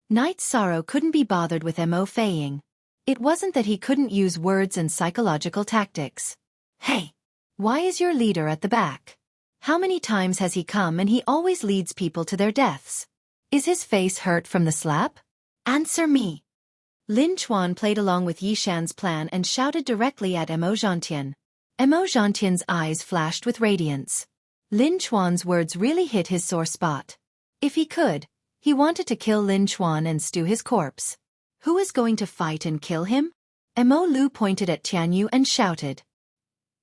Night Sorrow couldn't be bothered with Mo Feiying. It wasn't that he couldn't use words and psychological tactics. Hey! Why is your leader at the back? How many times has he come and he always leads people to their deaths? Is his face hurt from the slap? Answer me! Lin Chuan played along with Yi Shan's plan and shouted directly at Emo Zhantian. Emo Zhantian's eyes flashed with radiance. Lin Chuan's words really hit his sore spot. If he could, he wanted to kill Lin Chuan and stew his corpse. Who is going to fight and kill him? Emo Lu pointed at Tianyu and shouted.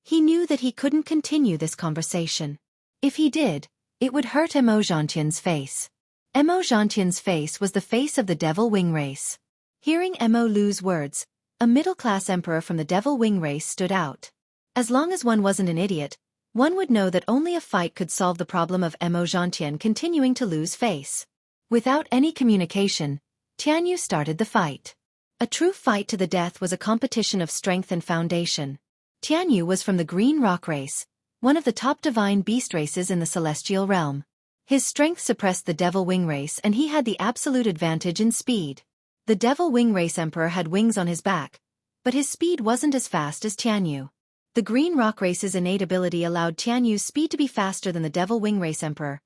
He knew that he couldn't continue this conversation. If he did, it would hurt Emo Zhantian's face. Emo Zhantian's face was the face of the Devil Wing race. Hearing Emo Lu's words, a middle-class emperor from the Devil Wing race stood out. As long as one wasn't an idiot, one would know that only a fight could solve the problem of Emo Zhantian continuing to lose face. Without any communication, Tianyu started the fight. A true fight to the death was a competition of strength and foundation. Tianyu was from the Green Rock race, one of the top divine beast races in the celestial realm. His strength suppressed the Devil Wing race and he had the absolute advantage in speed. The Devil Wing race emperor had wings on his back, but his speed wasn't as fast as Tianyu. The Green Rock race's innate ability allowed Tianyu's speed to be faster than the Devil Wing race emperor,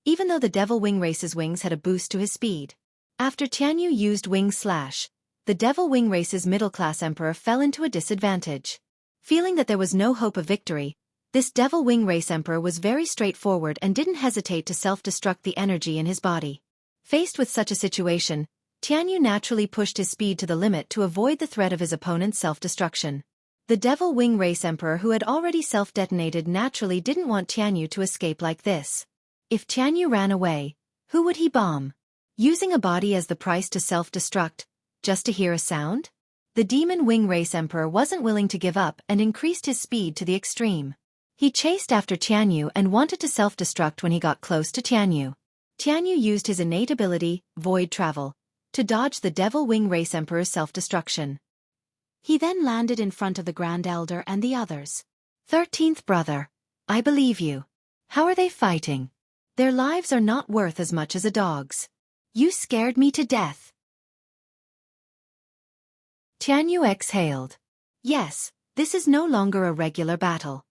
even though the Devil Wing race's wings had a boost to his speed. After Tianyu used Wing Slash, the Devil Wing race's middle-class emperor fell into a disadvantage. Feeling that there was no hope of victory, this Devil Wing race emperor was very straightforward and didn't hesitate to self-destruct the energy in his body. Faced with such a situation, Tianyu naturally pushed his speed to the limit to avoid the threat of his opponent's self-destruction. The Devil Wing race emperor who had already self-detonated naturally didn't want Tianyu to escape like this. If Tianyu ran away, who would he bomb? Using a body as the price to self-destruct, just to hear a sound? The Demon Wing race emperor wasn't willing to give up and increased his speed to the extreme. He chased after Tianyu and wanted to self-destruct when he got close to Tianyu. Tianyu used his innate ability, Void Travel, to dodge the Devil Wing race emperor's self-destruction. He then landed in front of the Grand Elder and the others. 13th brother, I believe you. How are they fighting? Their lives are not worth as much as a dog's. You scared me to death. Tianyu exhaled. Yes, this is no longer a regular battle.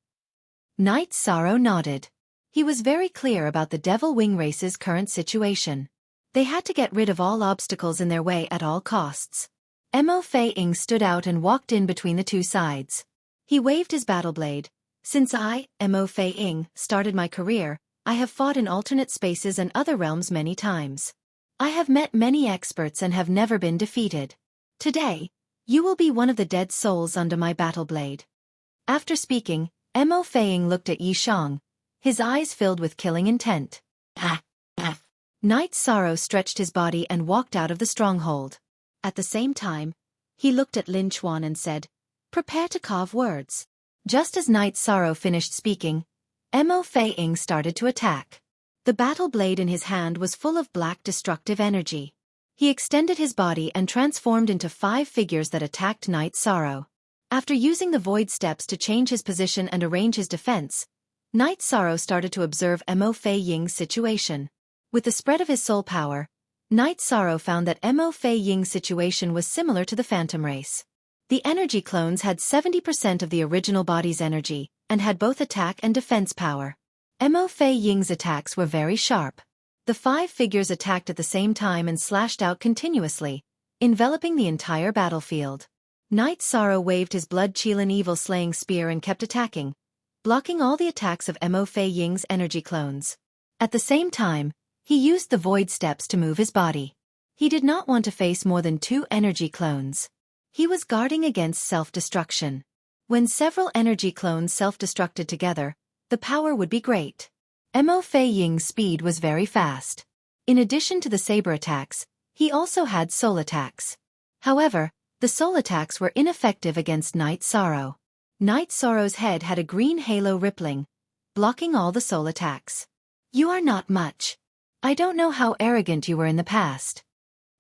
Knight Sorrow nodded. He was very clear about the Devil Wing race's current situation. They had to get rid of all obstacles in their way at all costs. Mo Fei Ying stood out and walked in between the two sides. He waved his battle blade. Since I, Mo Fei Ying, started my career, I have fought in alternate spaces and other realms many times. I have met many experts and have never been defeated. Today, you will be one of the dead souls under my battle blade. After speaking, Mo Fei Ying looked at Yi Shang, his eyes filled with killing intent. Knight Sorrow stretched his body and walked out of the stronghold. At the same time, he looked at Lin Chuan and said, "Prepare to carve words." Just as Knight Sorrow finished speaking, Mo Fei Ying started to attack. The battle blade in his hand was full of black destructive energy. He extended his body and transformed into 5 figures that attacked Knight Sorrow. After using the void steps to change his position and arrange his defense, Knight Sorrow started to observe Mo Fei Ying's situation. With the spread of his soul power, Knight Sorrow found that Mo Fei Ying's situation was similar to the Phantom race. The energy clones had 70% of the original body's energy, and had both attack and defense power. Mo Fei Ying's attacks were very sharp. The 5 figures attacked at the same time and slashed out continuously, enveloping the entire battlefield. Knight Sorrow waved his blood Qilin evil slaying spear and kept attacking, blocking all the attacks of Mo Fei Ying's energy clones. At the same time, he used the void steps to move his body. He did not want to face more than 2 energy clones. He was guarding against self-destruction. When several energy clones self-destructed together, the power would be great. Mo Fei Ying's speed was very fast. In addition to the saber attacks, he also had soul attacks. However, the soul attacks were ineffective against Knight Sorrow. Knight Sorrow's head had a green halo rippling, blocking all the soul attacks. You are not much. I don't know how arrogant you were in the past.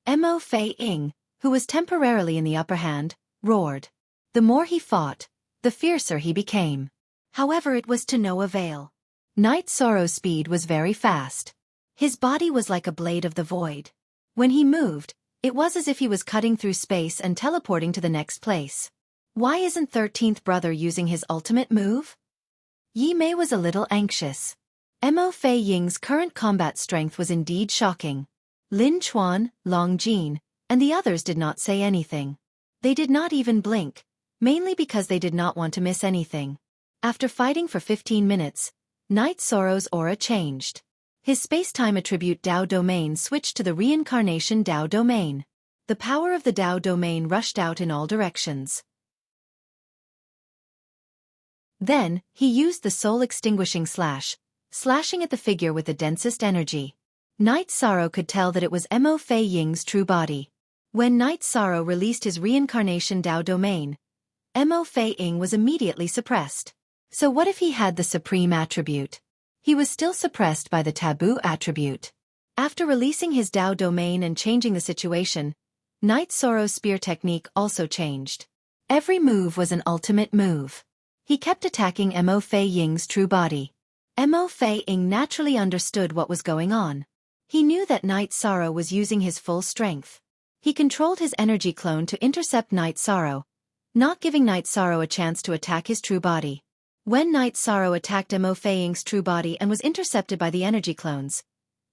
Mo Fei Ying, who was temporarily in the upper hand, roared. The more he fought, the fiercer he became. However, it was to no avail. Knight Sorrow's speed was very fast. His body was like a blade of the void. When he moved, It was as if he was cutting through space and teleporting to the next place. Why isn't 13th brother using his ultimate move? Yi Mei was a little anxious. Mo Fei Ying's current combat strength was indeed shocking. Lin Chuan, Long Jin, and the others did not say anything. They did not even blink, mainly because they did not want to miss anything. After fighting for 15 minutes, Knight Sorrow's aura changed. His space-time attribute Dao Domain switched to the reincarnation Dao Domain. The power of the Dao Domain rushed out in all directions. Then, he used the soul-extinguishing slash, slashing at the figure with the densest energy. Knight Sorrow could tell that it was Mo Fei Ying's true body. When Knight Sorrow released his reincarnation Dao Domain, Mo Fei Ying was immediately suppressed. So what if he had the supreme attribute? He was still suppressed by the taboo attribute. After releasing his Dao Domain and changing the situation, Knight Sorrow's spear technique also changed. Every move was an ultimate move. He kept attacking Mo Fei Ying's true body. Mo Fei Ying naturally understood what was going on. He knew that Knight Sorrow was using his full strength. He controlled his energy clone to intercept Knight Sorrow, not giving Knight Sorrow a chance to attack his true body. When Knight Sorrow attacked Mo Fei Ying's true body and was intercepted by the energy clones,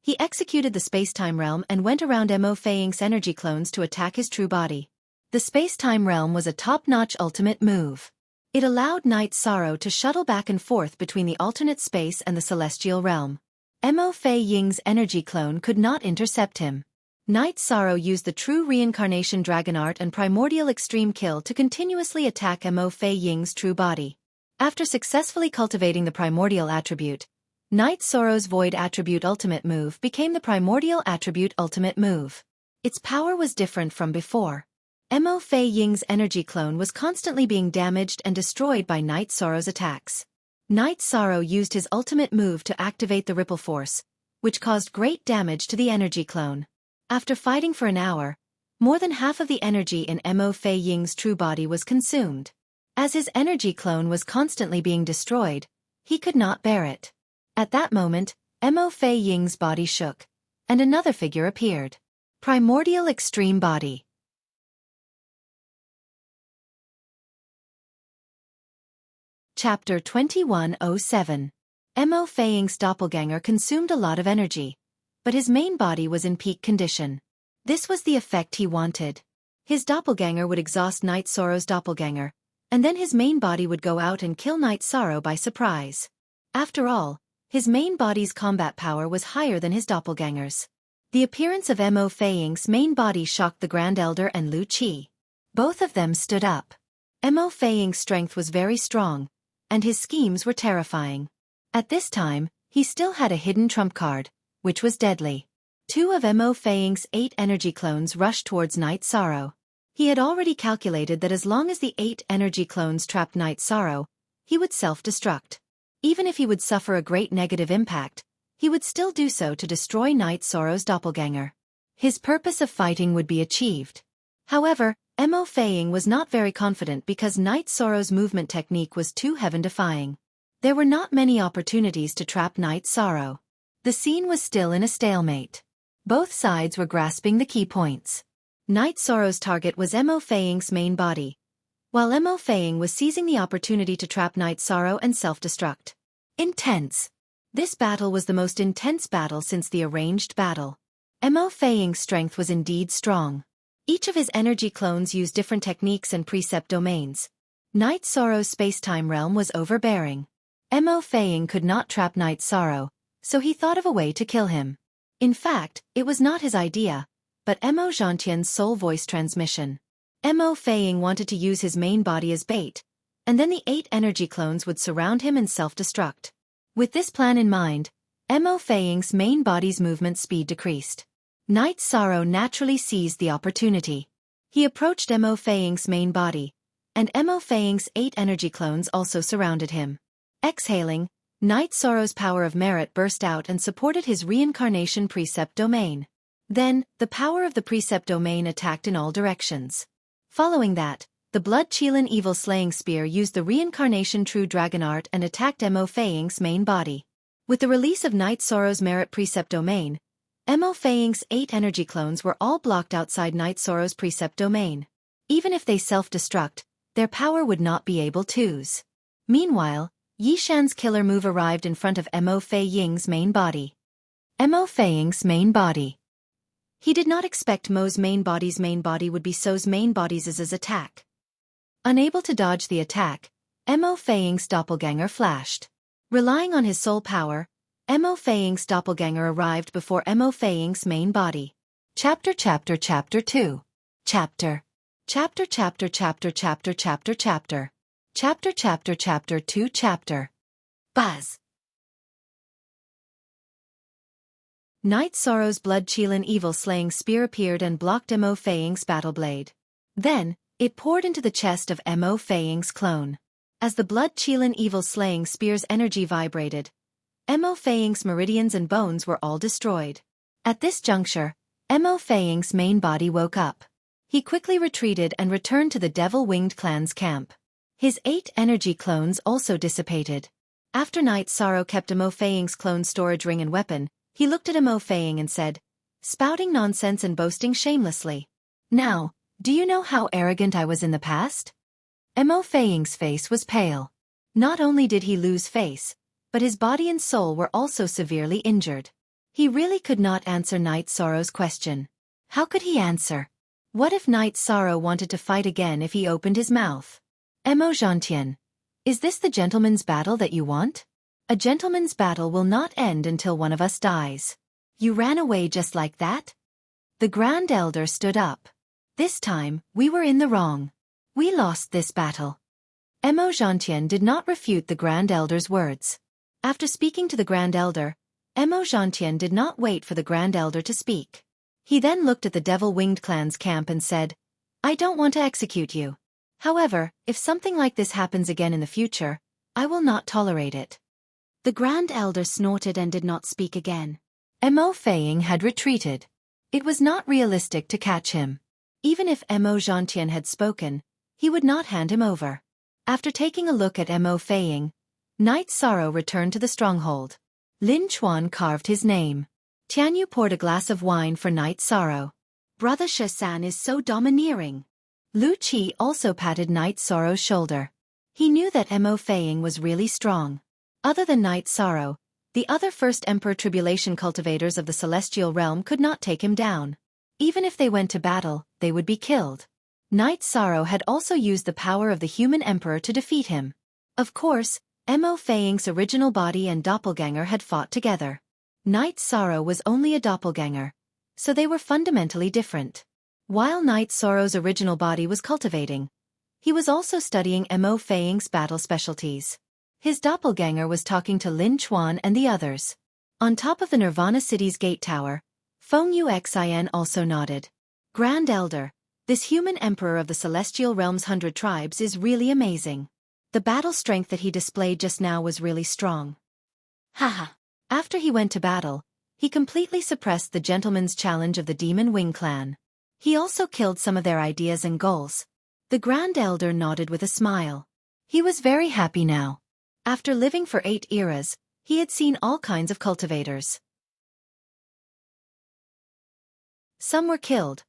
he executed the space-time realm and went around Mo Fei Ying's energy clones to attack his true body. The space-time realm was a top-notch ultimate move. It allowed Knight Sorrow to shuttle back and forth between the alternate space and the celestial realm. Mo Fei Ying's energy clone could not intercept him. Knight Sorrow used the true reincarnation Dragon Art and Primordial Extreme Kill to continuously attack Mo Fei Ying's true body. After successfully cultivating the primordial attribute, Knight Sorrow's Void Attribute Ultimate Move became the Primordial Attribute Ultimate Move. Its power was different from before. Mo Fei Ying's energy clone was constantly being damaged and destroyed by Knight Sorrow's attacks. Knight Sorrow used his ultimate move to activate the Ripple Force, which caused great damage to the energy clone. After fighting for an hour, more than half of the energy in Mo Fei Ying's true body was consumed. As his energy clone was constantly being destroyed, he could not bear it. At that moment, Mo Fei Ying's body shook, and another figure appeared. Primordial Extreme Body. Chapter 2107. Mo Fei Ying's doppelganger consumed a lot of energy, but his main body was in peak condition. This was the effect he wanted. His doppelganger would exhaust Knight Sorrow's doppelganger, and then his main body would go out and kill Knight Sorrow by surprise. After all, his main body's combat power was higher than his doppelganger's. The appearance of Mo Fei Ying's main body shocked the Grand Elder and Lu Qi. Both of them stood up. Mo Fei Ying's strength was very strong, and his schemes were terrifying. At this time, he still had a hidden trump card, which was deadly. 2 of Mo Fei Ying's 8 energy clones rushed towards Knight Sorrow. He had already calculated that as long as the 8 energy clones trapped Knight Sorrow, he would self-destruct. Even if he would suffer a great negative impact, he would still do so to destroy Knight Sorrow's doppelganger. His purpose of fighting would be achieved. However, Mo Fei Ying was not very confident because Knight Sorrow's movement technique was too heaven-defying. There were not many opportunities to trap Knight Sorrow. The scene was still in a stalemate. Both sides were grasping the key points. Knight Sorrow's target was Mo Fei Ying's main body, while Mo Fei Ying was seizing the opportunity to trap Knight Sorrow and self-destruct. Intense. This battle was the most intense battle since the arranged battle. Mo Fei Ying's strength was indeed strong. Each of his energy clones used different techniques and precept domains. Knight Sorrow's space-time realm was overbearing. Mo Fei Ying could not trap Knight Sorrow, so he thought of a way to kill him. In fact, it was not his idea, but Mo Zhantian's soul voice transmission. Mo Fei Ying wanted to use his main body as bait, and then the 8 energy clones would surround him and self-destruct. With this plan in mind, Mo Fei Ying's main body's movement speed decreased. Knight Sorrow naturally seized the opportunity. He approached Mo Fei Ying's main body, and Mo Fei Ying's 8 energy clones also surrounded him. Exhaling, Knight Sorrow's power of merit burst out and supported his reincarnation precept domain. Then, the power of the precept domain attacked in all directions. Following that, the Blood Qilin Evil Slaying Spear used the reincarnation True Dragon Art and attacked Mo Fei Ying's main body. With the release of Knight Sorrow's merit precept domain, Mo Feiying's 8 energy clones were all blocked outside Night Sorrow's precept domain. Even if they self-destruct, their power would not be able to. Meanwhile, Yi Shan's killer move arrived in front of Mo Feiying's main body. Mo Feiying's main body. He did not expect Mo's main body would be So's main body's attack. Unable to dodge the attack, Mo Feiying's doppelganger flashed. Relying on his soul power, Mo Feiying's doppelganger arrived before Mo Feiying's main body. Chapter 2. Chapter 2. Buzz. Night Sorrow's blood-chilling evil-slaying spear appeared and blocked Mo Feiying's battle blade. Then, it poured into the chest of Mo Feiying's clone. As the blood-chilling evil-slaying spear's energy vibrated, Mo Feiying's meridians and bones were all destroyed. At this juncture, Mo Feiying's main body woke up. He quickly retreated and returned to the Devil-Winged Clan's camp. His 8 energy clones also dissipated. After Night Sorrow kept Mo Feiying's clone storage ring and weapon, he looked at Mo Feiying and said, "Spouting nonsense and boasting shamelessly. Now, do you know how arrogant I was in the past?" Mo Feiying's face was pale. Not only did he lose face, but his body and soul were also severely injured. He really could not answer Night Sorrow's question. How could he answer? What if Night Sorrow wanted to fight again if he opened his mouth? Mo Zhantian, is this the gentleman's battle that you want? A gentleman's battle will not end until one of us dies. You ran away just like that? The Grand Elder stood up. This time, we were in the wrong. We lost this battle. Mo Zhantian did not refute the Grand Elder's words. After speaking to the Grand Elder, Mo Zhantian did not wait for the Grand Elder to speak. He then looked at the Devil-Winged Clan's camp and said, "I don't want to execute you. However, if something like this happens again in the future, I will not tolerate it." The Grand Elder snorted and did not speak again. Mo Feiying had retreated. It was not realistic to catch him. Even if Mo Zhantian had spoken, he would not hand him over. After taking a look at Mo Feiying, Night Sorrow returned to the stronghold. Lin Chuan carved his name. Tianyu poured a glass of wine for Night Sorrow. "Brother Xiaofan is so domineering." Lu Qi also patted Night Sorrow's shoulder. He knew that Mo Feiying was really strong. Other than Night Sorrow, the other First Emperor Tribulation cultivators of the Celestial Realm could not take him down. Even if they went to battle, they would be killed. Night Sorrow had also used the power of the Human Emperor to defeat him. Of course, Mo Feiying's original body and doppelganger had fought together. Night Sorrow was only a doppelganger, so they were fundamentally different. While Night Sorrow's original body was cultivating, he was also studying Mo Feiying's battle specialties. His doppelganger was talking to Lin Chuan and the others. On top of the Nirvana City's gate tower, Feng Yuxian also nodded. "Grand Elder, this human emperor of the Celestial Realm's 100 tribes is really amazing. The battle strength that he displayed just now was really strong." Haha. After he went to battle, he completely suppressed the Gentleman's Challenge of the Demon Wing Clan. He also killed some of their ideas and goals. The Grand Elder nodded with a smile. He was very happy now. After living for 8 eras, he had seen all kinds of cultivators. Some were killed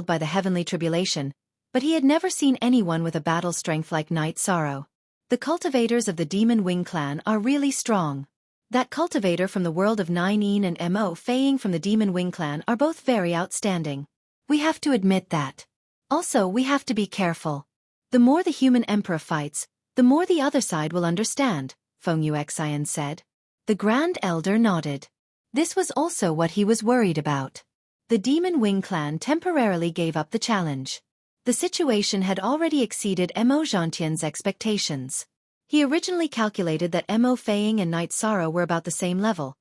by the heavenly tribulation, but he had never seen anyone with a battle strength like Night Sorrow. The cultivators of the Demon Wing Clan are really strong. That cultivator from the world of 9 and Mo Feiying from the Demon Wing Clan are both very outstanding. We have to admit that. Also, we have to be careful. The more the Human Emperor fights, the more the other side will understand, Feng Yuxian said. The Grand Elder nodded. This was also what he was worried about. The Demon Wing Clan temporarily gave up the challenge. The situation had already exceeded Mo Zhantian's expectations. He originally calculated that Mo Feiying and Night Sorrow were about the same level.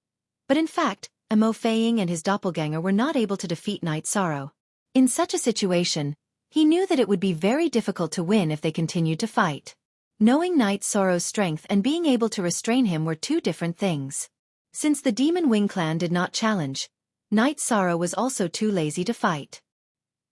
But in fact, Mo Feiying and his doppelganger were not able to defeat Night Sorrow. In such a situation, he knew that it would be very difficult to win if they continued to fight. Knowing Night Sorrow's strength and being able to restrain him were two different things. Since the Demon Wing Clan did not challenge, Night Sorrow was also too lazy to fight.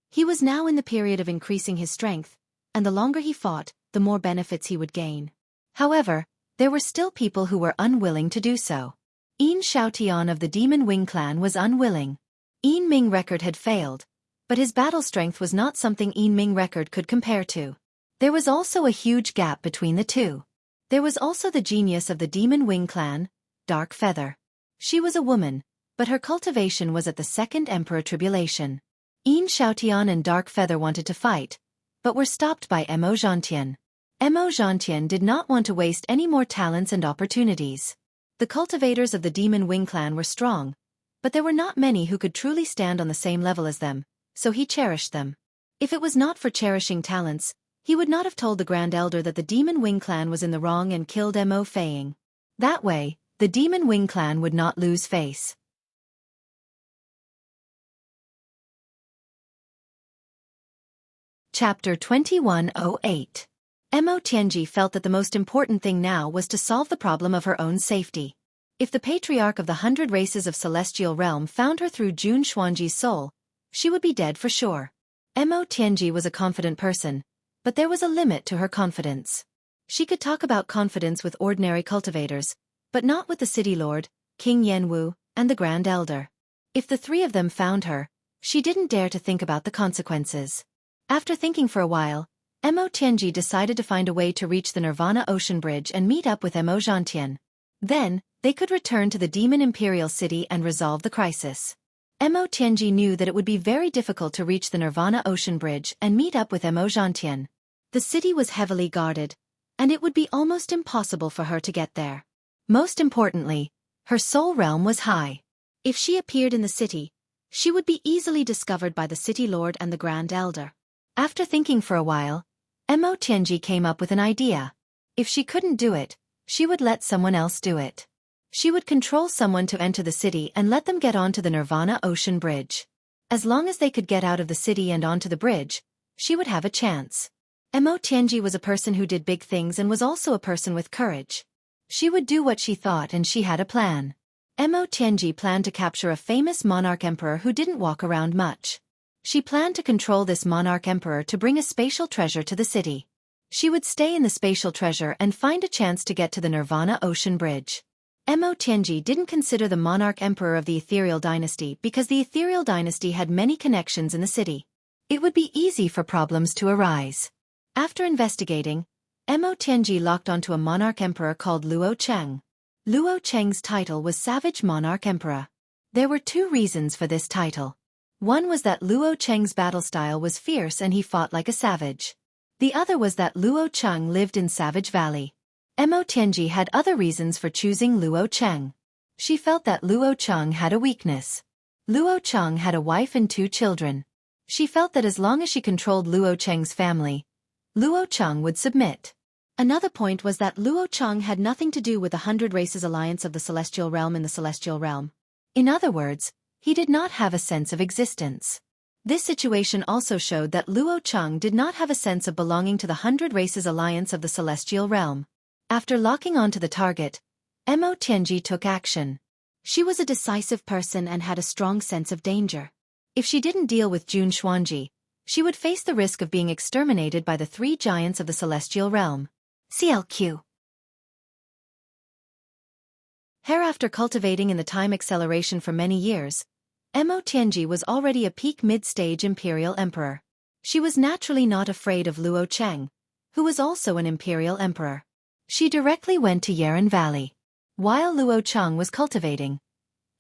He was now in the period of increasing his strength, and the longer he fought, the more benefits he would gain. However, there were still people who were unwilling to do so. Yin Xiaotian of the Demon Wing clan was unwilling. Yin Ming record had failed, but his battle strength was not something Yin Ming record could compare to. There was also a huge gap between the two. There was also the genius of the Demon Wing clan, Dark Feather. She was a woman, but her cultivation was at the Second Emperor Tribulation. Yin Xiaotian and Dark Feather wanted to fight, but were stopped by Mo Zhantian. Mo Zhantian did not want to waste any more talents and opportunities. The cultivators of the Demon Wing clan were strong, but there were not many who could truly stand on the same level as them, so he cherished them. If it was not for cherishing talents, he would not have told the Grand Elder that the Demon Wing clan was in the wrong and killed Mo Feiying. That way, the Demon Wing clan would not lose face. Chapter 2108. Mo Tianji felt that the most important thing now was to solve the problem of her own safety. If the Patriarch of the 100 Races of Celestial Realm found her through Jun Xuanji's soul, she would be dead for sure. Mo Tianji was a confident person, but there was a limit to her confidence. She could talk about confidence with ordinary cultivators, but not with the City Lord, King Yanwu, and the Grand Elder. If the three of them found her, she didn't dare to think about the consequences. After thinking for a while, Mo Tianji decided to find a way to reach the Nirvana Ocean Bridge and meet up with Mo Zhantian. Then, they could return to the Demon Imperial City and resolve the crisis. Mo Tianji knew that it would be very difficult to reach the Nirvana Ocean Bridge and meet up with Mo Zhantian. The city was heavily guarded, and it would be almost impossible for her to get there. Most importantly, her soul realm was high. If she appeared in the city, she would be easily discovered by the City Lord and the Grand Elder. After thinking for a while, Mo Tianji came up with an idea. If she couldn't do it, she would let someone else do it. She would control someone to enter the city and let them get onto the Nirvana Ocean Bridge. As long as they could get out of the city and onto the bridge, she would have a chance. Mo Tianji was a person who did big things and was also a person with courage. She would do what she thought and she had a plan. Mo Tianji planned to capture a famous monarch emperor who didn't walk around much. She planned to control this monarch emperor to bring a spatial treasure to the city. She would stay in the spatial treasure and find a chance to get to the Nirvana Ocean Bridge. Mo Tianji didn't consider the monarch emperor of the Ethereal Dynasty because the Ethereal Dynasty had many connections in the city. It would be easy for problems to arise. After investigating, Mo Tianji locked onto a monarch emperor called Luo Cheng. Luo Cheng's title was Savage Monarch Emperor. There were two reasons for this title. One was that Luo Cheng's battle style was fierce and he fought like a savage. The other was that Luo Cheng lived in Savage Valley. Mo Tianji had other reasons for choosing Luo Cheng. She felt that Luo Cheng had a weakness. Luo Cheng had a wife and 2 children. She felt that as long as she controlled Luo Cheng's family, Luo Cheng would submit. Another point was that Luo Cheng had nothing to do with the 100 Races Alliance of the Celestial Realm in the Celestial Realm. In other words, he did not have a sense of existence. This situation also showed that Luo Cheng did not have a sense of belonging to the 100 Races Alliance of the Celestial Realm. After locking onto the target, Mo Tianji took action. She was a decisive person and had a strong sense of danger. If she didn't deal with Jun Xuanji, she would face the risk of being exterminated by the 3 giants of the Celestial Realm. CLQ. After cultivating in the time acceleration for many years, Mo Tianji was already a peak mid-stage Imperial Emperor. She was naturally not afraid of Luo Cheng, who was also an Imperial Emperor. She directly went to Yeren Valley. While Luo Cheng was cultivating,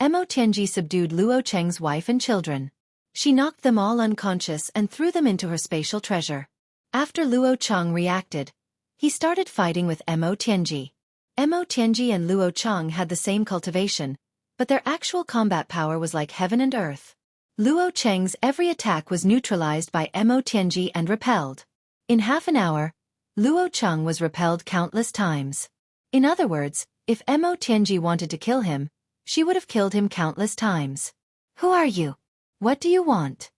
Mo Tianji subdued Luo Cheng's wife and children. She knocked them all unconscious and threw them into her spatial treasure. After Luo Cheng reacted, he started fighting with Mo Tianji. Mo Tianji and Luo Cheng had the same cultivation, but their actual combat power was like heaven and earth. Luo Cheng's every attack was neutralized by Mo Tianji and repelled. In half an hour, Luo Cheng was repelled countless times. In other words, if Mo Tianji wanted to kill him, she would have killed him countless times. Who are you? What do you want?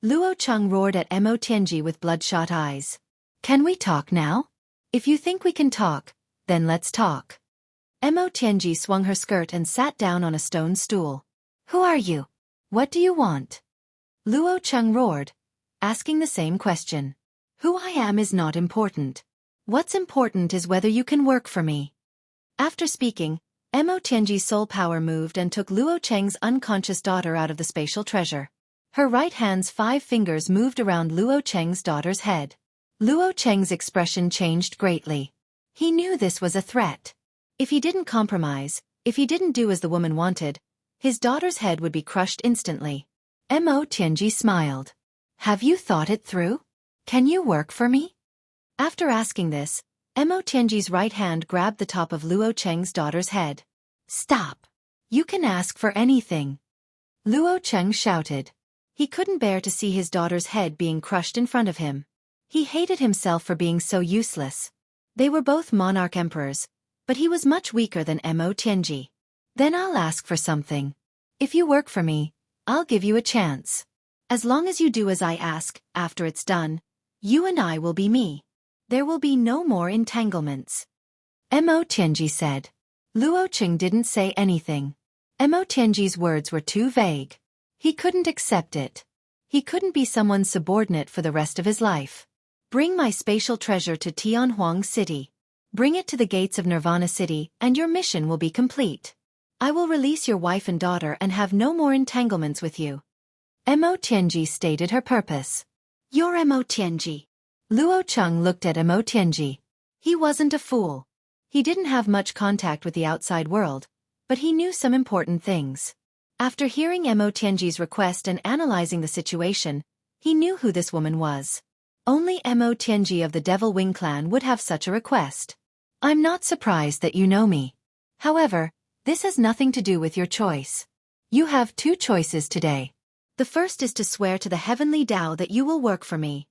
Luo Cheng roared at Mo Tianji with bloodshot eyes. Can we talk now? If you think we can talk, then let's talk. Mo Tianji swung her skirt and sat down on a stone stool. Who are you? What do you want? Luo Cheng roared, asking the same question. Who I am is not important. What's important is whether you can work for me. After speaking, Mo Tianji's soul power moved and took Luo Cheng's unconscious daughter out of the spatial treasure. Her right hand's 5 fingers moved around Luo Cheng's daughter's head. Luo Cheng's expression changed greatly. He knew this was a threat. If he didn't compromise, if he didn't do as the woman wanted, his daughter's head would be crushed instantly. Mo Tianji smiled. Have you thought it through? Can you work for me? After asking this, Mo Tianji's right hand grabbed the top of Luo Cheng's daughter's head. Stop! You can ask for anything. Luo Cheng shouted. He couldn't bear to see his daughter's head being crushed in front of him. He hated himself for being so useless. They were both monarch emperors, but he was much weaker than Mo Tianji. Then I'll ask for something. If you work for me, I'll give you a chance. As long as you do as I ask, after it's done, you and I will be me. There will be no more entanglements. Mo Tianji said. Luo Cheng didn't say anything. Mo Tianji's words were too vague. He couldn't accept it. He couldn't be someone's subordinate for the rest of his life. Bring my spatial treasure to Tianhuang City. Bring it to the gates of Nirvana City, and your mission will be complete. I will release your wife and daughter and have no more entanglements with you. Mo Tianji stated her purpose. You're Mo Tianji. Luo Cheng looked at Mo Tianji. He wasn't a fool. He didn't have much contact with the outside world, but he knew some important things. After hearing Mo Tianji's request and analyzing the situation, he knew who this woman was. Only Mo Tianji of the Devil Wing clan would have such a request. I'm not surprised that you know me. However, this has nothing to do with your choice. You have 2 choices today. The first is to swear to the heavenly Tao that you will work for me.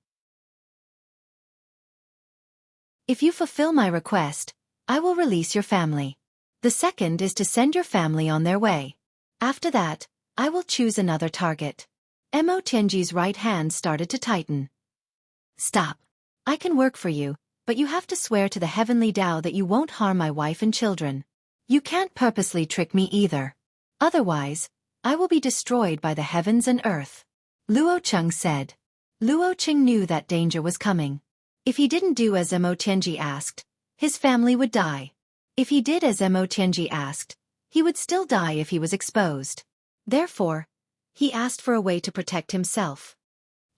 If you fulfill my request, I will release your family. The second is to send your family on their way. After that, I will choose another target. Mo Tianji's right hand started to tighten. Stop. I can work for you, but you have to swear to the heavenly Tao that you won't harm my wife and children. You can't purposely trick me either. Otherwise, I will be destroyed by the heavens and earth. Luo Cheng said. Luo Cheng knew that danger was coming. If he didn't do as Mo Tianji asked, his family would die. If he did as Mo Tianji asked, he would still die if he was exposed. Therefore, he asked for a way to protect himself.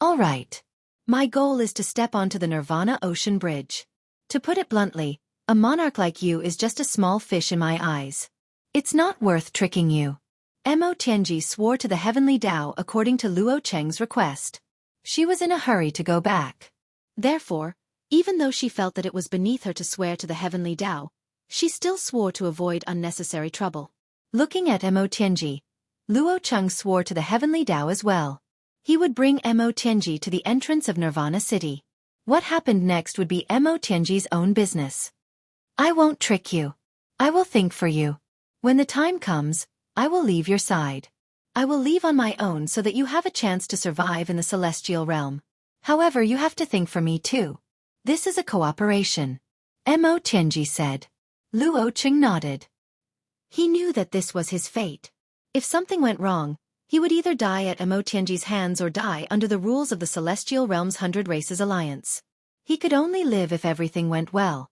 All right. My goal is to step onto the Nirvana Ocean Bridge. To put it bluntly, a monarch like you is just a small fish in my eyes. It's not worth tricking you. Mo Tianji swore to the heavenly Tao according to Luo Cheng's request. She was in a hurry to go back. Therefore, even though she felt that it was beneath her to swear to the heavenly Tao, she still swore to avoid unnecessary trouble. Looking at Mo Tianji, Luo Cheng swore to the heavenly Tao as well. He would bring Mo Tianji to the entrance of Nirvana City. What happened next would be Mo Tianji's own business. I won't trick you. I will think for you. When the time comes, I will leave your side. I will leave on my own so that you have a chance to survive in the celestial realm. However, you have to think for me too. This is a cooperation. Mo Tianji said. Luo Cheng nodded. He knew that this was his fate. If something went wrong, he would either die at Mo Tianji's hands or die under the rules of the Celestial Realm's 100 Races Alliance. He could only live if everything went well.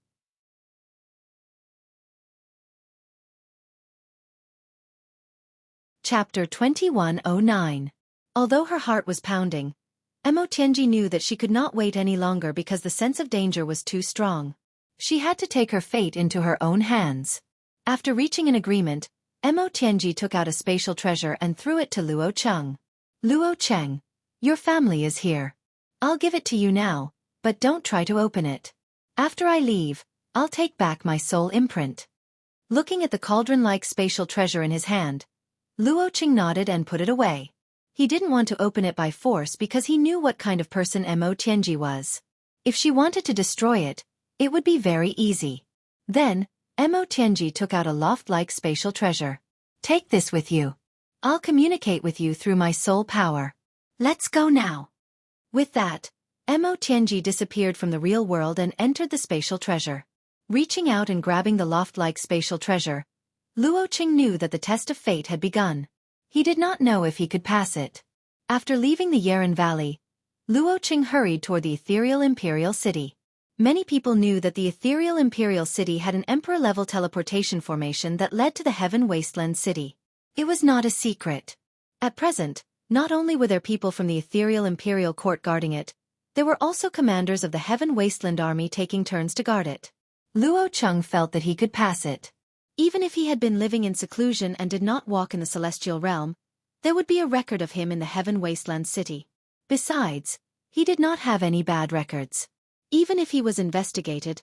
Chapter 2109. Although her heart was pounding, Mo Tianji knew that she could not wait any longer because the sense of danger was too strong. She had to take her fate into her own hands. After reaching an agreement, Mo Tianji took out a spatial treasure and threw it to Luo Cheng. Luo Cheng, your family is here. I'll give it to you now, but don't try to open it. After I leave, I'll take back my soul imprint. Looking at the cauldron-like spatial treasure in his hand, Luo Cheng nodded and put it away. He didn't want to open it by force because he knew what kind of person Mo Tianji was. If she wanted to destroy it, it would be very easy. Then, Mo Tianji took out a loft-like spatial treasure. Take this with you. I'll communicate with you through my soul power. Let's go now. With that, Mo Tianji disappeared from the real world and entered the spatial treasure. Reaching out and grabbing the loft-like spatial treasure, Luo Cheng knew that the test of fate had begun. He did not know if he could pass it. After leaving the Yeren Valley, Luo Cheng hurried toward the ethereal imperial city. Many people knew that the ethereal imperial city had an emperor-level teleportation formation that led to the Heaven Wasteland City. It was not a secret. At present, not only were there people from the ethereal imperial court guarding it, there were also commanders of the Heaven Wasteland army taking turns to guard it. Luo Cheng felt that he could pass it. Even if he had been living in seclusion and did not walk in the celestial realm, there would be a record of him in the Heaven Wasteland City. Besides, he did not have any bad records. Even if he was investigated,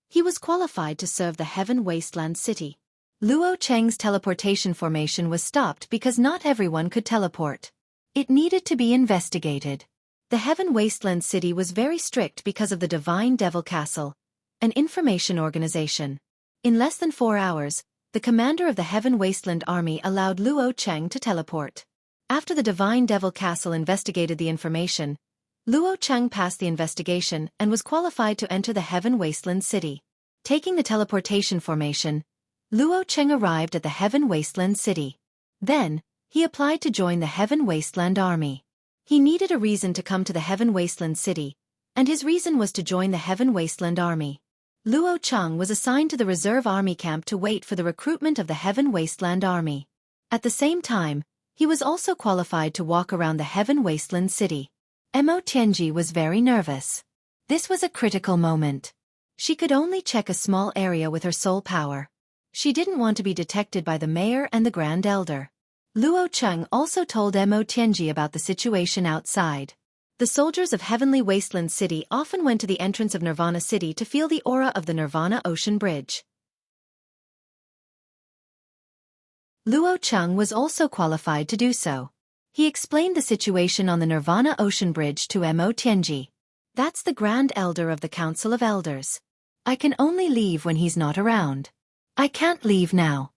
he was qualified to serve the Heaven Wasteland City. Luo Cheng's teleportation formation was stopped because not everyone could teleport. It needed to be investigated. The Heaven Wasteland City was very strict because of the Divine Devil Castle, an information organization. In less than 4 hours, the commander of the Heaven Wasteland Army allowed Luo Cheng to teleport. After the Divine Devil Castle investigated the information, Luo Cheng passed the investigation and was qualified to enter the Heaven Wasteland City. Taking the teleportation formation, Luo Cheng arrived at the Heaven Wasteland City. Then, he applied to join the Heaven Wasteland Army. He needed a reason to come to the Heaven Wasteland City, and his reason was to join the Heaven Wasteland Army. Luo Cheng was assigned to the reserve army camp to wait for the recruitment of the Heaven Wasteland Army. At the same time, he was also qualified to walk around the Heaven Wasteland City. Mo Tianji was very nervous. This was a critical moment. She could only check a small area with her soul power. She didn't want to be detected by the mayor and the Grand Elder. Luo Cheng also told Mo Tianji about the situation outside. The soldiers of Heavenly Wasteland City often went to the entrance of Nirvana City to feel the aura of the Nirvana Ocean Bridge. Luo Cheng was also qualified to do so. He explained the situation on the Nirvana Ocean Bridge to Mo Tianji. That's the Grand Elder of the Council of Elders. I can only leave when he's not around. I can't leave now.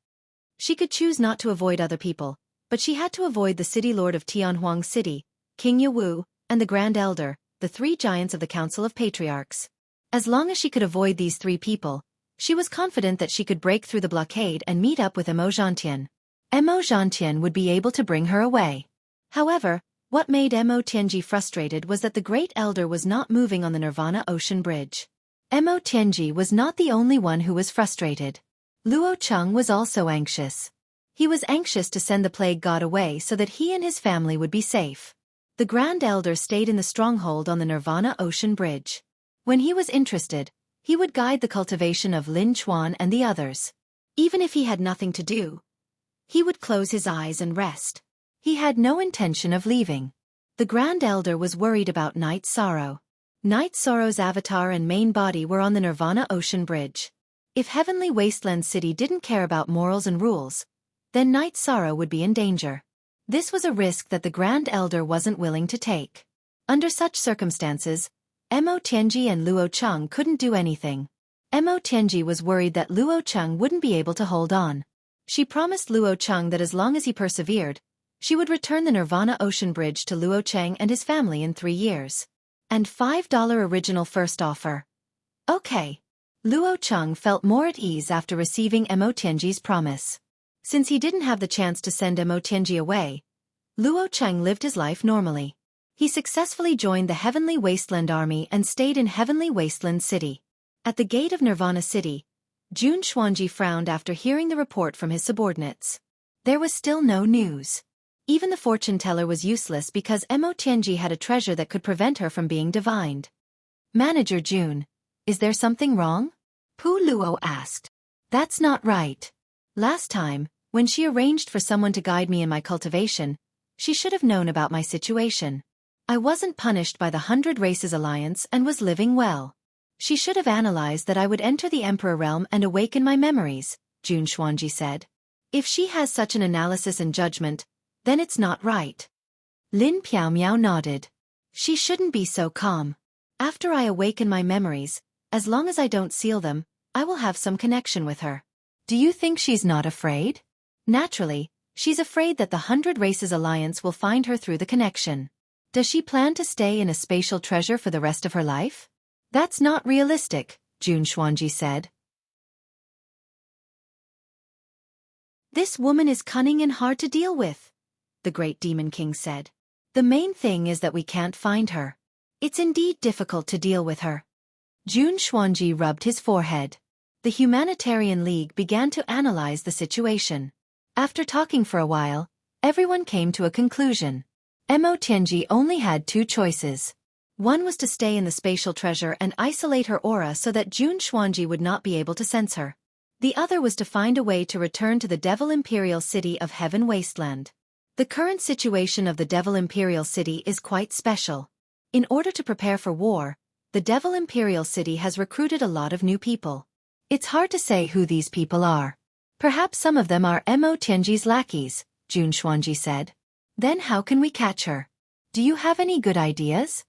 She could choose not to avoid other people, but she had to avoid the City Lord of Tianhuang City, King Yewu, and the Grand Elder, the 3 giants of the Council of Patriarchs. As long as she could avoid these 3 people, she was confident that she could break through the blockade and meet up with Mo Zhantian. Mo Zhantian would be able to bring her away. However, what made Mo Tianji frustrated was that the Great Elder was not moving on the Nirvana Ocean Bridge. Mo Tianji was not the only one who was frustrated. Luo Cheng was also anxious. He was anxious to send the Plague God away so that he and his family would be safe. The Grand Elder stayed in the stronghold on the Nirvana Ocean Bridge. When he was interested, he would guide the cultivation of Lin Chuan and the others. Even if he had nothing to do, he would close his eyes and rest. He had no intention of leaving. The Grand Elder was worried about Night Sorrow. Night Sorrow's avatar and main body were on the Nirvana Ocean Bridge. If Heavenly Wasteland City didn't care about morals and rules, then Night Sorrow would be in danger. This was a risk that the Grand Elder wasn't willing to take. Under such circumstances, Mo Tianji and Luo Cheng couldn't do anything. Mo Tianji was worried that Luo Cheng wouldn't be able to hold on. She promised Luo Cheng that as long as he persevered, she would return the Nirvana Ocean Bridge to Luo Cheng and his family in 3 years. And $5 original first offer. Okay. Luo Cheng felt more at ease after receiving Mo Tianji's promise. Since he didn't have the chance to send Mo Tianji away, Luo Cheng lived his life normally. He successfully joined the Heavenly Wasteland Army and stayed in Heavenly Wasteland City. At the gate of Nirvana City, Jun Xuanji frowned after hearing the report from his subordinates. There was still no news. Even the fortune teller was useless because Mo Tianji had a treasure that could prevent her from being divined. Manager Jun, is there something wrong? Pu Luo asked. That's not right. Last time, when she arranged for someone to guide me in my cultivation, she should have known about my situation. I wasn't punished by the 100 Races Alliance and was living well. She should have analyzed that I would enter the Emperor realm and awaken my memories, Jun Xuanji said. If she has such an analysis and judgment, then it's not right. Lin Piaomiao nodded. She shouldn't be so calm. After I awaken my memories, as long as I don't seal them, I will have some connection with her. Do you think she's not afraid? Naturally, she's afraid that the 100 Races Alliance will find her through the connection. Does she plan to stay in a spatial treasure for the rest of her life? That's not realistic, Jun Xuanji said. This woman is cunning and hard to deal with, the Great Demon King said. The main thing is that we can't find her. It's indeed difficult to deal with her. Jun Xuanji rubbed his forehead. The Humanitarian League began to analyze the situation. After talking for a while, everyone came to a conclusion. Mo Tianji only had two choices. One was to stay in the spatial treasure and isolate her aura so that Jun Xuanji would not be able to sense her. The other was to find a way to return to the Devil Imperial City of Heaven Wasteland. The current situation of the Devil Imperial City is quite special. In order to prepare for war, the Devil Imperial City has recruited a lot of new people. It's hard to say who these people are. Perhaps some of them are Mo Tianji's lackeys, Jun Xuanji said. Then how can we catch her? Do you have any good ideas?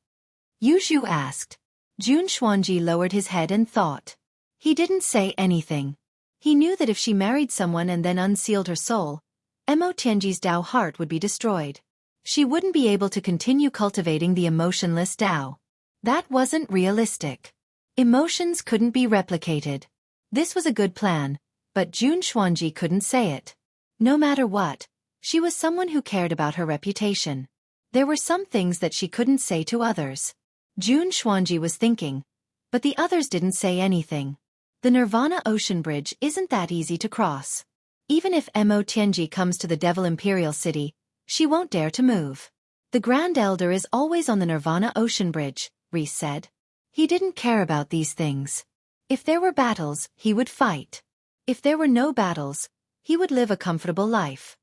Yu Zhu asked. Jun Xuanji lowered his head and thought. He didn't say anything. He knew that if she married someone and then unsealed her soul, Mo Tianji's Dao heart would be destroyed. She wouldn't be able to continue cultivating the emotionless Dao. That wasn't realistic. Emotions couldn't be replicated. This was a good plan, but Jun Xuanji couldn't say it. No matter what, she was someone who cared about her reputation. There were some things that she couldn't say to others. Jun Xuanji was thinking, but the others didn't say anything. The Nirvana Ocean Bridge isn't that easy to cross. Even if Mo Tianji comes to the Devil Imperial City, she won't dare to move. The Grand Elder is always on the Nirvana Ocean Bridge, Reese said. He didn't care about these things. If there were battles, he would fight. If there were no battles, he would live a comfortable life.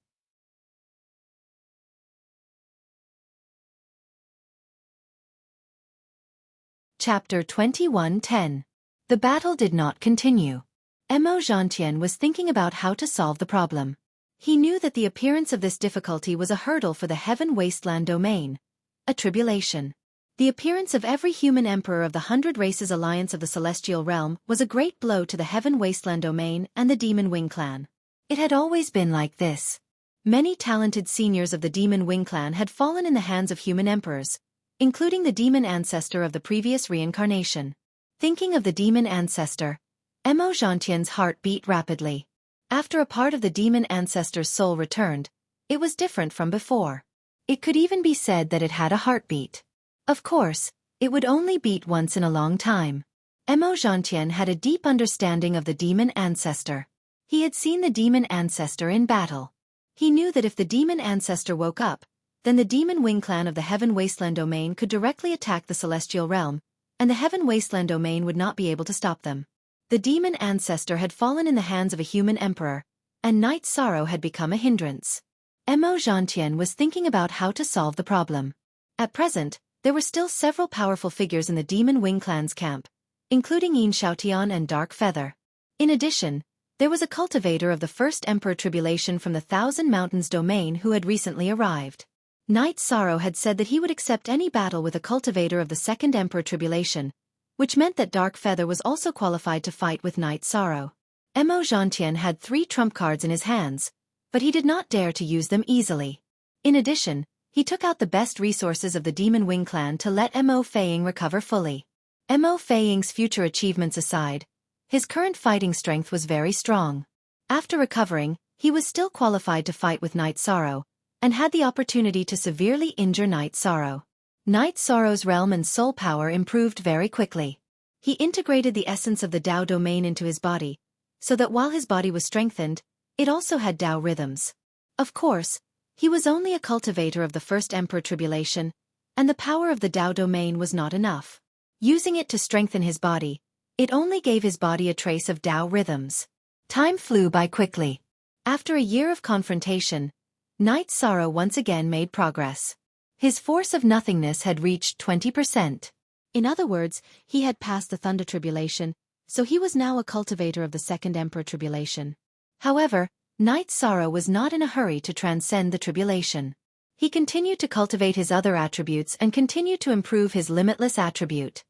Chapter 21:10. The battle did not continue. Mo Zhantian was thinking about how to solve the problem. He knew that the appearance of this difficulty was a hurdle for the Heaven Wasteland domain, a tribulation. The appearance of every human emperor of the 100 Races Alliance of the Celestial Realm was a great blow to the Heaven Wasteland domain and the Demon Wing clan. It had always been like this. Many talented seniors of the Demon Wing clan had fallen in the hands of human emperors, including the demon ancestor of the previous reincarnation. Thinking of the demon ancestor, Mo Zhantian's heart beat rapidly. After a part of the demon ancestor's soul returned, it was different from before. It could even be said that it had a heartbeat. Of course, it would only beat once in a long time. Mo Zhantian had a deep understanding of the demon ancestor. He had seen the demon ancestor in battle. He knew that if the demon ancestor woke up, then the Demon Wing clan of the Heaven Wasteland domain could directly attack the Celestial Realm, and the Heaven Wasteland domain would not be able to stop them. The demon ancestor had fallen in the hands of a human emperor, and Night Sorrow had become a hindrance. Mo Zhantian was thinking about how to solve the problem. At present, there were still several powerful figures in the Demon Wing clan's camp, including Yin Xiaotian and Dark Feather. In addition, there was a cultivator of the First Emperor Tribulation from the Thousand Mountains domain who had recently arrived. Night Sorrow had said that he would accept any battle with a cultivator of the Second Emperor Tribulation, which meant that Dark Feather was also qualified to fight with Night Sorrow. Mo Zhantian had 3 trump cards in his hands, but he did not dare to use them easily. In addition, he took out the best resources of the Demon Wing clan to let Mo Feiying recover fully. Mo Feiying's future achievements aside, his current fighting strength was very strong. After recovering, he was still qualified to fight with Night Sorrow, and had the opportunity to severely injure Night Sorrow. Night Sorrow's realm and soul power improved very quickly. He integrated the essence of the Dao domain into his body, so that while his body was strengthened, it also had Dao rhythms. Of course, he was only a cultivator of the First Emperor Tribulation, and the power of the Dao domain was not enough. Using it to strengthen his body, it only gave his body a trace of Dao rhythms. Time flew by quickly. After a year of confrontation, Night Sorrow once again made progress. His force of nothingness had reached 20%. In other words, he had passed the Thunder Tribulation, so he was now a cultivator of the Second Emperor Tribulation. However, Night Sorrow was not in a hurry to transcend the tribulation. He continued to cultivate his other attributes and continued to improve his limitless attribute.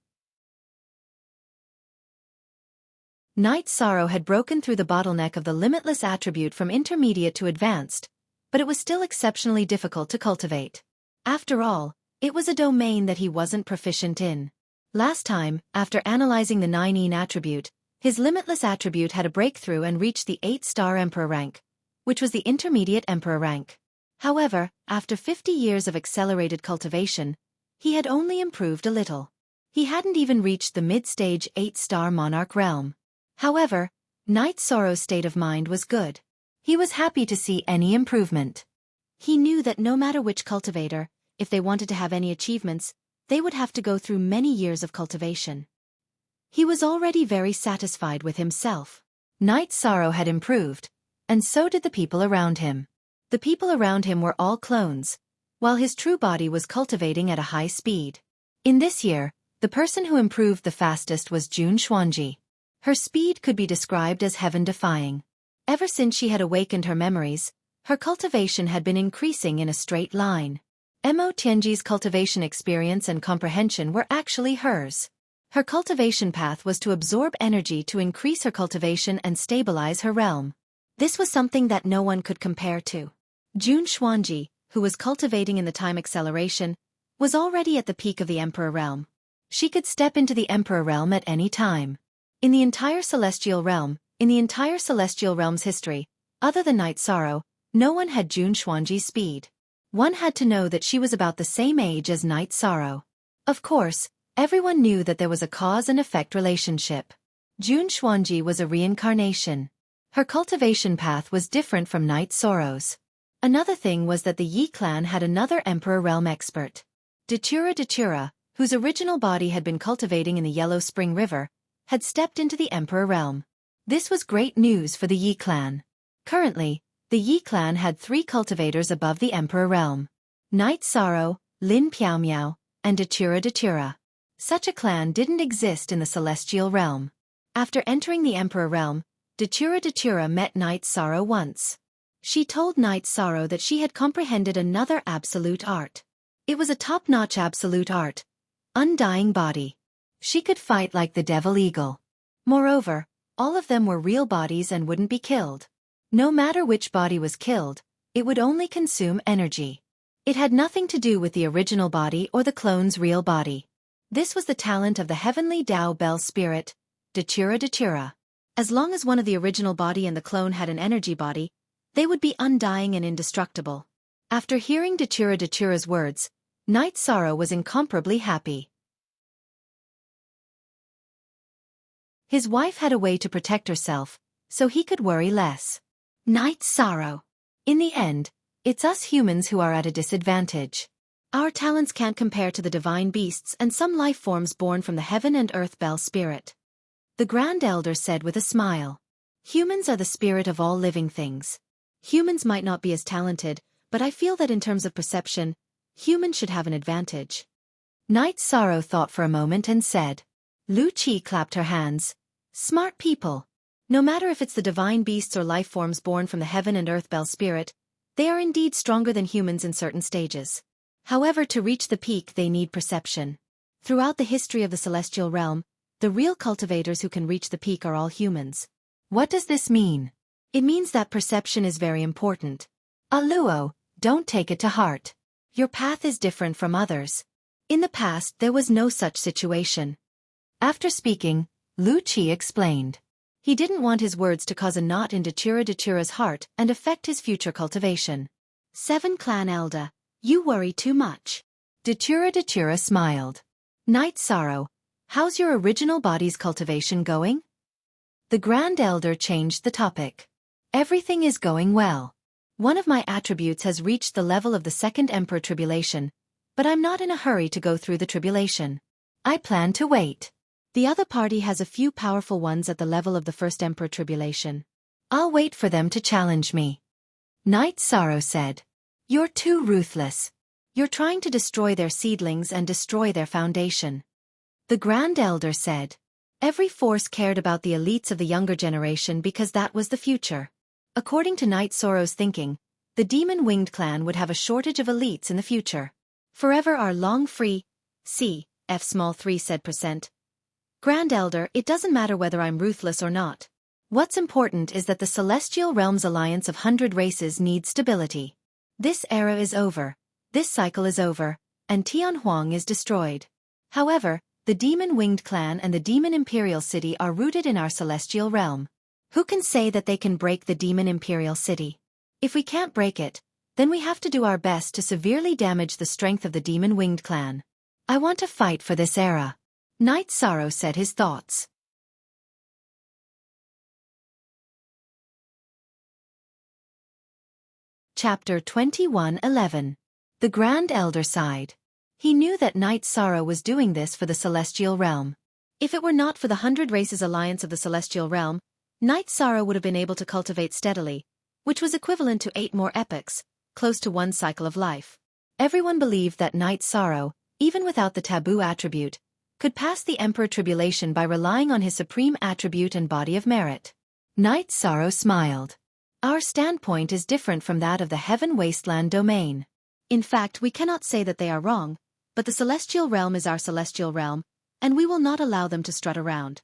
Night Sorrow had broken through the bottleneck of the limitless attribute from intermediate to advanced, but it was still exceptionally difficult to cultivate. After all, it was a domain that he wasn't proficient in. Last time, after analyzing the 9-Yin attribute, his limitless attribute had a breakthrough and reached the 8-star Emperor rank, which was the intermediate Emperor rank. However, after 50 years of accelerated cultivation, he had only improved a little. He hadn't even reached the mid-stage 8-star monarch realm. However, Knight Sorrow's state of mind was good. He was happy to see any improvement. He knew that no matter which cultivator, if they wanted to have any achievements, they would have to go through many years of cultivation. He was already very satisfied with himself. Knight Sorrow had improved, and so did the people around him. The people around him were all clones, while his true body was cultivating at a high speed. In this year, the person who improved the fastest was Jun Xuanji. Her speed could be described as heaven-defying. Ever since she had awakened her memories, her cultivation had been increasing in a straight line. Mo Tianji's cultivation experience and comprehension were actually hers. Her cultivation path was to absorb energy to increase her cultivation and stabilize her realm. This was something that no one could compare to. Jun Xuanji, who was cultivating in the time acceleration, was already at the peak of the Emperor realm. She could step into the Emperor realm at any time. In the entire celestial realm's history, other than Knight Sorrow, no one had Jun Xuanji's speed. One had to know that she was about the same age as Knight Sorrow. Of course, everyone knew that there was a cause and effect relationship. Jun Xuanji was a reincarnation. Her cultivation path was different from Knight Sorrow's. Another thing was that the Yi clan had another Emperor realm expert. Datura, whose original body had been cultivating in the Yellow Spring River, had stepped into the Emperor realm. This was great news for the Yi clan. Currently, the Yi clan had 3 cultivators above the Emperor realm: Knight Sorrow, Lin Piaomiao, and Datura. Such a clan didn't exist in the celestial realm. After entering the Emperor realm, Datura met Knight Sorrow once. She told Knight Sorrow that she had comprehended another absolute art. It was a top-notch absolute art, undying body. She could fight like the devil eagle. Moreover, all of them were real bodies and wouldn't be killed. No matter which body was killed, it would only consume energy. It had nothing to do with the original body or the clone's real body. This was the talent of the heavenly Tao Bell spirit, Datura. As long as one of the original body and the clone had an energy body, they would be undying and indestructible. After hearing Datura's words, Knight Sorrow was incomparably happy. His wife had a way to protect herself, so he could worry less. Knight Sorrow. In the end, it's us humans who are at a disadvantage. Our talents can't compare to the divine beasts and some life forms born from the heaven and earth Bell spirit. The Grand Elder said with a smile. Humans are the spirit of all living things. Humans might not be as talented, but I feel that in terms of perception, humans should have an advantage. Knight Sorrow thought for a moment and said. Lu Qi clapped her hands. Smart people. No matter if it's the divine beasts or life forms born from the heaven and earth Bell spirit, they are indeed stronger than humans in certain stages. However, to reach the peak they need perception. Throughout the history of the celestial realm, the real cultivators who can reach the peak are all humans. What does this mean? It means that perception is very important. Aluo, don't take it to heart. Your path is different from others. In the past there was no such situation. After speaking, Lu Qi explained. He didn't want his words to cause a knot in Datura's heart and affect his future cultivation. 7 Clan Elder, you worry too much. Datura smiled. Knight Sorrow, how's your original body's cultivation going? The Grand Elder changed the topic. Everything is going well. One of my attributes has reached the level of the second Emperor Tribulation, but I'm not in a hurry to go through the tribulation. I plan to wait. The other party has a few powerful ones at the level of the first Emperor Tribulation. I'll wait for them to challenge me. Knight Sorrow said. You're too ruthless. You're trying to destroy their seedlings and destroy their foundation. The Grand Elder said. Every force cared about the elites of the younger generation because that was the future. According to Knight Sorrow's thinking, the demon-winged clan would have a shortage of elites in the future. Forever are long free. F3 said %. Grand Elder, it doesn't matter whether I'm ruthless or not. What's important is that the Celestial Realms alliance of 100 races needs stability. This era is over, this cycle is over, and Tianhuang is destroyed. However, the demon-winged clan and the demon imperial city are rooted in our celestial realm. Who can say that they can break the demon imperial city? If we can't break it, then we have to do our best to severely damage the strength of the demon-winged clan. I want to fight for this era. Night Sorrow said his thoughts. Chapter 21:11. The Grand Elder sighed. He knew that Night Sorrow was doing this for the Celestial Realm. If it were not for the 100 Races Alliance of the Celestial Realm, Night Sorrow would have been able to cultivate steadily, which was equivalent to 8 more epochs, close to one cycle of life. Everyone believed that Night Sorrow, even without the taboo attribute, could pass the Emperor Tribulation by relying on his supreme attribute and body of merit. Night Sorrow smiled. Our standpoint is different from that of the Heaven Wasteland domain. In fact, we cannot say that they are wrong, but the Celestial Realm is our Celestial Realm, and we will not allow them to strut around.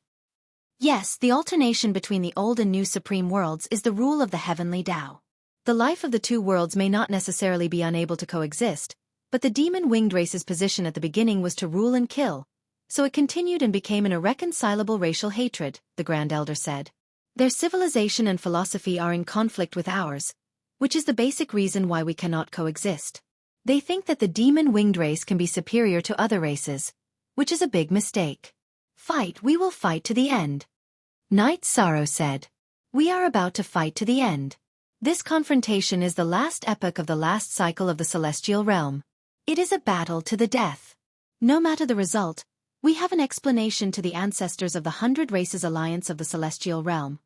Yes, the alternation between the old and new Supreme Worlds is the rule of the Heavenly Tao. The life of the two worlds may not necessarily be unable to coexist, but the demon-winged race's position at the beginning was to rule and kill, so it continued and became an irreconcilable racial hatred, the Grand Elder said. Their civilization and philosophy are in conflict with ours, which is the basic reason why we cannot coexist. They think that the demon-winged race can be superior to other races, which is a big mistake. Fight, we will fight to the end. Night Sorrow said. We are about to fight to the end. This confrontation is the last epoch of the last cycle of the Celestial Realm. It is a battle to the death. No matter the result, we have an explanation to the ancestors of the 100 Races Alliance of the Celestial Realm.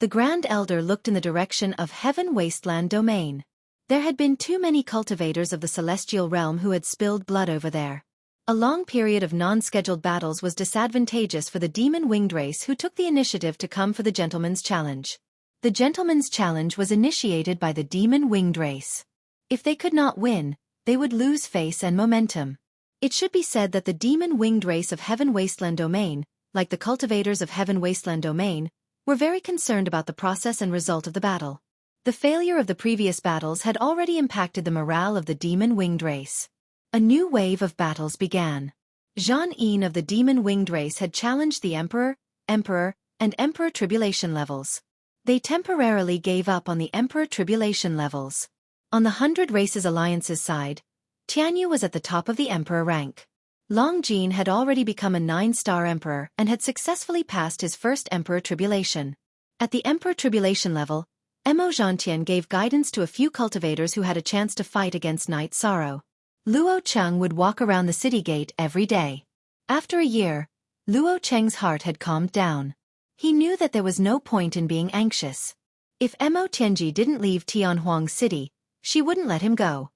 The Grand Elder looked in the direction of Heaven Wasteland domain. There had been too many cultivators of the Celestial Realm who had spilled blood over there. A long period of non-scheduled battles was disadvantageous for the demon-winged race who took the initiative to come for the Gentleman's Challenge. The Gentleman's Challenge was initiated by the demon-winged race. If they could not win, they would lose face and momentum. It should be said that the demon-winged race of Heaven Wasteland domain, like the cultivators of Heaven Wasteland domain, were very concerned about the process and result of the battle. The failure of the previous battles had already impacted the morale of the demon-winged race. A new wave of battles began. Zhang-Yin of the demon-winged race had challenged the Emperor, and Emperor Tribulation levels. They temporarily gave up on the Emperor Tribulation levels. On the 100 Races Alliance's side, Tianyu was at the top of the Emperor rank. Long Jin had already become a 9-star Emperor and had successfully passed his first Emperor Tribulation. At the Emperor Tribulation level, Mo Zhantian gave guidance to a few cultivators who had a chance to fight against Night Sorrow. Luo Cheng would walk around the city gate every day. After a year, Luo Cheng's heart had calmed down. He knew that there was no point in being anxious. If Mo Tianji didn't leave Tianhuang City, she wouldn't let him go.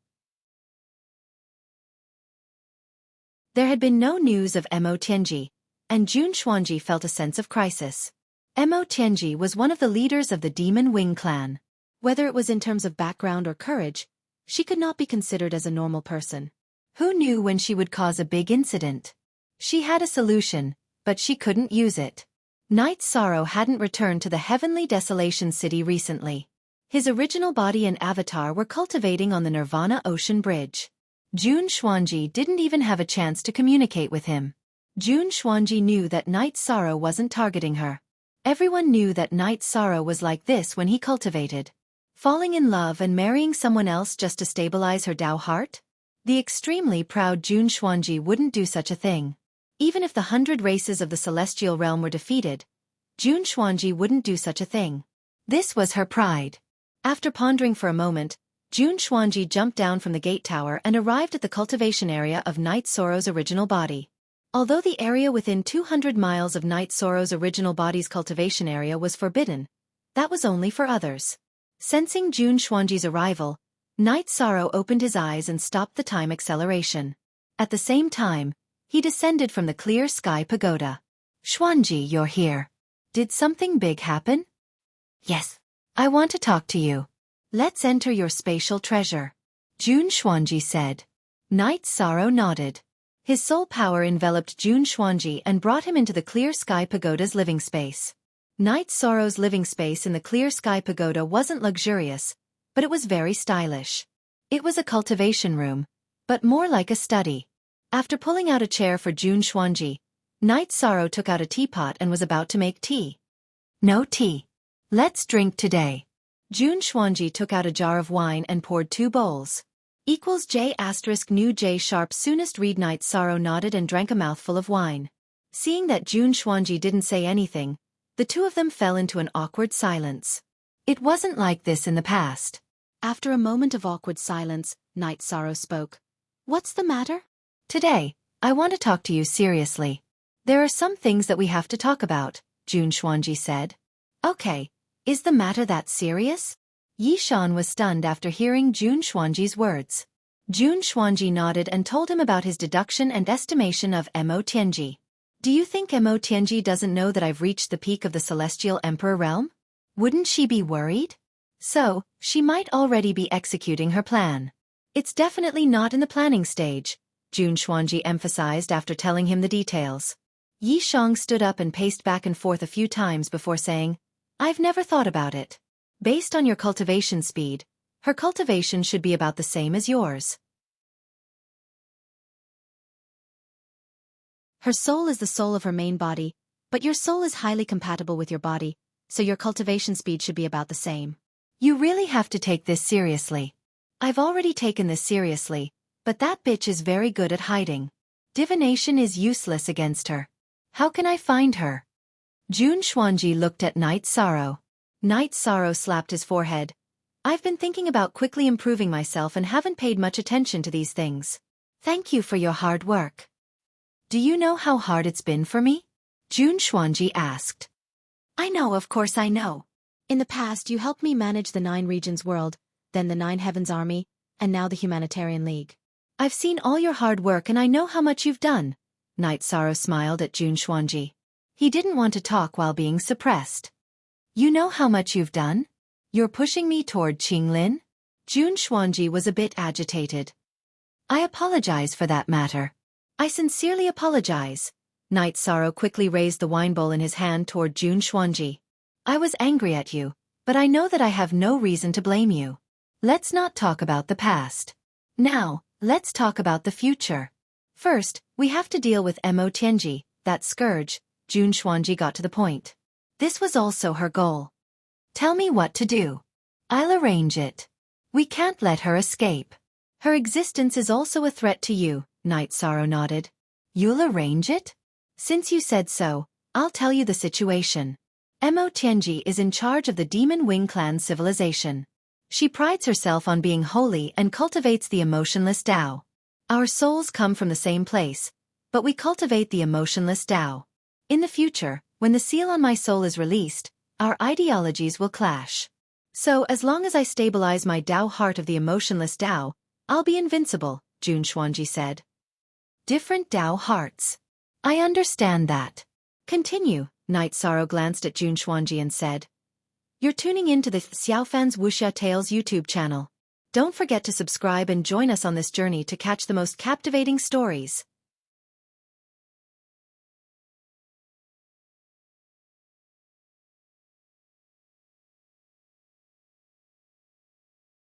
There had been no news of Mo Tianji, and Jun Xuanji felt a sense of crisis. Mo Tianji was one of the leaders of the Demon Wing clan. Whether it was in terms of background or courage, she could not be considered as a normal person. Who knew when she would cause a big incident? She had a solution, but she couldn't use it. Night Sorrow hadn't returned to the Heavenly Desolation City recently. His original body and avatar were cultivating on the Nirvana Ocean Bridge. Jun Xuanji didn't even have a chance to communicate with him. Jun Xuanji knew that Night Sorrow wasn't targeting her. Everyone knew that Night Sorrow was like this when he cultivated. Falling in love and marrying someone else just to stabilize her Dao heart? The extremely proud Jun Xuanji wouldn't do such a thing. Even if the 100 races of the Celestial Realm were defeated, Jun Xuanji wouldn't do such a thing. This was her pride. After pondering for a moment, Jun Xuanji jumped down from the gate tower and arrived at the cultivation area of Night Sorrow's original body. Although the area within 200 miles of Night Sorrow's original body's cultivation area was forbidden, that was only for others. Sensing Jun Xuanji's arrival, Night Sorrow opened his eyes and stopped the time acceleration. At the same time, he descended from the clear sky pagoda. Xuanji, you're here. Did something big happen? Yes. I want to talk to you. Let's enter your spatial treasure. Jun Xuanji said. Night Sorrow nodded. His soul power enveloped Jun Xuanji and brought him into the clear sky pagoda's living space. Night Sorrow's living space in the clear sky pagoda wasn't luxurious, but it was very stylish. It was a cultivation room, but more like a study. After pulling out a chair for Jun Xuanji, Night Sorrow took out a teapot and was about to make tea. No tea. Let's drink today. Jun Xuanji took out a jar of wine and poured 2 bowls. J**new J sharp soonest read Night Sorrow nodded and drank a mouthful of wine. Seeing that Jun Xuanji didn't say anything, the two of them fell into an awkward silence. It wasn't like this in the past. After a moment of awkward silence, Night Sorrow spoke. What's the matter? Today, I want to talk to you seriously. There are some things that we have to talk about, Jun Xuanji said. Okay, is the matter that serious? Yi Shan was stunned after hearing Jun Xuanji's words. Jun Xuanji nodded and told him about his deduction and estimation of Mo Tianji. Do you think Mo Tianji doesn't know that I've reached the peak of the Celestial Emperor realm? Wouldn't she be worried? So, she might already be executing her plan. It's definitely not in the planning stage, Jun Xuanji emphasized after telling him the details. Yi Shang stood up and paced back and forth a few times before saying, I've never thought about it. Based on your cultivation speed, her cultivation should be about the same as yours. Her soul is the soul of her main body, but your soul is highly compatible with your body, so your cultivation speed should be about the same. You really have to take this seriously. I've already taken this seriously, but that bitch is very good at hiding. Divination is useless against her. How can I find her? Jun Xuanji looked at Night Sorrow. Night Sorrow slapped his forehead. I've been thinking about quickly improving myself and haven't paid much attention to these things. Thank you for your hard work. Do you know how hard it's been for me? Jun Xuanji asked. I know, of course I know. In the past you helped me manage the 9 Regions world, then the 9 Heavens Army, and now the Humanitarian League. I've seen all your hard work and I know how much you've done. Night Sorrow smiled at Jun Xuanji. He didn't want to talk while being suppressed. You know how much you've done? You're pushing me toward Qinglin? Jun Xuanji was a bit agitated. I apologize for that matter. I sincerely apologize. Night Sorrow quickly raised the wine bowl in his hand toward Jun Xuanji. I was angry at you, but I know that I have no reason to blame you. Let's not talk about the past. Now, let's talk about the future. First, we have to deal with Mo Tianji, that scourge. Jun Xuanji got to the point. This was also her goal. Tell me what to do. I'll arrange it. We can't let her escape. Her existence is also a threat to you, Night Sorrow nodded. You'll arrange it? Since you said so, I'll tell you the situation. Mo Tianji is in charge of the Demon Wing Clan civilization. She prides herself on being holy and cultivates the emotionless Tao. Our souls come from the same place, but we cultivate the emotionless Tao. In the future, when the seal on my soul is released, our ideologies will clash. So as long as I stabilize my Tao heart of the emotionless Tao, I'll be invincible, Jun Xuanji said. Different Tao hearts. I understand that. Continue. Night Sorrow glanced at Jun Xuanji and said, You're tuning in to the Xiaofan's Wuxia Tales YouTube channel. Don't forget to subscribe and join us on this journey to catch the most captivating stories.